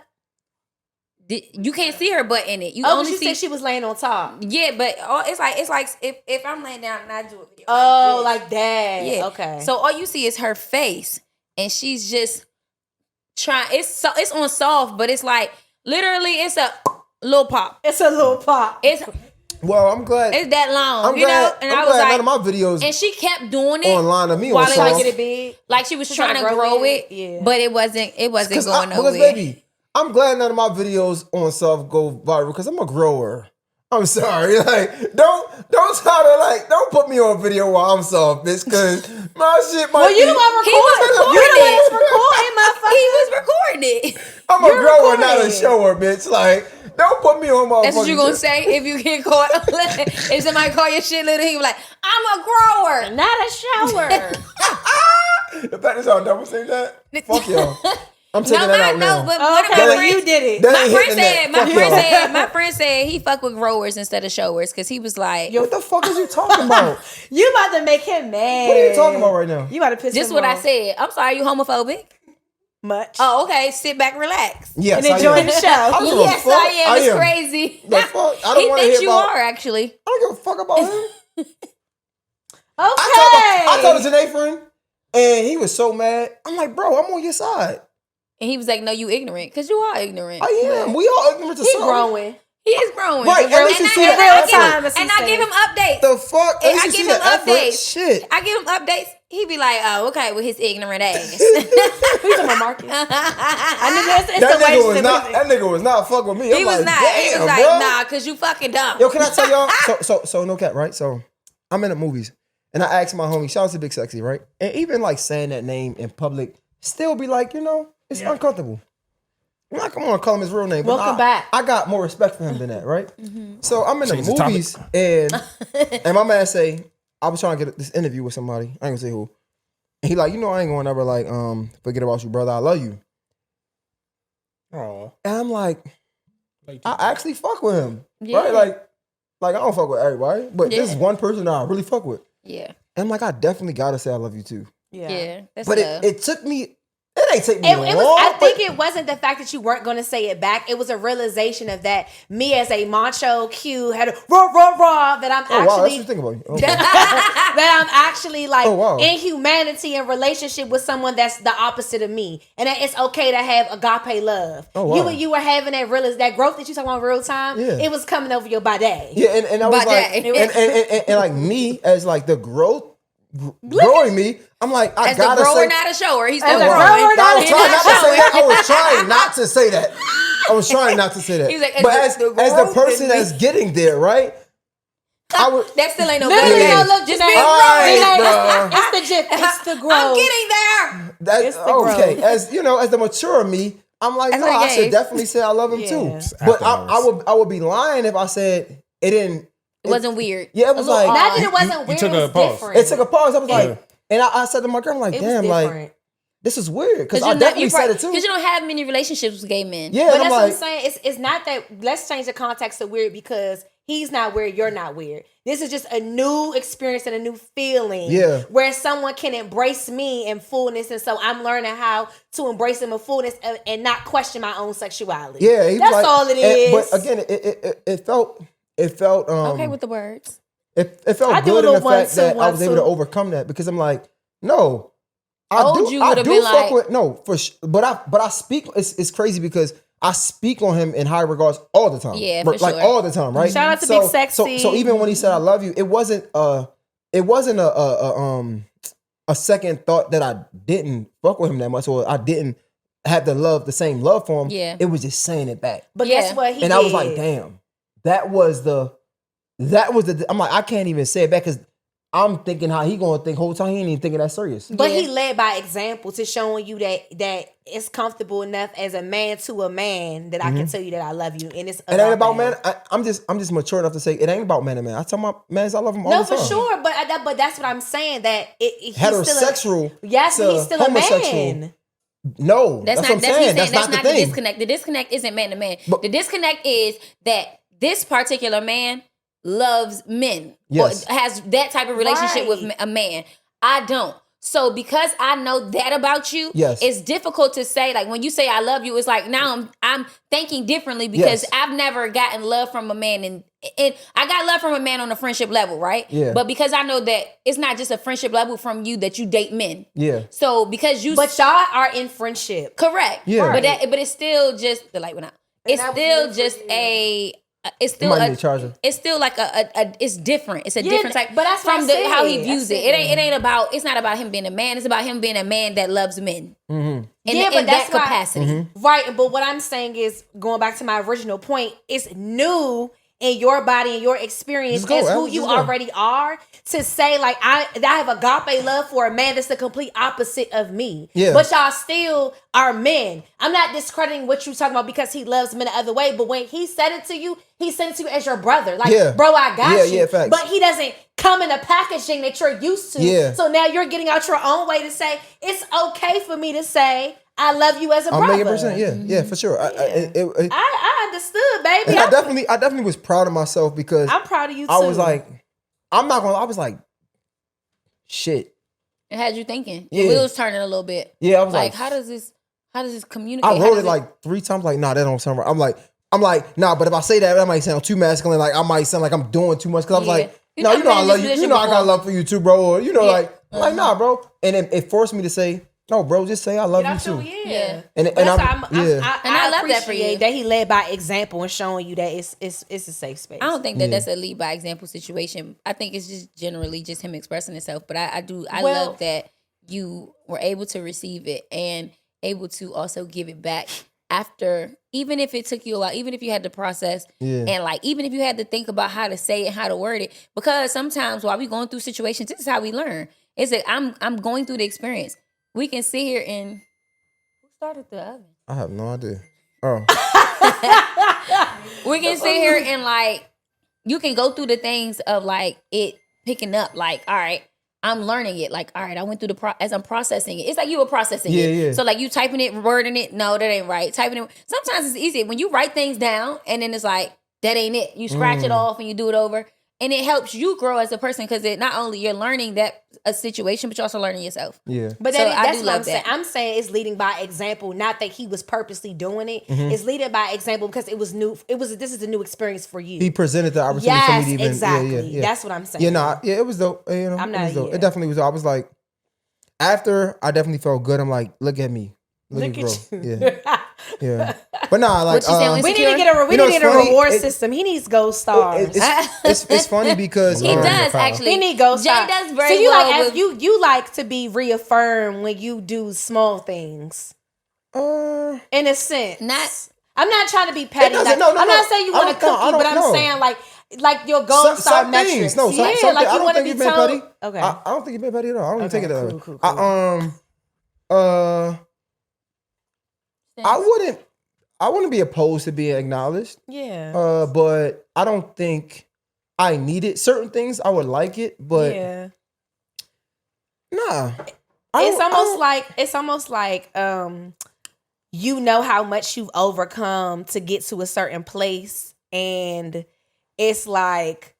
you can't see her butt in it. You Oh, only she see. said she was laying on top. Yeah, but it's like if I'm laying down and I do a video. Oh, this. like that. Yeah. Okay. So all you see is her face, and she's just trying. It's on soft, but it's like literally it's a little pop. it's a little pop. It's Well, I'm glad. that long, I'm you know. glad. And I'm I was glad like, none of my videos and she kept doing it online of me while on it trying soft. to get it big. like she was She's trying to grow it, Yeah. but it wasn't going Because nowhere. baby, I'm glad none of my videos on soft go viral because I'm a grower. I'm sorry, like don't try to don't put me on video while I'm soft, bitch. Because my shit might. Well, you be, the one He was recording. You the one recording that's recording, motherfucker. He was recording it. I'm a You're grower, not a recording. shower, bitch. Like, don't put me on my. That's what you gonna say if you get caught. If somebody call your shit little, he be like, "I'm a grower." Not a shower. The fact is, y'all never say that. Fuck y'all. I'm taking that out now. but Oh, one of okay, my well, friends, you did it. That my ain't friend hitting that. said, my Fuck friend y'all. said, my friend said he fuck with growers instead of showers because he was like, What the fuck is you talking about? You about to make him mad. What are you talking about right now? You about to piss "Just him what I off. said." I'm sorry, you homophobic? Much. Oh, okay. Sit back, relax. Yes, and enjoy I am. the show. I don't give a Yes, fuck. I am. It's am. crazy. The fuck? I don't He want to thinks hear you about. are actually. I don't give a fuck about him. Okay. I told a Janae friend, and he was so mad. I'm like, bro, I'm on your side. And he was like, "No, you ignorant because you are ignorant." I am. We all ignorant to He something. growing. He is growing. Right, And at least you I- see and that I effort. give him- Time, as he And I give him updates. The fuck? At And least I you see give the him effort. updates. Shit. I give him updates. He be like, "Oh, okay," with his ignorant ass. Who's talking about Marcus? I knew it's That the way nigga was she not. That nigga was not fuck with me. He I'm was like, not. Damn, He was like, bro. "Nah, cause you fucking dumb." Yo, can I tell y'all? So no cap, right? So I'm in the movies, and I asked my homie, shout out to Big Sexy, right? And even like saying that name in public, still be like, it's uncomfortable. I'm not gonna call him his real name. But Welcome back. I got more respect for him than that, right? So I'm in Change the the topic. movies, and my man say, I was trying to get this interview with somebody. I ain't gonna say who. And he like, I ain't gonna ever like forget about you, brother. I love you. Oh, And I'm like, like I actually fuck with him, Yeah. right? Like I don't fuck with everybody, but this is Yeah. one person that I really fuck with. Yeah, And I'm like, I definitely gotta say I love you too. yeah. That's But love. it took me. It ain't take me It long. was. I but- think it wasn't the fact that you weren't going to say it back. It was a realization of that. Me as a macho Q had a raw that I'm Oh wow, that's what actually you think about. Okay. that I'm actually like Oh, wow. in humanity and relationship with someone that's the opposite of me, and that it's okay to have agape love. Oh, wow. You were having that growth that you talking about real time. Yeah. It was coming over your body. Yeah, and I was But like, that- and like me as like the growing me, I'm like, I As the gotta grower, say. not a shower. He's still As a growing. grower, I was He trying not not to say that. I was trying not to say that. I was trying not to say that. He was like, but as the as the growth person in that's me. getting there, right? I would. That still ain't no Literally, better. no, Yeah. look, Just Janae, be All right, Janae, bro. it's the gif, it's the growth. I'm getting there. That, It's the okay, growth. as as the mature me, I'm like, That's no, what I it should gave. definitely say I love him Yeah. too. It's But after I hours. would be lying if I said it didn't. It wasn't weird. Yeah, it was A little like- Not odd. that it wasn't you weird. took It a was pause. different. It took a pause. I was Yeah. like, and I said to my girl, I'm like, It was damn, like different. this is weird because I you know- definitely you said probably- it too. Because you don't have many relationships with gay men. Yeah, But and that's I'm what I'm like, saying. It's not that. Let's change the context of weird because he's not weird, you're not weird. This is just a new experience and a new feeling. Yeah. Where someone can embrace me in fullness. And so I'm learning how to embrace them in fullness and not question my own sexuality. Yeah, he was that's all it is. But again, it felt okay with the words. It felt good in the fact that I was able to overcome that, because I'm like, no, I do fuck with but I speak. It's crazy because I speak on him in high regards all the time. Yeah, for like sure. all the time, right? Shout out to Big Sexy. So even when he said I love you, it wasn't a second thought that I didn't fuck with him that much, or I didn't have the same love for him. Yeah. It was just saying it back. But guess what he did? And I was like, damn, that was the. I'm like, I can't even say it back because I'm thinking how he gonna think whole time. He ain't even thinking that serious. But he led by example to showing you that it's comfortable enough as a man to a man that I can tell you that I love you, and it ain't about man. I'm just mature enough to say it ain't about man and man. I tell my mans I love them all the time. No, for sure. But that's what I'm saying. That he's heterosexual. Yes, he's still a man. No, that's what I'm saying. That's not the disconnect. The disconnect isn't man to man. The disconnect is that this particular man loves men, yes, or has that type of relationship with a man. I don't. So because I know that about you, yes, it's difficult to say, like when you say I love you, it's like now I'm thinking differently because I've never gotten love from a man, and I got love from a man on a friendship level, right? Yeah. But because I know that it's not just a friendship level from you that you date men. Yeah. So because you, but y'all are in friendship, correct? Yeah. But it's still just the light went out. It's still just a. It's still it's still like it's different. It's a different type. But that's from how he views it. It's not about him being a man. It's about him being a man that loves men. Mm-hmm. In that capacity. Right. But what I'm saying is, going back to my original point, it's new in your body and your experience as who you already are, to say like I have agape love for a man that's the complete opposite of me. Yeah. But y'all still are men. I'm not discrediting what you're talking about because he loves men the other way. But when he said it to you as your brother. Like, bro, I got you. Yeah, facts. But he doesn't come in the packaging that you're used to. Yeah. So now you're getting out your own way to say, it's okay for me to say, I love you as a brother. 1,000,000%, yeah, for sure. I understood, baby. I definitely was proud of myself because I'm proud of you too. I was like, I was like, shit. It had you thinking. Yeah. Your wheels turning a little bit. Yeah, I was like, how does this communicate? I wrote it like 3 times, like, nah, that don't sound right. I'm like, nah, but if I say that might sound too masculine. Like, I might sound like I'm doing too much. Cause I was like, no, you know I love you. You know I got love for you too, bro. Or, you know, like, nah, bro. And then it forced me to say, no, bro, just say I love you too. Yeah. And I love that for you. That he led by example and showing you that it's a safe space. I don't think that's a lead by example situation. I think it's just generally just him expressing himself. But I love that you were able to receive it and able to also give it back after, even if it took you a while, even if you had to process and like even if you had to think about how to say it, how to word it. Because sometimes while we going through situations, this is how we learn. It's that I'm going through the experience. We can sit here and who started the oven? I have no idea. Oh. We can sit here and like you can go through the things of like it picking up. Like, all right, I'm learning it. Like, all right, I went through as I'm processing it. It's like you were processing it. Yeah. So like you typing it, wording it. No, that ain't right. Typing it. Sometimes it's easy when you write things down and then it's like that ain't it. You scratch it off and you do it over. And it helps you grow as a person because it not only you're learning that a situation, but you're also learning yourself. Yeah. But so that's what I'm saying. I'm saying it's leading by example, not that he was purposely doing it. It's leading by example because it was new. This is a new experience for you. He presented the opportunity for me to even. Exactly. Yeah. That's what I'm saying. It was dope. You know, I'm not. It definitely was dope. I was like, after I definitely felt good. I'm like, look at me. Look at you. Yeah. But nah, like we need to get a reward system. He needs gold stars. It's funny because he does actually. He need gold stars. Jay does very so you well. Like you like to be reaffirmed when you do small things. In a sense, I'm not trying to be petty. I'm not saying you want a cookie, but I'm saying like your gold star metrics. No, like you want to be told. Okay. I don't think you've been petty at all. I don't even take it that way. Cool. I wouldn't be opposed to being acknowledged. Yeah. But I don't think I need it. Certain things I would like it, but nah. It's almost like you know how much you've overcome to get to a certain place, and it's like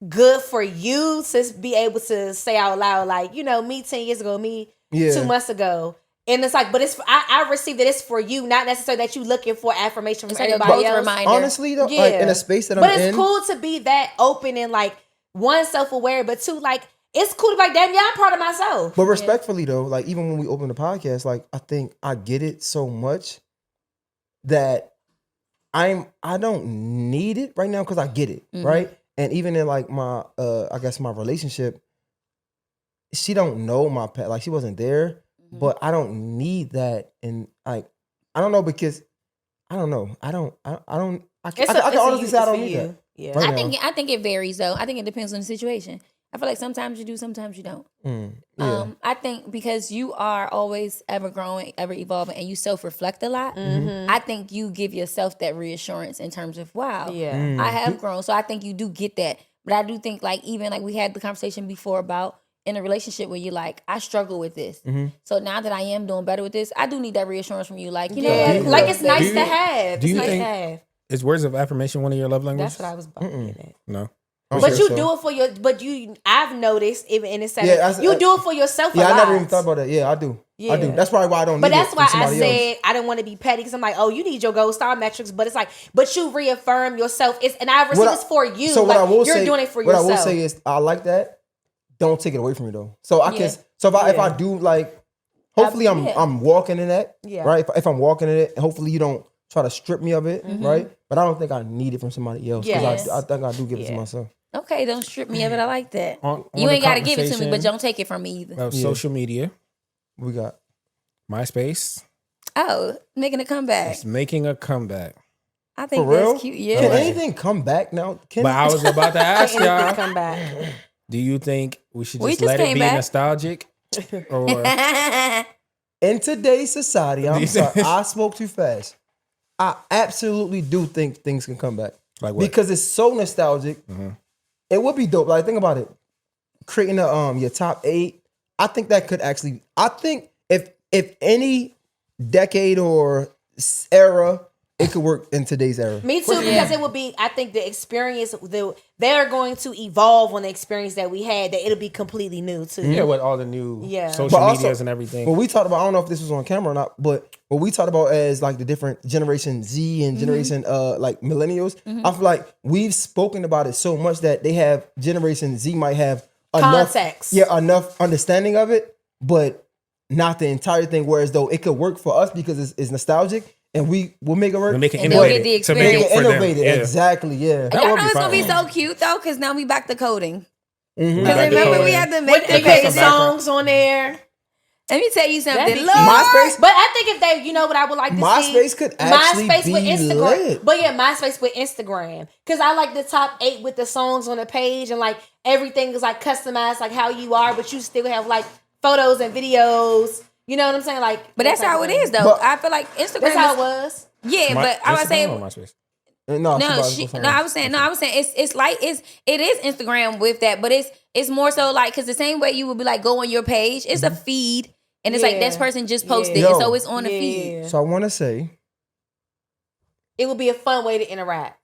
good for you to be able to say out loud, like, you know, me 10 years ago, me 2 months ago. And it's like, but it's I received that it's for you, not necessarily that you looking for affirmation from everybody else. Reminder. Honestly, though, like in a space that I'm in. But it's cool to be that open and like, one, self-aware, but two, like, it's cool to be like, damn, yeah, I'm proud of myself. But respectfully though, like even when we open the podcast, like I think I get it so much that I don't need it right now because I get it, right? And even in like my I guess my relationship, she don't know my past, like she wasn't there, but I don't need that. And like I don't know because I don't know. I can honestly say I don't need that. Yeah. Right I think it varies though. I think it depends on the situation. I feel like sometimes you do, sometimes you don't. I think because you are always ever growing, ever evolving, and you self-reflect a lot, I think you give yourself that reassurance in terms of, wow, I have grown. So I think you do get that. But I do think like even like we had the conversation before about in a relationship where you're like, I struggle with this. So now that I am doing better with this, I do need that reassurance from you. Like, you know, like it's nice to have. Do you it's nice think to have. is words of affirmation one of your love languages? That's what I was about to get at. No. But you do it for your. But I've noticed even in this setting, you do it for yourself. Yeah, I never even thought about that. Yeah, I do. Yeah. I do. That's probably why I don't. But need that's it why from I somebody said else. I didn't want to be petty because I'm like, oh, you need your gold star metrics. But it's like, but you reaffirm yourself. And I received this for you. So like, what I will you're say, doing it for what yourself. I will say is, I like that. Don't take it away from me though. So I can. So if I do like, hopefully I'm walking in that. Yeah. Right. If I'm walking in it, hopefully you don't try to strip me of it. Right. But I don't think I need it from somebody else because I think I do give it to myself. Okay, don't strip me of it. I like that. On you ain't got to give it to me, but don't take it from me either. Social media. We got MySpace. Oh, making a comeback. It's making a comeback. I think For real? that's cute. Yeah. Can anything come back now? But I was about to ask y'all. Come back. Do you think we should We just just let it came be back. nostalgic? Or In today's society, I'm sorry, I spoke too fast. I absolutely do think things can come back. like what? Because it's so nostalgic. It would be dope. Like think about it. Creating your top 8. I think that could actually. I think if any decade or era, it could work in today's era. Me too, because it would be. I think the experience they're going to evolve on the experience that we had. That it'll be completely new too. Yeah, with all the new social But also, medias and everything. But we talked about. I don't know if this was on camera or not. But what we talked about as like the different Generation Z and Generation like millennials. I feel like we've spoken about it so much that they have Generation Z might have enough context. Yeah, enough understanding of it, but not the entire thing. Whereas though it could work for us because it's nostalgic. And we'll make it work. We'll make it And they'll get the innovative. To make it for them. Innovative, Yeah. exactly, yeah. Y'all would know be it's gonna be fine. so cute though, because now we back to coding. Mm-hmm. Because remember we had to make With the songs on there. Let me tell you something. That'd be Lord, MySpace, But I think if they, you know what I would like to see? MySpace could actually MySpace be with Instagram. lit. But yeah, MySpace with Instagram. Because I like the top 8 with the songs on the page and like everything is like customized like how you are, but you still have like photos and videos. You know what I'm saying? Like, but that's how it is though. But- I feel like Instagram. That's how it was. Yeah, but I was saying. MySpace. No, I was saying it's like it is Instagram with that, but it's more so like because the same way you would be like go on your page, it's a feed, and it's like this person just posted, Yo. and so it's on the feed. So I want to say, It would be a fun way to interact.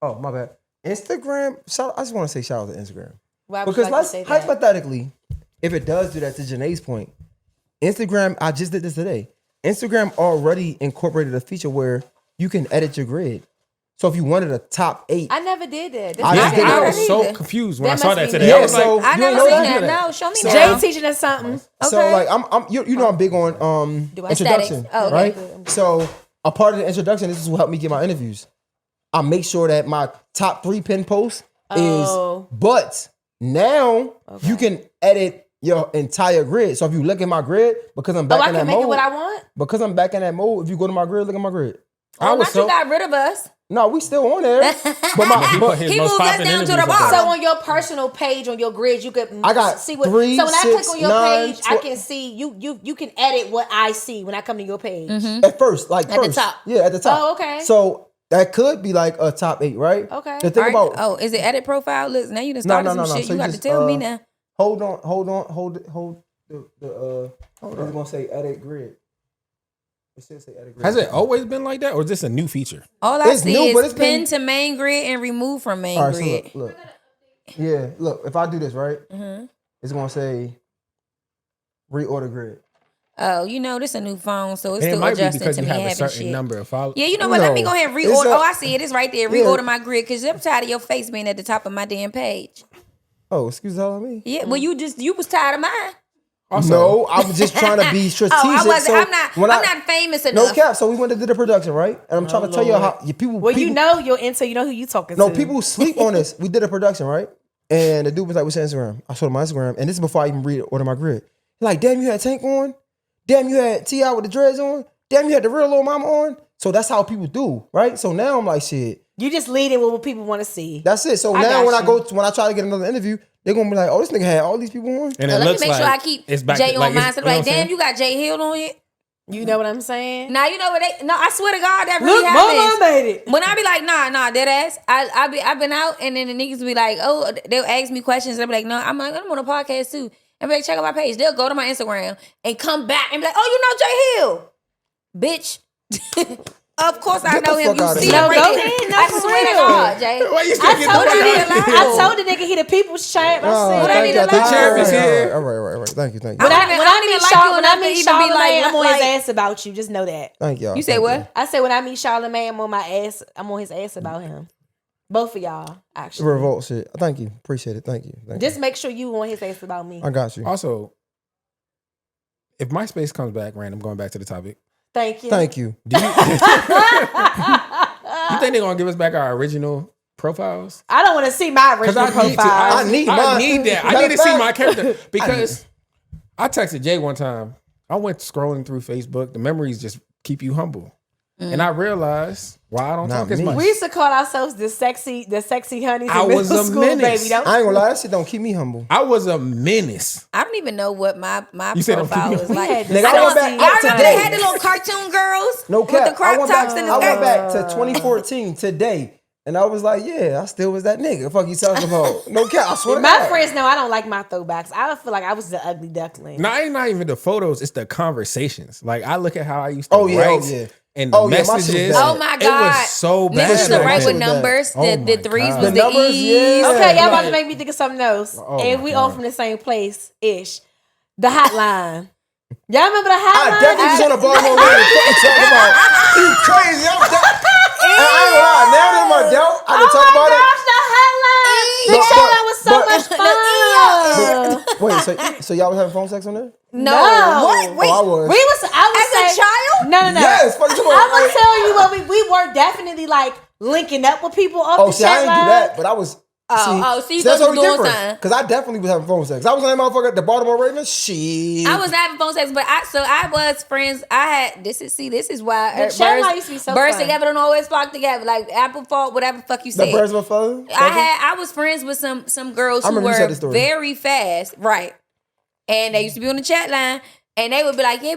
oh my bad, Instagram. I just want to say shout out to Instagram Why would because you like to say that? hypothetically, if it does do that, to Janae's point, Instagram. I just did this today. Instagram already incorporated a feature where you can edit your grid. So if you wanted a top 8, I never did that. I just did I that. was so confused when That I saw must that be today. new. I was So- like, I You never know seen that? that. No, show me Jay now. teaching us something. So like I'm you know I'm big on introduction, Aesthetics. Oh, okay. right? So a part of the introduction, this is what helped me get my interviews. I make sure that my top 3 pin posts Oh. is, but now you can edit your entire grid. So if you look at my grid, because I'm back I in can that make mode, it what I want? because I'm back in that mode, if you go to my grid, look at my grid. Oh, was not so- you got rid of us. No, we still on there. But He put his He most moved us popping down to the interviews up bottom. there. So on your personal page, on your grid, you could I got see what. 3, so when I 6, click on your 9, page, I 12 can see you can edit what I see when I come to your page. At first, like At the first. top. Yeah, at the top. Oh, okay. So that could be like a top 8, right? Okay. The thing All right. about Oh, is it edit profile? Listen, now you done started some shit. So You got to just, tell me now. hold on, hold the I was gonna say edit grid. Has it always been like that, or is this a new feature? All I see is pin to main grid and remove from main grid. So look. Yeah, look. If I do this right, it's gonna say reorder grid. Oh, this a new phone, so it's And still it might be adjusting because to you me have a having certain shit. number of followers. Yeah, you know what? Let me go ahead and reorder. I see it. It's right there. Yeah. Reorder my grid because I'm tired of your face being at the top of my damn page. Oh, excuse me. Yeah, well, you was tired of mine. Also, no, I'm just trying to be strategic. I wasn't. So I'm not famous enough. No cap. So we went to do the production, right? And I'm trying to tell you how people. Well, you know your intel. You know who you talking to. No, people sleep on this. We did a production, right? And the dude was like, "What's your Instagram?" I showed him my Instagram, and this is before I even reorder my grid. He's like, "Damn, you had Tank on. Damn, you had T.I. with the dreads on. Damn, you had the real little mama on." So that's how people do, right? So now I'm like, shit. You just lead in with what people want to see. That's it. So now when I try to get another interview, they're gonna be like, "Oh, this nigga had all these people on." And let me make sure I keep Jay on mine. So like, damn, you got Jay Hill on it. You know what I'm saying? Now you know what they. No, I swear to God, that really happens. Mama made it. When I be like, nah, dead ass. I've been out, and then the niggas be like, oh, they'll ask me questions. They'll be like, no, I'm on a podcast too. And be like, check out my page. They'll go to my Instagram and come back and be like, oh, you know Jay Hill, bitch. Of course I know him. You see him right there. I swear to God, Jay. Why you still I told the nigga he the people's champ. I said, the champ is here. All right. Thank you. When I meet Charlamagne, I'm on his ass about you. Just know that. Thank y'all. You say what? I said when I meet Charlamagne, I'm on my ass. I'm on his ass about him. Both of y'all, actually. Revolt shit. Thank you. Appreciate it. Thank you. Just make sure you on his ass about me. I got you. Also, if MySpace comes back, random, going back to the topic. Thank you. Do you, you think they're gonna give us back our original profiles? I don't want to see my original profile. I need that. I need to see my character because I texted Jay one time. I went scrolling through Facebook. The memories just keep you humble. And I realized why I don't talk as much. We used to call ourselves the sexy honeys I in middle was a school, menace. baby. I ain't gonna lie, that shit don't keep me humble. I was a menace. I don't even know what my You said profile was like. Nigga, I went back Y'all up remember to they date. had the little cartoon girls No cap. with the crop tops and the I went skirts? back to 2014 today. And I was like, yeah, I still was that nigga. Fuck you talking about? No cap. I swear to My God. friends know I don't like my throwbacks. I feel like I was the ugly duckling. No, it's not even the photos. It's the conversations. Like I look at how I used to write. And the my shit was messages. bad. Oh my God. It was so bad. Niggas used to bad. write That with shit was bad. numbers. Oh The my threes God. was The the numbers, E's. yeah. Okay, y'all about to Right. make me think of something else. Oh and my we all God. from the same place-ish. The hotline. Y'all remember the I hotline? definitely was on a Baltimore radio. What you talking about? You crazy. I ain't gonna lie. Now that I'm adult, I can talk about it. the hotline. The But- hotline was so but- much fun. Wait, so y'all was having phone sex on there? No. What? Wait. Oh, I was. I would As a say, child? No. Yes, fuck you. I'm gonna tell you what we were definitely like linking up with people off the See, I chat didn't do line. that, but I was. So you that's thought you totally was doing different. something. Because I definitely was having phone sex. I was on that motherfucker at the Baltimore Ravens. Shit. I was having phone sex, but I was friends. I had this is why The chat line used to be so birds fun. together don't always flock together. Like apple fault, whatever the fuck you The said. birds were fun. I was friends with some girls I who remember you said were this story. very fast, right? And they used to be on the chat line, and they would be like, "Yeah,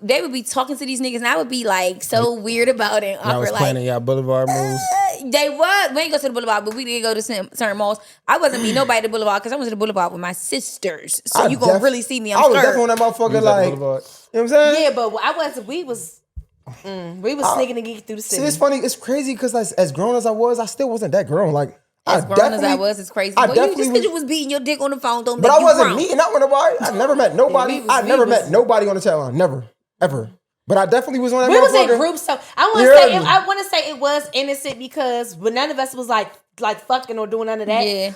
they would be talking to these niggas, and I would be like so weird about it. I was planning y'all boulevard moves. They was. We ain't go to the boulevard, but we did go to certain malls. I wasn't meeting nobody at the boulevard because I was at the boulevard with my sisters. So you gonna really see me? I was definitely on that motherfucker like, you know what I'm saying? Yeah, but we was sneaking and geeking through the city. See, it's funny. It's crazy because as grown as I was, I still wasn't that grown. Like, As grown as I was, it's crazy. I But you just definitely because you was beating your dick on the phone don't But make I you wasn't grown. meeting up with nobody. I never met nobody. I never met nobody on the chat line. Never. Ever. But I definitely was on that We was in motherfucker. groups, so I want to say it was innocent because but none of us was like fucking or doing none of that. Yeah.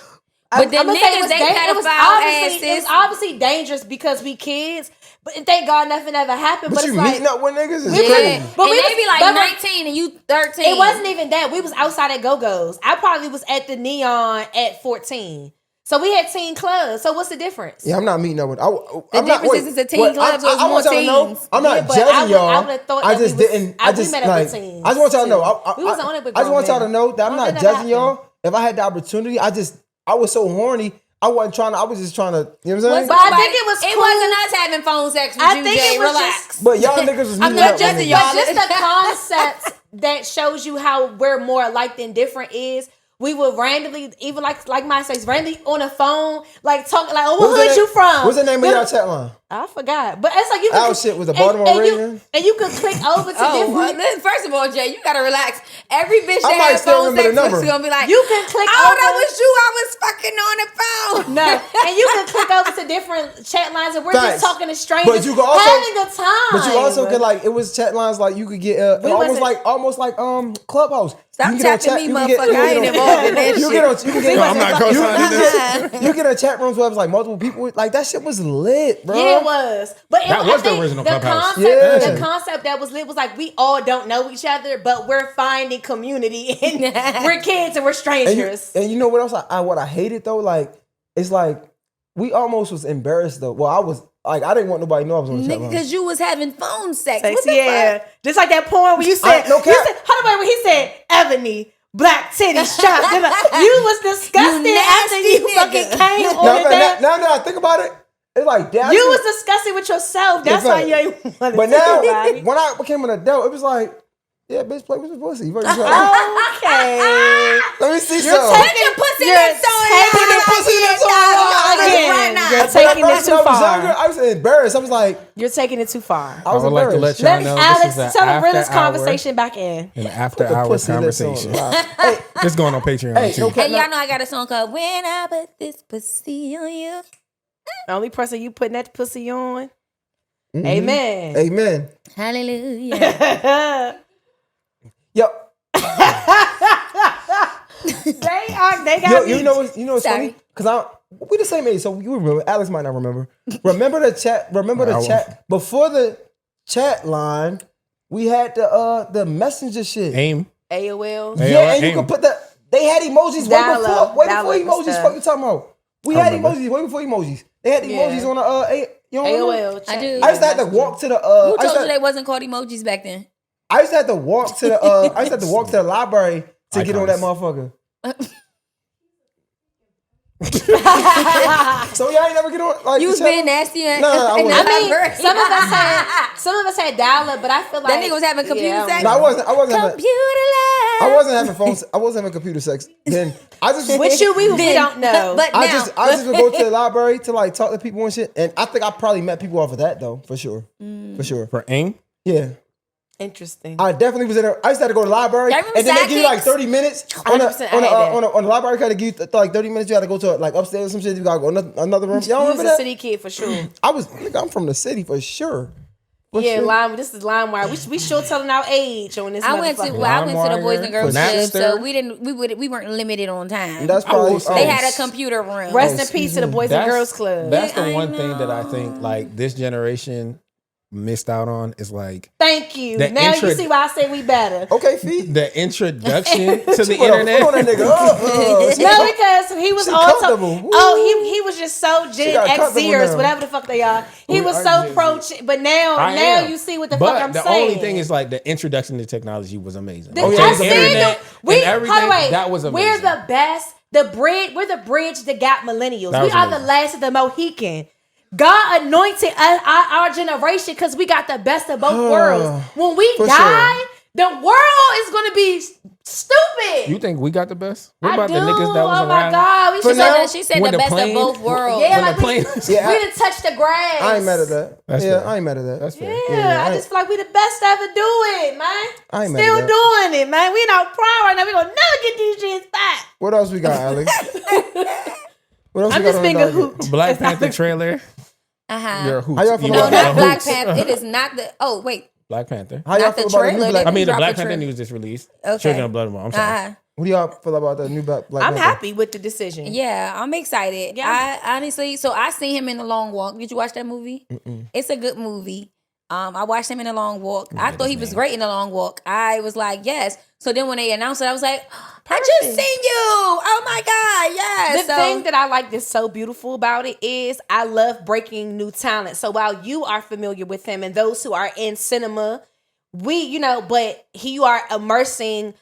But the I'ma say niggas, they it was pedophile asses. obviously dangerous because we kids. But thank God nothing ever happened. But But you it's like meeting up with niggas is We crazy. was- but and we they was- be like but- 19 and you 13. it wasn't even that. We was outside at Go-Go's. I probably was at the Neon at 14. So we had teen clubs. So what's the difference? Yeah, I'm not meeting up with. The difference is it's a teen club, so it's more want y'all to know, teens. I'm not Yeah, but judging y'all. I would've thought I that just we was- didn't. we I just met up like. with teens, I just want y'all to know. too. We was on it with I just want grown y'all to men. know that I'm Don't not let that judging y'all. If I had the opportunity, I was so horny. I wasn't trying to. I was just trying to. You know what I'm saying? But I think it was It cool. wasn't us having phone sex with I you, think Jay. it was Relax. just- But y'all niggas was meeting not up with judging me. y'all. But just the concept that shows you how we're more alike than different is we would randomly, even like MySpace, randomly on a phone, like talking like, oh, what hood you from? What's the name of y'all chat line? I forgot, but it's like you. Our shit was a Baltimore radio, and you could click over to different. First of all, Jay, you gotta relax. Every bitch I that might has still phone remember sex the was number. gonna be like, You can click. oh, over. that was you. I was fucking on the phone. No, and you can click over to different chat lines, and we're Facts. just talking to strangers, But you can also- having a time. but you also could like it was chat lines like you could get almost like Clubhouse. Stop You can get on tapping me, you can get- motherfucker. I ain't involved in that You shit. get on, you can get I'm not co-signing this. You get in chat rooms where it was like multiple people. Like that shit was lit, bro. Yeah, it was. But That I was the think original the Clubhouse. concept, Yeah. the concept that was lit was like we all don't know each other, but we're finding community and we're kids and we're strangers. And you know what else? What I hated though, like it's like we almost was embarrassed though. Well, I was like I didn't want nobody to know I was on the chat Nigga, line. because you was having phone sex. Sex, What the yeah, fuck? just like that porn where you said, No you cap. said, hold on, when he said Ebony. Black titties chopped. You was disgusted You after nasty you nigga. fucking came on that. Now that I think about it, it's like that. You was disgusted with yourself. That's why you ain't want to But tell now, anybody. when I became an adult, it was like, yeah, bitch, play with your pussy. Okay. Let me see You're some. Put your pussy You're lips on taking it. the pussy lips on Again, right now. you're When taking it I too was far. younger, I was embarrassed. I was like, You're taking it too far. I was would like to embarrassed. let Let y'all know Alex this is tell an the realest after hour- conversation back in. An after The hours pussy lips on. conversation. Wow. Hey, It's going on Patreon Hey, too. okay. Hey, y'all know I got a song called When I Put This Pussy on You. The only person you putting that pussy on. Amen. amen. Hallelujah. Yo, They got yo, me. you know what's Sorry. funny? Because we the same age, so you remember. Alex might not remember. Remember the chat. Remember the I chat before the chat line. We had the messenger shit. AIM. AOL. Hey, Yeah, and you AIM. could put that. They had emojis Dial-up way before and emojis. stuff. Fuck you talking about? We I had remember. emojis way before emojis. They had Yeah. emojis on the you don't remember? AOL. I do. I used to have to walk to the Who I used told you to, they wasn't called emojis back then? I used to have to walk to the I used to have to walk to the library to get on that Icons. motherfucker. So y'all ain't never get on like You was the chat being room? nasty. No, I wasn't. I mean, Heard. some of us had dial-up, but I feel like That nigga was having computer sex. No, I wasn't having, Computer I love. wasn't having phones. I wasn't having computer sex. Then I just with you, we Then- don't know. But I now, just would go to the library to like talk to people and shit. And I think I probably met people off of that though, for sure. For sure. For AIM. Yeah. Interesting. I definitely was in there. I used to have to go to the library, Y'all remember and then they give you like sidekicks? 30 minutes on the 100% I had that. on the library card. They give you like 30 minutes. You had to go to like upstairs or some shit. You gotta go another room. Y'all You was remember a that? city kid for sure. I'm from the city for sure. For Yeah, sure. This is LimeWire. We sure telling our age on this. I went to the Boys and Girls Club, Napster. so we weren't limited on time. That's I will probably. say- They had a computer room. Rest in peace to the Boys and That's- Girls Club. That's the Yeah, one I thing that I know. think like this generation missed out on is like Thank you. The Now intro- you see why I say we better. Okay, feet. the introduction to the Put on internet. that nigga. No, because he was She also comfortable. he was just so Gen got X comfortable Zers, now. whatever the fuck they are. He was I'm so Gen pro, Z. but now I am. you see what the but fuck I'm the saying. only thing is like the introduction to technology was amazing. The, Like, I the see internet we, and everything, hold on, wait. that was amazing. We're the best. We're the bridge that got millennials. That We was are the amazing. last of the Mohican. God anointed our generation because we got the best of both worlds. When we For die, sure. the world is going to be stupid. You think we got the best? What I about do. the niggas that was oh my around? God, we For should now, She said When the the best plane- of both worlds. Yeah, when like the plane- Yeah, we didn't touch the grass. I ain't mad at that. That's yeah, fair. I ain't mad at that. That's fair. Yeah, I just feel like we the best to ever do it, man. I ain't mad Still at that. doing it, man. We in our prime right now. We gonna never get these shits back. What else we got, Alex? What else I'm we got just on being the a docket? hoot. Black Panther trailer. Uh-huh. You're a hoot. How y'all feel No, about not the Black hoots. Panther. It is not the. Oh wait, Black Panther. How y'all not the feel about the new trailer. Black? They I mean, the drop Black a Panther trailer. news just released. Okay. Children of Blood and Bone. I'm sorry. Uh-huh. What do y'all feel about the new Black I'm Panther? happy with the decision. Yeah, I'm excited. Yeah. I honestly, so I seen him in The Long Walk. Did you watch that movie? It's a good movie. I watched him in The Long Walk. I thought he was great in The Long Walk. I was like, yes. So then when they announced it, I was like, I just Perfect. seen you. Oh my God, yes. The thing that I like that's so beautiful about it is I love breaking new talent. So while you are familiar with him and those who are in cinema, but you are immersing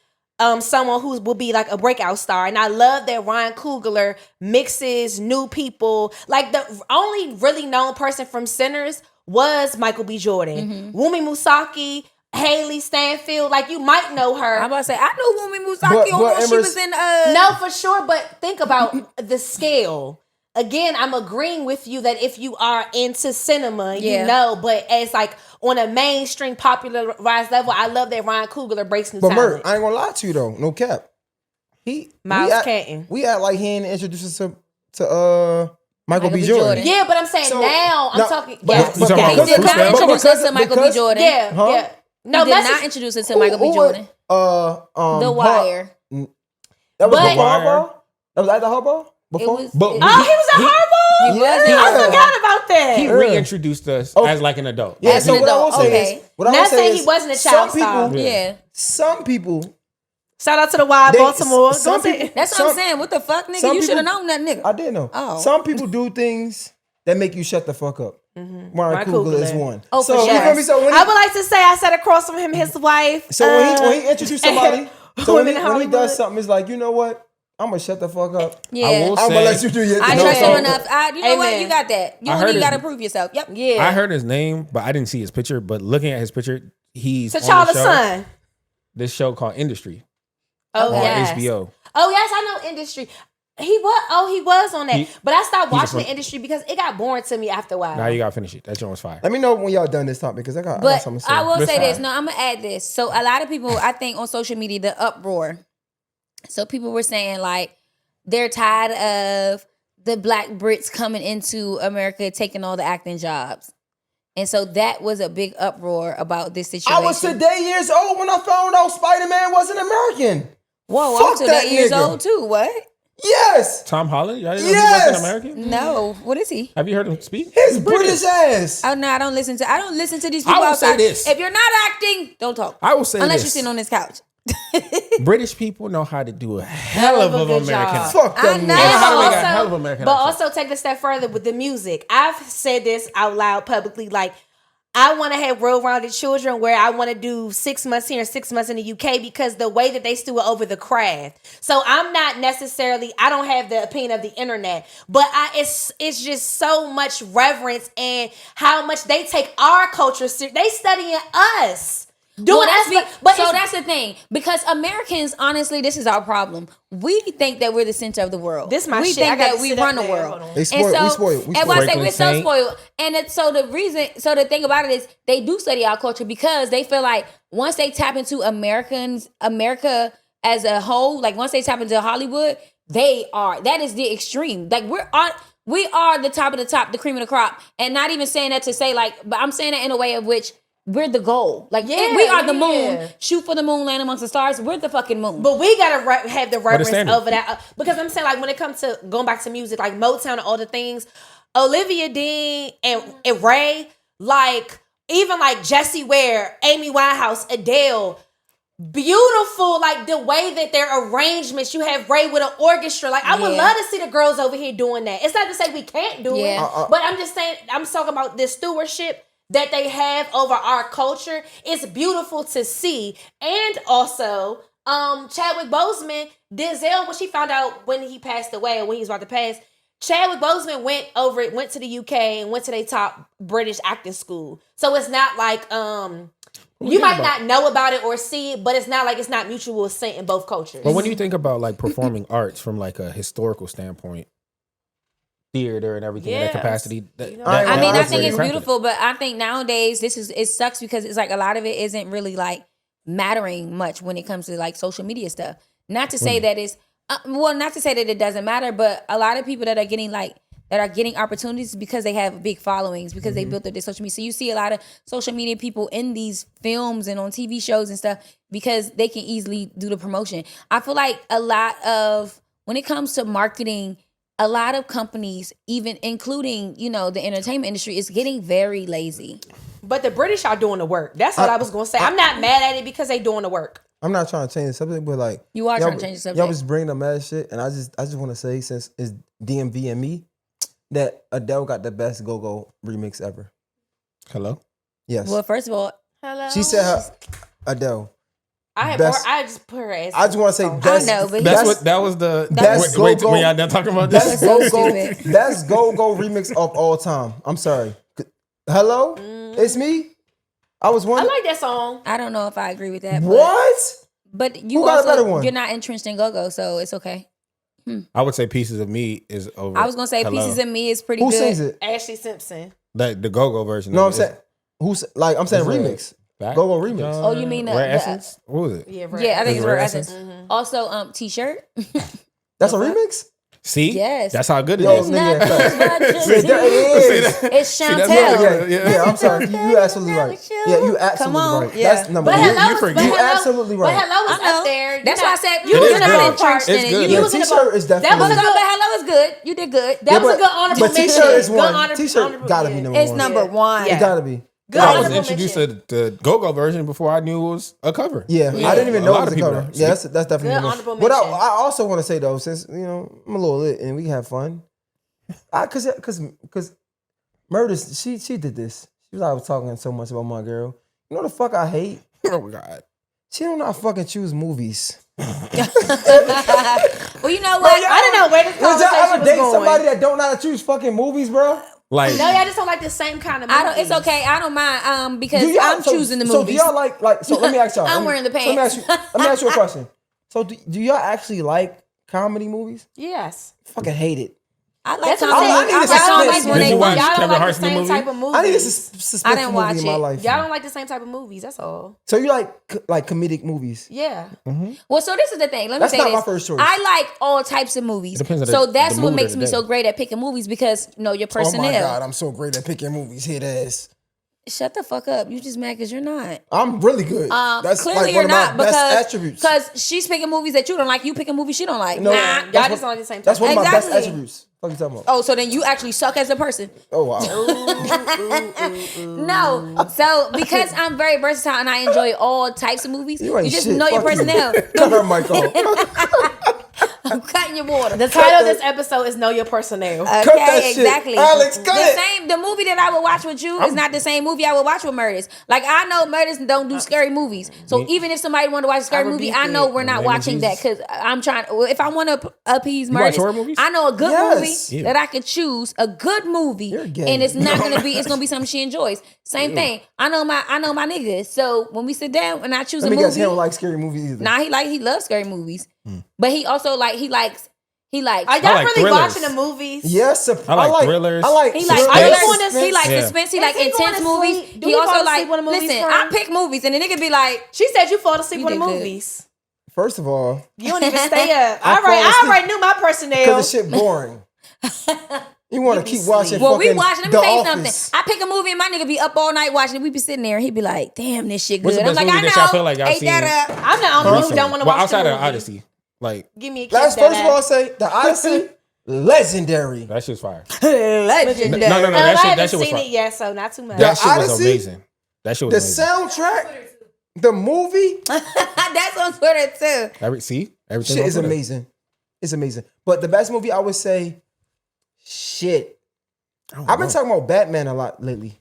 someone who will be like a breakout star. And I love that Ryan Coogler mixes new people. Like the only really known person from Sinners was Michael B. Jordan. Wumi Musaki, Haley Stanfield, like you might know her. I'm about to say, I knew Wumi Musaki, although she was in No, for sure, but think about the scale. again, I'm agreeing with you that if you are into cinema, you know, but as like on a mainstream popularized level, I love that Ryan Coogler breaks new talent. But Mert, I ain't gonna lie to you though, no cap. Miles Canton. We act like he ain't introduced us to Michael B. Jordan. Yeah, but I'm saying I'm talking. He did not introduce us to Michael B. Jordan. Yeah. No, he did not introduce us to Michael B. Jordan. The Wire. That was the Hardball? That was at the Hardball? Before? He was at Hardball? He was. I forgot about that. He reintroduced us as like an adult. Yeah, so what I will say is... Not saying he wasn't a child star. Yeah. Some people... Shout out to the Wild Baltimore. That's what I'm saying. What the fuck, nigga? You should have known that nigga. I did know. Oh. Some people do things that make you shut the fuck up. Ryan Coogler is one. Oh, so, for sure. You feel me? So I would like to say I sat across from him, his wife. So when he introduced somebody, so when he does something, it's like, you know what? I'm gonna shut the fuck up. Yeah. I'm gonna let you do your thing. I trust him enough. You know what? You got that. You don't even gotta prove yourself. Yep. Yeah. I heard his name, but I didn't see his picture. But looking at his picture, he's T'Challa's son. This show called Industry. Oh, on yes. HBO. Oh, yes, I know Industry. He was on that. But I stopped watching the Industry because it got boring to me after a while. Now you gotta finish it. That joint was fire. Let me know when y'all done this topic because I got something to say. I will say this. No, I'm gonna add this. So a lot of people, I think on social media, the uproar. So people were saying like they're tired of the Black Brits coming into America taking all the acting jobs. And so that was a big uproar about this situation. I was today years old when I found out Spider-Man wasn't American. Whoa, Fuck I'm today years nigga. old too. What? Yes. Tom Holland? Y'all didn't know he wasn't American? No. What is he? Have you heard him speak? His British ass. Oh no, I don't listen to these people I will outside. say this. If you're not acting, don't talk. I will say unless this. you're sitting on this couch. British people know how to do a hell of an American. Fuck I them know. niggas. How to make a hell of American But accent. also take it a step further with the music. I've said this out loud publicly, like, I want to have well-rounded children where I want to do 6 months here and 6 months in the UK because the way that they steward over the craft. So I'm not necessarily, I don't have the opinion of the internet, but it's just so much reverence and how much they take our culture seriously. They studying us. That's the thing. Because Americans, honestly, this is our problem. We think that we're the center of the world. This my we shit. think I gotta that we sit run up the there. world. They spoiled. We spoiled. And why I say we're so Franklin spoiled. And the thing about it is they do study our culture because they feel like once they tap into America as a whole, like once they tap into Hollywood, that is the extreme. Like we are the top of the top, the cream of the crop. And not even saying that to say like, but I'm saying that in a way of which we're the goal. Like we are the moon. Shoot for the moon, land amongst the stars. We're the fucking moon. But we gotta have the reverence over that because I'm saying like when it comes to going back to music, like Motown and all the things, Olivia Dean and Ray, like even like Jessie Ware, Amy Winehouse, Adele, beautiful. Like the way that their arrangements, you have Ray with an orchestra. Like I would love to see the girls over here doing that. It's not to say we can't do it, but I'm just saying I'm talking about this stewardship that they have over our culture. It's beautiful to see. And also, Chadwick Boseman, Denzel, when she found out when he passed away or when he was about to pass, Chadwick Boseman went to the UK and went to their top British acting school. So it's not like you might not know about it or see it, but it's not like it's not mutual assent in both cultures. But when you think about like performing arts from like a historical standpoint, theater and everything in that capacity. I think it's beautiful, but I think nowadays it sucks because it's like a lot of it isn't really like mattering much when it comes to like social media stuff. Not to say that it's not to say that it doesn't matter, but a lot of people that are getting opportunities because they have big followings because they built up their social media. So you see a lot of social media people in these films and on TV shows and stuff because they can easily do the promotion. I feel like a lot of when it comes to marketing, a lot of companies, even including, the entertainment industry, is getting very lazy. But the British are doing the work. That's what I was going to say. I'm not mad at it because they doing the work. I'm not trying to change the subject, but like... You are trying to change the subject. Y'all was bringing up mad shit, and I just want to say, since it's DMV and me, that Adele got the best Go-Go remix ever. Hello? Yes. Well, first of all... Hello? She said Adele. I just put her as... I just want to say best... I know, but that was the... Best wait, when y'all done talking about this? Best Go-Go remix of all time. I'm sorry. Hello? It's me? I was wondering... I like that song. I don't know if I agree with that. What? But you Who got a better one? you're not entrenched in go-go, so it's okay. I would say Pieces of Me is over. I was gonna say Hello. Pieces of Me is pretty Who good. sings it? Ashley Simpson. The go-go version. No, I'm of it saying I'm saying Is it remix. back- Go remix. Oh, you mean the Essence? What was it? Yeah, right. Yeah, I think Is it's Rare Rare Essence? Essence. Also, T-shirt. That's a remix? See? Yes. That's how good it Yo, is. nigga, Nothing facts. but just See, there it is. It's that's Chantel. what- Yeah, I'm sorry. You absolutely right. Yeah, you absolutely Come on. right. Yeah. That's number But one. hello, you was, forget. but You hello, absolutely but right. hello was I know. up there. That's why I said you It was is in the good. ballpark. It's good. You Yeah, was in the t-shirt is That was definitely. a good. But hello is good. You did good. That was a good honorable But mention. t-shirt is Good one. honorable- T-shirt gotta be yeah. number It's one. number one. Yeah. It gotta be. Good I was honorable introduced mention. to the go-go version before I knew it was a cover. Yeah, I didn't even know lot it was of a people cover. don't. Yeah, that's definitely Good number one. honorable But I mention. also want to say though, since I'm a little lit and we have fun, because Murders she did this. She was like talking so much about my girl. You know the fuck I hate? Oh my God. She don't know how to fucking choose movies. Well, you know what? I don't know where this Would y'all conversation ever was date going. somebody that don't know how to choose fucking movies, bro? Like, No, y'all just don't like the same kind of movies. I don't. It's okay. I don't mind. Because Do y'all- I'm choosing the So do movies. y'all like? So let me ask y'all. I'm Let me- wearing the Let me pants. let me ask you a question. So do y'all actually like comedy movies? Yes. Fucking hate it. I like That's what comedy. I need I to don't like suspense. when Did they you watch Y'all don't Kevin like the Hart's new same movie? type of movies. I need a suspense I didn't movie watch in my it. life. Y'all don't like the same type of movies. That's all. So you like comedic movies? Yeah. Well, so this is the thing. Let me That's say not this. my first choice. I like all types of movies. It depends on So the that's what mood makes of the me day. so great at picking movies because know your personnel. Oh my god, I'm so great at picking movies. Hit ass. Shut the fuck up. You just mad because you're not. I'm really good. That's Clearly like you're one of my not best attributes. because she's picking movies that you don't like. You picking movies she don't like. No, Nah. Y'all That's just don't like the same type. That's one of my best Exactly. attributes. What you talking about? Oh, so then you actually suck as a person. Oh wow. No. So because I'm very versatile and I enjoy all types of movies, You ain't you just shit. know your Fuck you. personnel. Cut her mic off. I'm cutting your water. The title of this episode is Know Your Personnel. Okay, Cut that shit. exactly. Alex, cut it. The movie that I would watch with you is not the same movie I would watch with Murders. Like I know Murders don't do scary movies, so even if somebody want to watch a scary movie, rebuke I know it. we're not name of watching that Jesus. because I'm trying. If I want to appease watch Murders, horror movies? I know a good Yes. movie that I could choose, a good movie, You're gay. and it's not gonna be. It's gonna be something she enjoys. Same thing. I know my niggas. So when we sit down and I choose Let a me guess, movie, he don't like scary movies either. nah, he loves scary movies, but he also he likes. Are y'all like really thrillers. watching the movies? Yes, I like thrillers. I like. He like thrillers, Are you thrillers. going to- suspense. He likes Yeah. suspense. He Is like he going intense to movies. sleep? Do He he also fall like asleep when the movie's listen. from? I pick movies, and the nigga be like, She said you fall asleep You with the did good. movies. First of all, You don't even stay up. I All right, fall I asleep already knew my personnel. because the shit boring. You want to keep watching? "Well, we fucking watching." Let me The tell you Office. something. I pick a movie, and my nigga be up all night watching it. We be sitting there, and he be like, "Damn, this shit What's good." the I'm best like, movie "I that y'all know." feel like y'all Ate that seen? up. I'm the only one who don't want to Well, watch outside the of movie. Odyssey, like Give me a kiss. First of all, I'll say The Odyssey, legendary. that shit's fire. Legendary. No, I that shit haven't was seen fire. it yet, so not too much. That shit was Odyssey? amazing. That shit The was amazing. soundtrack, the movie, That's on Twitter too. Everything shit is amazing. It's amazing. But the best movie, I would say, shit. I've been talking about Batman a lot lately.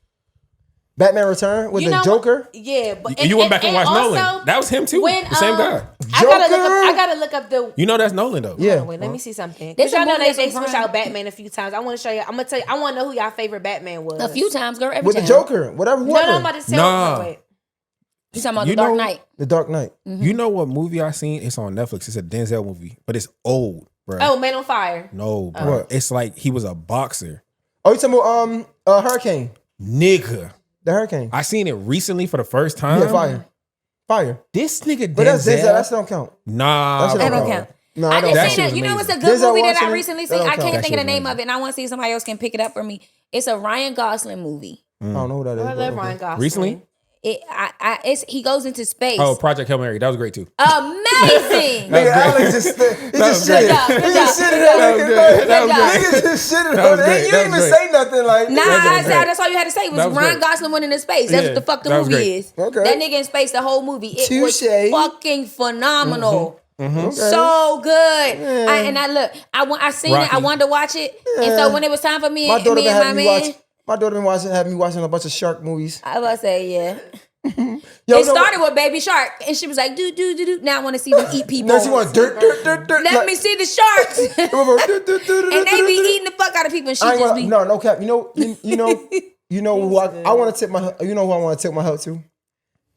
Batman Return with You the know Joker. Yeah, but You went back and watched also, Nolan. That was him too. when, The same guy. I gotta look up the. You know that's Nolan though. Yeah. Wait, let me see something. There's Cause y'all a know movie they that's on switched Prime. out Batman a few times. I want to show you. I'm gonna tell you. I want to know who y'all favorite Batman was. A few times, girl. Every With time. the Joker. Whatever. No, I'm about to tell Nah. you. Wait. You talking about You the Dark know- Knight? The Dark Knight. You know what movie I seen? It's on Netflix. It's a Denzel movie, but it's old, bro. Oh, Man on Fire. No, bro. What? It's like he was a boxer, Oh, you talking about Hurricane? nigga. The Hurricane. I seen it recently for the first time. Yeah, fire. This nigga But that's Denzel. That don't count. Nah, That shit That bro. don't count. No, I I don't. That just shit seen was it. You know what's a amazing. good Denzel movie that I Washington? recently That seen? don't I count. can't That think of the shit name was of it, and I want to see if somebody else can pick it up for me. It's a Ryan Gosling movie. I don't know who that is. I love Ryan Gosling. Recently? He goes into space. Oh, Project Hail Mary. That was great too. Amazing. Nigga, Alex just he just great. shitted. Good He job, just good shitted job, at good nigga. job. That was Nigga great. just shitted That was on it. great. You That didn't was even great. say nothing like. Nah, was great. that's all you had to say was That was Ryan great. Gosling went into space. That's Yeah, what the fuck the that was movie great. is. Okay. That nigga in space the whole movie. It was Touche. fucking phenomenal. Okay. So good. I seen it. I Rocky. wanted to watch it. And so when it was time for me, My daughter me been and my having me man, watch. My daughter been having me watching a bunch of shark movies. I was about to say, yeah. Yo, It started with Baby Shark. And she was like, do, do, do, do. Now I want to see them eat people. No, she wants dirt. Let me see the sharks. And they be eating the fuck out of people. And she I ain't just gonna, be. no cap. You know who I want to tip my. You know who I want to tip my help to.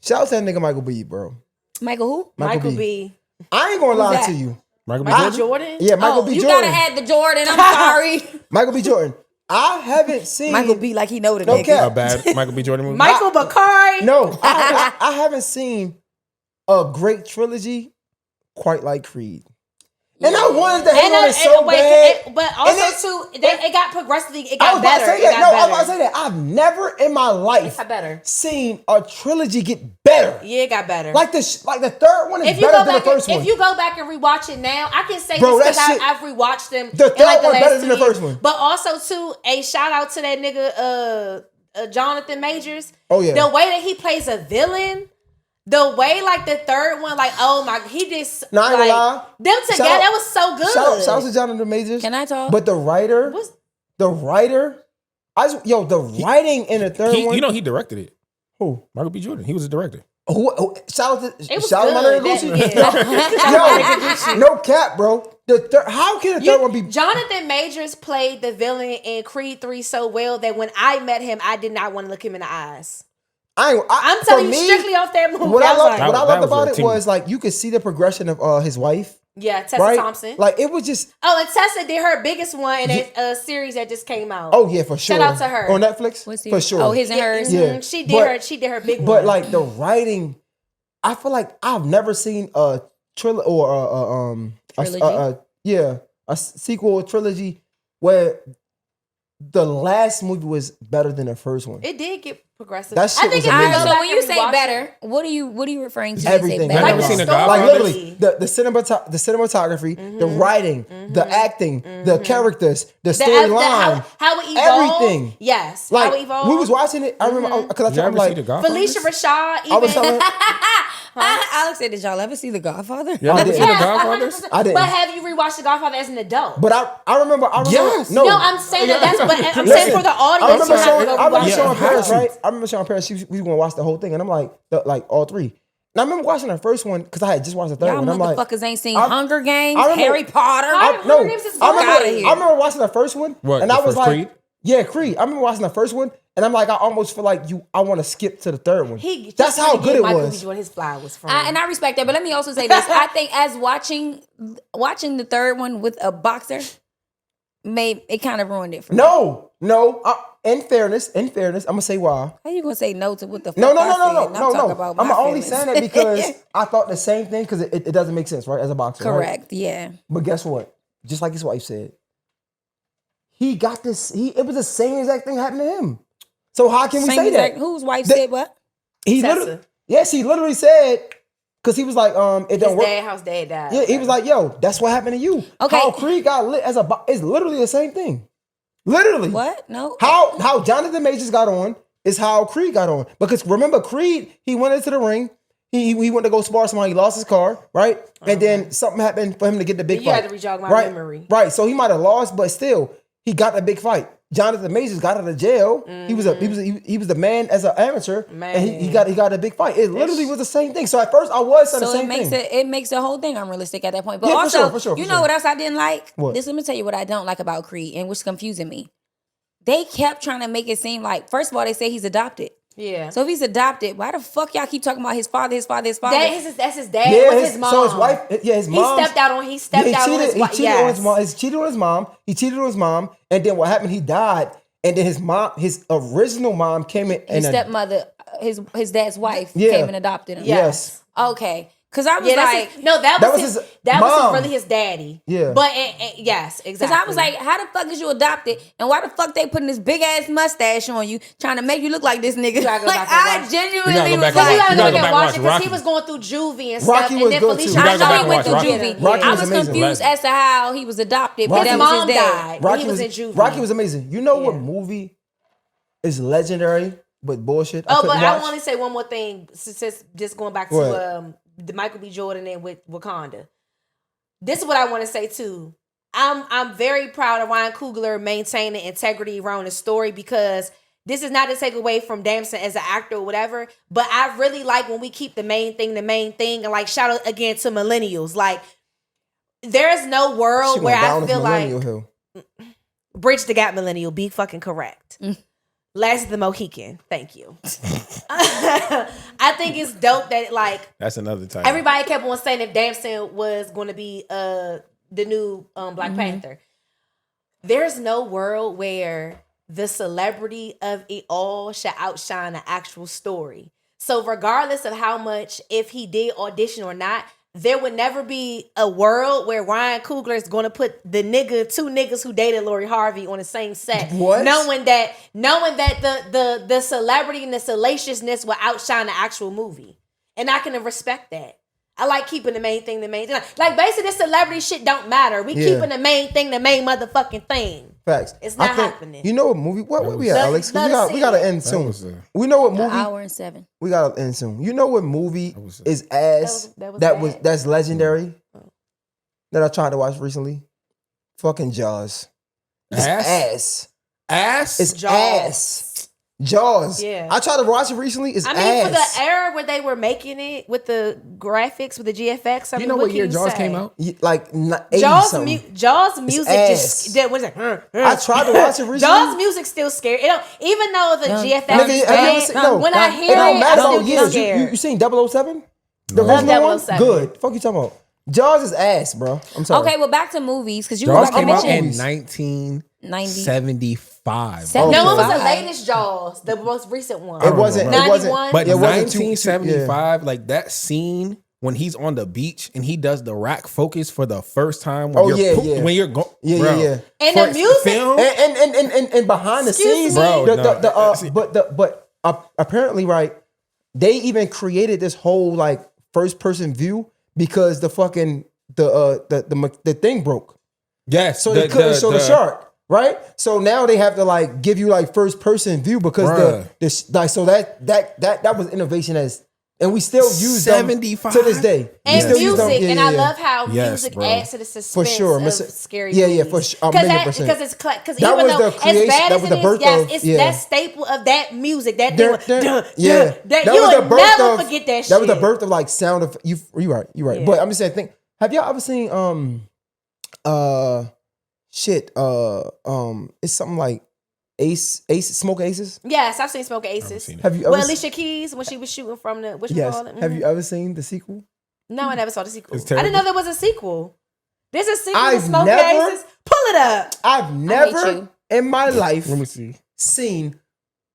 Shout out to that nigga Michael B, bro. Michael who? Michael B. I ain't gonna lie that? to you. Michael B. Jordan? Yeah, Michael B. You Jordan. gotta add the Jordan. I'm sorry. Michael B. Jordan. I haven't seen Michael B. Like he know the No nigga. cap. A bad Michael B. Jordan movie. Michael Bakari? No, I haven't seen a great trilogy quite like Creed. And I wanted to hate on it so bad. But also, it got progressively, it got better. I was about to say that. I've never in my life seen a trilogy get better. Yeah, it got better. Like the third one is better than the first one. If you go back and rewatch it now, I can say Bro, this because I've rewatched them. The third one better than the first one. But also, too, a shout out to that nigga, Jonathan Majors. Oh, yeah. The way that he plays a villain. The way, like, the third one, like, oh my, he just, I ain't gonna lie. Them together, that was so good. Shout out to Jonathan Majors. Can I talk? But the writer, the writing in the third one. You know he directed it. Who? Michael B. Jordan. He was the director. Shout out to It was shout out good. to Yo, no cap, bro. How can the third one be? Jonathan Majors played the villain in Creed 3 so well that when I met him, I did not want to look him in the eyes. I'm telling you strictly off that movie. What I loved about it team. was like you could see the progression of his wife. Yeah, Tessa right? Thompson. Like it was just. Oh, and Tessa did her biggest one in a series that just came out. Oh yeah, for sure. Shout out to her on Netflix. For sure. Oh, his and hers. Yeah, she did her big one. But like the writing, I feel like I've never seen a trilogy or a sequel or trilogy where the last movie was better than the first one. It did get progressive. That shit was amazing. So when you say better, what are you referring to? Everything. I've never seen a Godfather. Like literally, the cinematography, the writing, the acting, the characters, the storyline, how it evolved. Everything. Yes, like how it evolved. we was watching it. I remember because I'm like Felicia Rashad. I was telling. Alex said, "Did y'all ever see The Godfather?" Y'all never seen The Godfathers? I didn't. But have you rewatched The Godfather as an adult? But I remember. Yes. No, I'm saying that. But I'm saying for the audience. I remember showing Paris, Yeah. right? I remember showing Paris. We was gonna watch the whole thing, and I'm like all three. And I remember watching the first one because I had just watched the third Y'all one. I'm like, motherfuckers ain't seen Hunger Games, I remember- Harry Potter. I I remember watching the first one, What, and the I was first like, Creed? yeah, Creed. I remember watching the first one, and I'm like, I almost feel like I want to skip to the third one. That's how good it was. His fly was from. And I respect that, but let me also say this: I think as watching the third one with a boxer, it kind of ruined it for me. No. In fairness, I'm gonna say why. How you gonna say no to what the fuck No. I'm I'm only saying that because I thought the same thing because it doesn't make sense, right? As a boxer, correct, right? yeah. But guess what? Just like his wife said, he got this. It was the same exact thing happened to him. So how can we say that? Whose wife said what? He literally, yes, he literally said because he was like, it don't work. His dad died. Yeah, he was like, yo, that's what happened to you. Okay. How Creed got lit as it's literally the same thing. Literally. What? No. How Jonathan Majors got on is how Creed got on. Because remember, Creed, he went into the ring. He went to go spar someone. He lost his car, right? And then something happened for him to get the big fight. You had to re-jog my memory. Right. So he might have lost, but still, he got the big fight. Jonathan Majors got out of jail. He was the man as an amateur, and he got a big fight. It literally was the same thing. So at first I was saying the same thing. It makes the whole thing unrealistic at that point. But Yeah, also, for sure, you know what else I didn't like? What? Let me tell you what I don't like about Creed, and which confusing me. They kept trying to make it seem like, first of all, they say he's adopted. Yeah. So if he's adopted, why the fuck y'all keep talking about his father? That's his dad. Yeah, What's his mom? So his wife, his mom. He stepped out on his wife. He cheated on his mom. He cheated on his mom. He cheated on his mom. And then what happened? He died. And then his original mom came in. His stepmother, his dad's wife, Yeah. came and adopted him. Yes. Okay. Because I was like, that was really his daddy. Yeah. But yes, exactly. because I was like, how the fuck is you adopted? And why the fuck they putting this big ass mustache on you, trying to make you look like this nigga? gotta go Like, back and I watch. genuinely was You like, gotta go back back and watch it because Rocky. he was going through juvie and Rocky stuff. was And then good, Felicia too. I gotta go know back he and went through watch juvie. Rocky I was was amazing. confused as to how he was adopted, but Rocky that His was mom his dad. died. Rocky He was in juvie. Rocky was amazing. You know what movie is legendary but bullshit? Oh, but I watch? want to say one more thing. Since just going back What? to the Michael B. Jordan and with Wakanda. This is what I want to say too. I'm very proud of Ryan Coogler maintaining integrity around the story because this is not to take away from Damson as an actor or whatever, but I really like when we keep the main thing, and like shout out again to millennials. Like there's no world where I feel like Hill. bridge the gap millennial, be fucking correct. Last of the Mohican. Thank you. I think it's dope that like That's another title. everybody kept on saying if Damson was going to be the new Black Panther. There's no world where the celebrity of it all should outshine the actual story. So regardless of how much, if he did audition or not, there would never be a world where Ryan Coogler is going to put the two niggas who dated Lori Harvey on the same set. What? Knowing that the celebrity and the salaciousness will outshine the actual movie. And I can respect that. I like keeping the main thing. Like basically this celebrity shit don't matter. We keeping the main thing the main motherfucking thing. Facts. It's not happening. You know what movie? What we at, Alex? 'Cause we gotta end soon. We know what movie. 1:07. We gotta end soon. You know what movie is ass? was That's legendary. That I tried to watch recently. Fucking Jaws. It's Ass? ass. It's Jaws. ass. Jaws. Yeah. I tried to watch it recently. It's I mean, ass. for the era where they were making it with the graphics, with the GFX, I mean, You know what year Jaws came out? Like 80 Jaws something. Jaws music ass. just that was like. I tried to watch it recently. Jaws music still scary. It don't, even though the GFX Nigga, is have you ever bad, seen- no, when I hear it don't it, matter I still about get years. scared. You seen 007? The Love original one? 007. Good. Fuck you talking about? Jaws is ass, bro. I'm sorry. Okay, well, back to movies because you Jaws were came out in movies. 1975. Seven- No, it was the 75. latest Jaws, the most recent one. It wasn't. It 91? wasn't. But it wasn't too- 1975, like that scene when he's on the beach and he does the rack focus for the first time. When when you're going, Yeah. And the music, film, And behind the Excuse scenes, me? but apparently, right? They even created this whole like first person view because the fucking the thing broke. yes. So they couldn't show the shark, right? So now they have to like give you like first person view because that was innovation and we still use 75 them to this day. We and still use them. music, Yeah, and yeah, I yeah. love how Yes, music bro. adds to the suspense For sure, of Mr. scary Yeah, movies. for sure, Because 1,000,000%. it's because That even was though the creation- as bad that as was it the is, birth yes, of- it's yeah. that staple of that music. That There- thing, there- that you was the will birth never of- forget that shit. That was the birth of like sound of you. You right. Yeah. But I'm just saying, have y'all ever seen it's something like Ace Smoke Aces? Yes, I've seen Smoke Aces. seen it. Have you ever? Well, Alicia Keys when she was shooting from the Yes. call it? Have you ever seen the sequel? No, I never saw the sequel. It's I didn't know terrible. there was a sequel. There's a sequel to I've Smoke never- Aces. Pull it up. I've never you. in my life Let me see. seen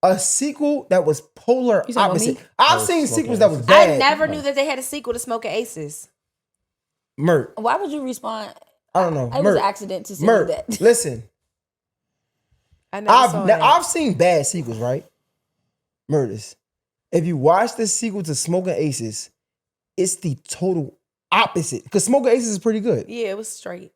a sequel that was polar You talking about opposite. me? I've Oh, seen Smoke sequels that was Aces. bad. I never knew that they had a sequel to Smoke Aces. Mert. Why would you respond? I don't know. It was Mert. an accident to say Mert. that. Listen. I never saw that. I've seen bad sequels, right? Murders. If you watch the sequel to Smoking Aces, it's the total opposite. Because Smoking Aces is pretty good. Yeah, it was straight.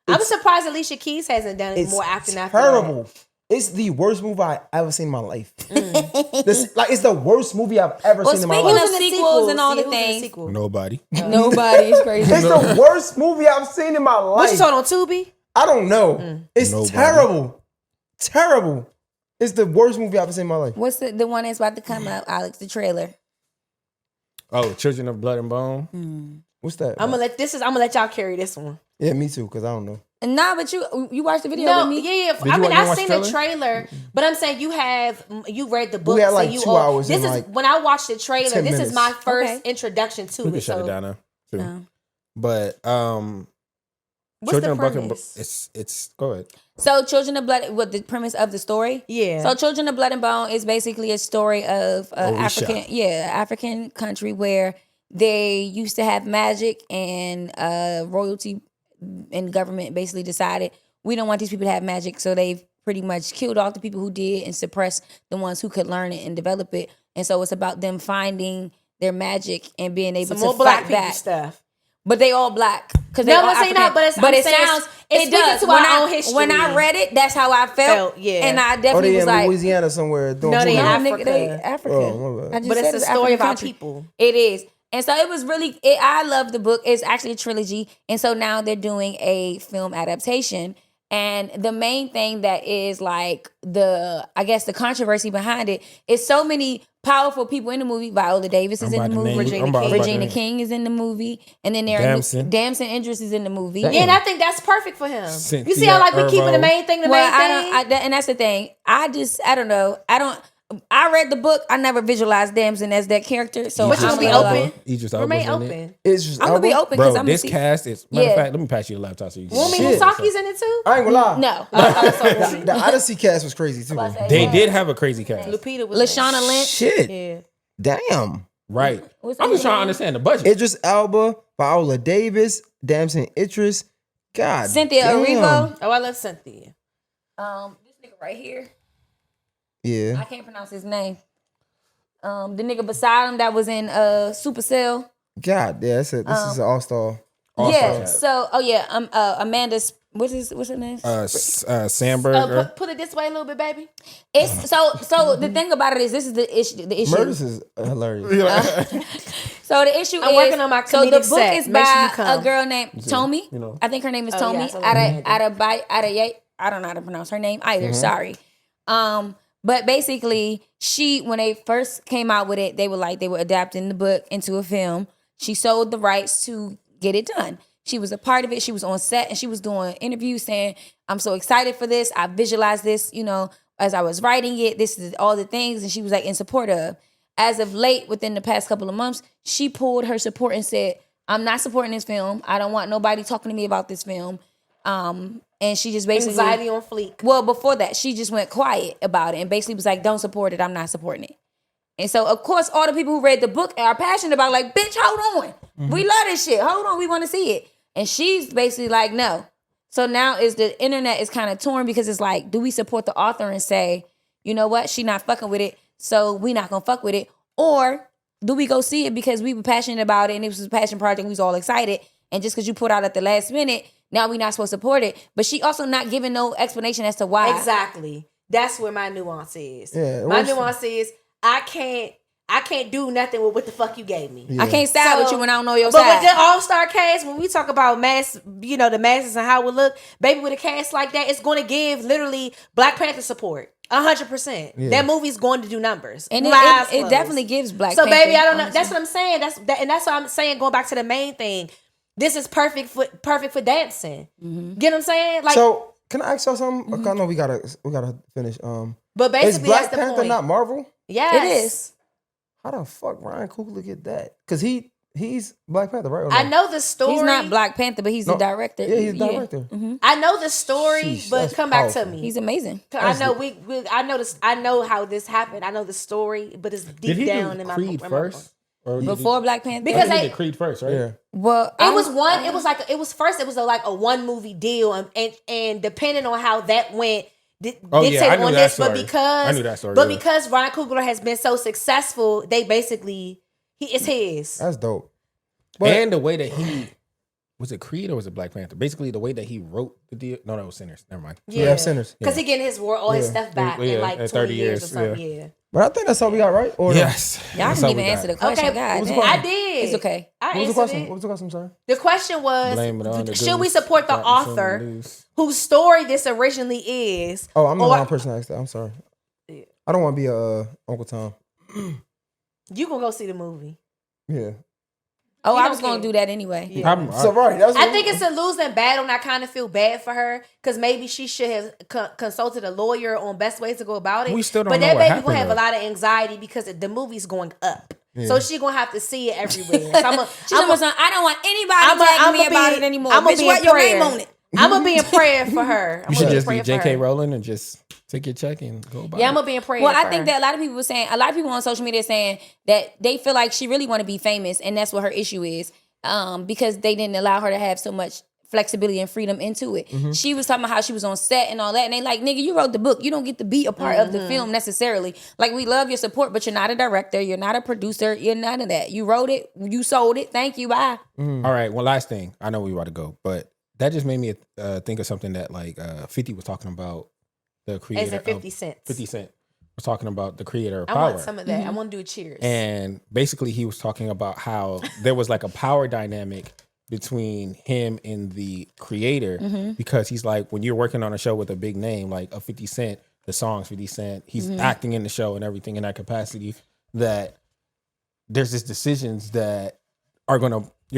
I'm surprised Alicia Keys hasn't done It's more acting after that. terrible. It's the worst movie I ever seen in my life. It's the worst movie I've ever Well, seen in my speaking life. of sequels and all the who's in things. sequel? Nobody. Nobody is crazy. It's the worst movie I've seen in my life. What you saw on Tubi? I don't know. It's Nobody. terrible. Terrible. It's the worst movie I've ever seen in my life. What's the one that's about to come out, Alex? The trailer. Oh, Children of Blood and Bone. What's that? I'm gonna let y'all carry this one. Yeah, me too, because I don't know. Nah, but you watched the video No, with me. yeah. you I mean, watch I've the seen the trailer, but I'm saying you read the book. had, like, so you 2 hours This and, is like, when I watched the trailer. 10 This minutes. is my first Okay. introduction to We it. can shut So it down now. Too. No. But what's Children the of Blood and premise? it's go ahead. So, Children of Blood. What the premise of the story? Yeah. So, Children of Blood and Bone is basically a story of African country where they used to have magic, and royalty and government basically decided we don't want these people to have magic, so they've pretty much killed off the people who did and suppressed the ones who could learn it and develop it. And so it's about them finding their magic and being able Some to more black fight people back. stuff. But they all black because No, they I'm all not saying African. that, but it I'm saying sounds it's it does. speaking to our own history. When I read it, that's how I felt. Yeah. And I Oh, definitely they was in like, Louisiana somewhere. Doing No, they voodoo. in no, nigga, they Africa. African. Oh, my bad. I just But said it's a story of our country. people. It is. And so it was really, I love the book. It's actually a trilogy. And so now they're doing a film adaptation. And the main thing that is like the controversy behind it is so many powerful people in the movie. Viola Davis is in the movie. Regina King is in the movie. And then Damson Idris is in the movie. Yeah, and I think that's perfect for him. You see how like we keeping the main thing thing? And that's the thing. I don't know. I read the book. I never visualized Damson as that character. So but you gonna be open. Remain open. I'm gonna be open because I'm this cast is. Matter of fact, let me pass you the laptop so you can. Wumi Musaki's in it too. I ain't gonna lie. No, the Odyssey cast was crazy too. They did have a crazy cast. Lupita was Lashana Lynch. Shit. Yeah. Damn. Right. I'm just trying to understand the budget. Idris Elba, Viola Davis, Damson Idris. God. Cynthia Erivo. Oh, I love Cynthia. This nigga right here. Yeah. I can't pronounce his name. The nigga beside him that was in Supercell. God, yeah, this is an all-star. Yeah. So, Amanda. What's her name? Sandberg. Put it this way a little bit, baby. It's so the thing about it is this is the issue. The issue. Murders is hilarious. So the issue I'm working on my so the comedic book set. is Make sure you by come. a girl named Tomi. I think her name is Tomi. I don't know how to pronounce her name either. Sorry. But basically, when they first came out with it, they were adapting the book into a film. She sold the rights to get it done. She was a part of it. She was on set and she was doing interviews saying, I'm so excited for this. I visualized this, as I was writing it. This is all the things. And she was like in support of. As of late, within the past couple of months, she pulled her support and said, I'm not supporting this film. I don't want nobody talking to me about this film. And she just basically... Anxiety on fleek. Well, before that, she just went quiet about it and basically was like, don't support it. I'm not supporting it. And so, of course, all the people who read the book are passionate about like, bitch, hold on. We love this shit. Hold on. We want to see it. And she's basically like, no. So now the internet is kind of torn because it's like, do we support the author and say, you know what? She not fucking with it, so we not going to fuck with it. Or do we go see it because we were passionate about it and it was a passion project, we was all excited. And just because you put out at the last minute, now we not supposed to support it. But she also not giving no explanation as to why. Exactly. That's where my nuance is. Yeah, my nuance is I can't do nothing with what the fuck you gave me. Yeah. I can't side with you when I don't know your side. But with the all-star cast, when we talk about the masses and how it look, baby, with a cast like that, it's going to give literally Black Panther support. 100%. Yeah. That movie's going to do numbers. And it definitely gives Black Panther. So baby, I don't know. That's what I'm saying. And that's what I'm saying, going back to the main thing. This is perfect for dancing. Mm-hmm. Get what I'm saying? Like, so can I ask y'all something? Mm-hmm. I know we gotta finish. But basically, is Black that's the Panther point. not Marvel? Yes. It is. How the fuck Ryan Coogler get that? Because he's Black Panther, right? I know the story. He's not Black Panther, but he's the director. Yeah, he's the director. Mm-hmm. I know the story, but come back to me. He's amazing. I know I know how this happened. I know the story, but it's deep down in my Creed first? Or before Black Panther? Because they did Creed first, right? Yeah. Well, it was a one movie deal, and depending on how that went, I knew that story. But because Ryan Coogler has been so successful, they basically it's his. That's dope. And the way that was it Creed or was it Black Panther? Basically, the way that he wrote the deal. No, that was Sinners. Never mind. Yeah, Sinners. Because he getting all his stuff back in like 20 years or something. Yeah. But I think that's all we got, right? Or yes. Y'all didn't even answer the question. Okay, I did. It's okay. What was the question? What was the question? I'm sorry. The question was, should we support the author whose story this originally is? Oh, I'm the wrong person to ask that. I'm sorry. Yeah. I don't want to be Uncle Tom. You gonna go see the movie? Yeah. Oh, I was gonna do that anyway. Yeah. I think it's a losing battle, and I kind of feel bad for her because maybe she should have consulted a lawyer on best ways to go about it. We still don't but know that what baby happened, gonna have though. a lot of anxiety because the movie's going up. Yeah. So she gonna have to see it everywhere. So I don't want anybody tagging me about it anymore. I'm gonna be your name on it. I'm gonna be in prayer for her. You should just be J.K. Rowling and just take your check and go about it. Yeah, I'm gonna be in prayer. Well, I think that a lot of people on social media saying that they feel like she really want to be famous, and that's what her issue is. Because they didn't allow her to have so much flexibility and freedom into it. Mm-hmm. She was talking about how she was on set and all that, and they like, nigga, you wrote the book. You don't get to be a part of the film necessarily. Like, we love your support, but you're not a director. You're not a producer. You're none of that. You wrote it. You sold it. Thank you. Bye. Mm. All right. One last thing. I know we about to go, but that just made me think of something that 50 was talking about. The creator as in 50 Cent. 50 Cent was talking about the creator of I Power. want some of that. I want to do a cheers. And basically he was talking about how there was like a power dynamic between him and the creator because he's like, when you're working on a show with a big name like a 50 Cent, the songs 50 Cent, he's acting in the show and everything in that capacity, that there's just decisions that you're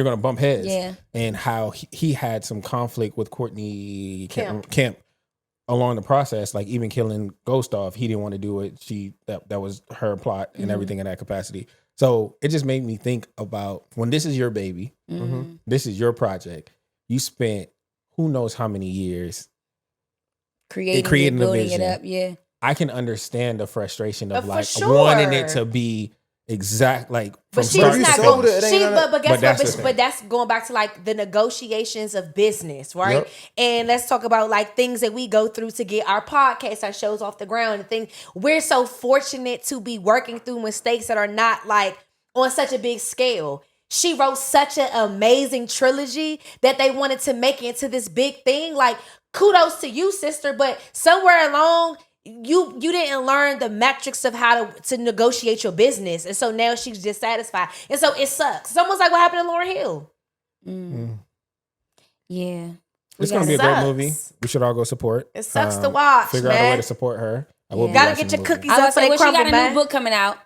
gonna bump heads. Yeah. And how he had some conflict with Courtney Kemp along the process, like even killing Ghost off, he didn't want to do it. That was her plot and everything in that capacity. So it just made me think about when this is your baby, this is your project. You spent who knows how many years creating building the vision. it up. Yeah, I can understand the frustration of like sure. wanting it to be exact, like from but she's start not to going. finish. But guess that's what? But that's going back to like the negotiations of business, right? Yep. And let's talk about like things that we go through to get our podcasts, our shows off the ground. And things we're so fortunate to be working through mistakes that are not like on such a big scale. She wrote such an amazing trilogy that they wanted to make it into this big thing. Like, kudos to you, sister. But somewhere along, you didn't learn the metrics of how to negotiate your business. And so now she's dissatisfied. And so it sucks. It's almost like what happened to Lauryn Hill. Yeah. It's going to be a great movie. We should all go support. It sucks to watch, Figure out a way to support her. I will be Gotta watching get your the movie. cookies I up was for like, they well, she crumble, got a man. new book coming out.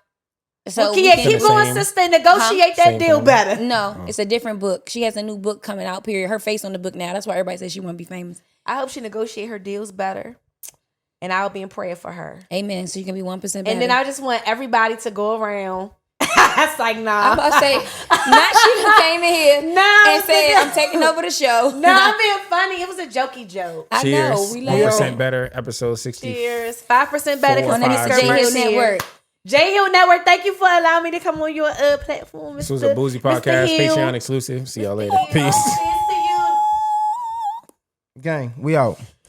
So Well, yeah, keep going, same- sister. Negotiate that Same deal thing. better. No, it's a different book. She has a new book coming out, period. Her face on the book now. That's why everybody says she want to be famous. I hope she negotiate her deals better. And I'll be in prayer for her. Amen. So you can be 1% better. And then I just want everybody to go around. It's like, nah. I'm about to say, not she who came in here and said, I'm taking over the show. No, I'm being funny. It was a jokey joke. I Cheers. know. We 1% better, episode 60. Cheers. 5% better because on the Mr. J Hill Mercy here. Network. J Hill Network, thank you for allowing me to come on your platform. This was a Boozy Podcast, Patreon exclusive. See y'all later. Peace. Cheers to you. Gang, we out.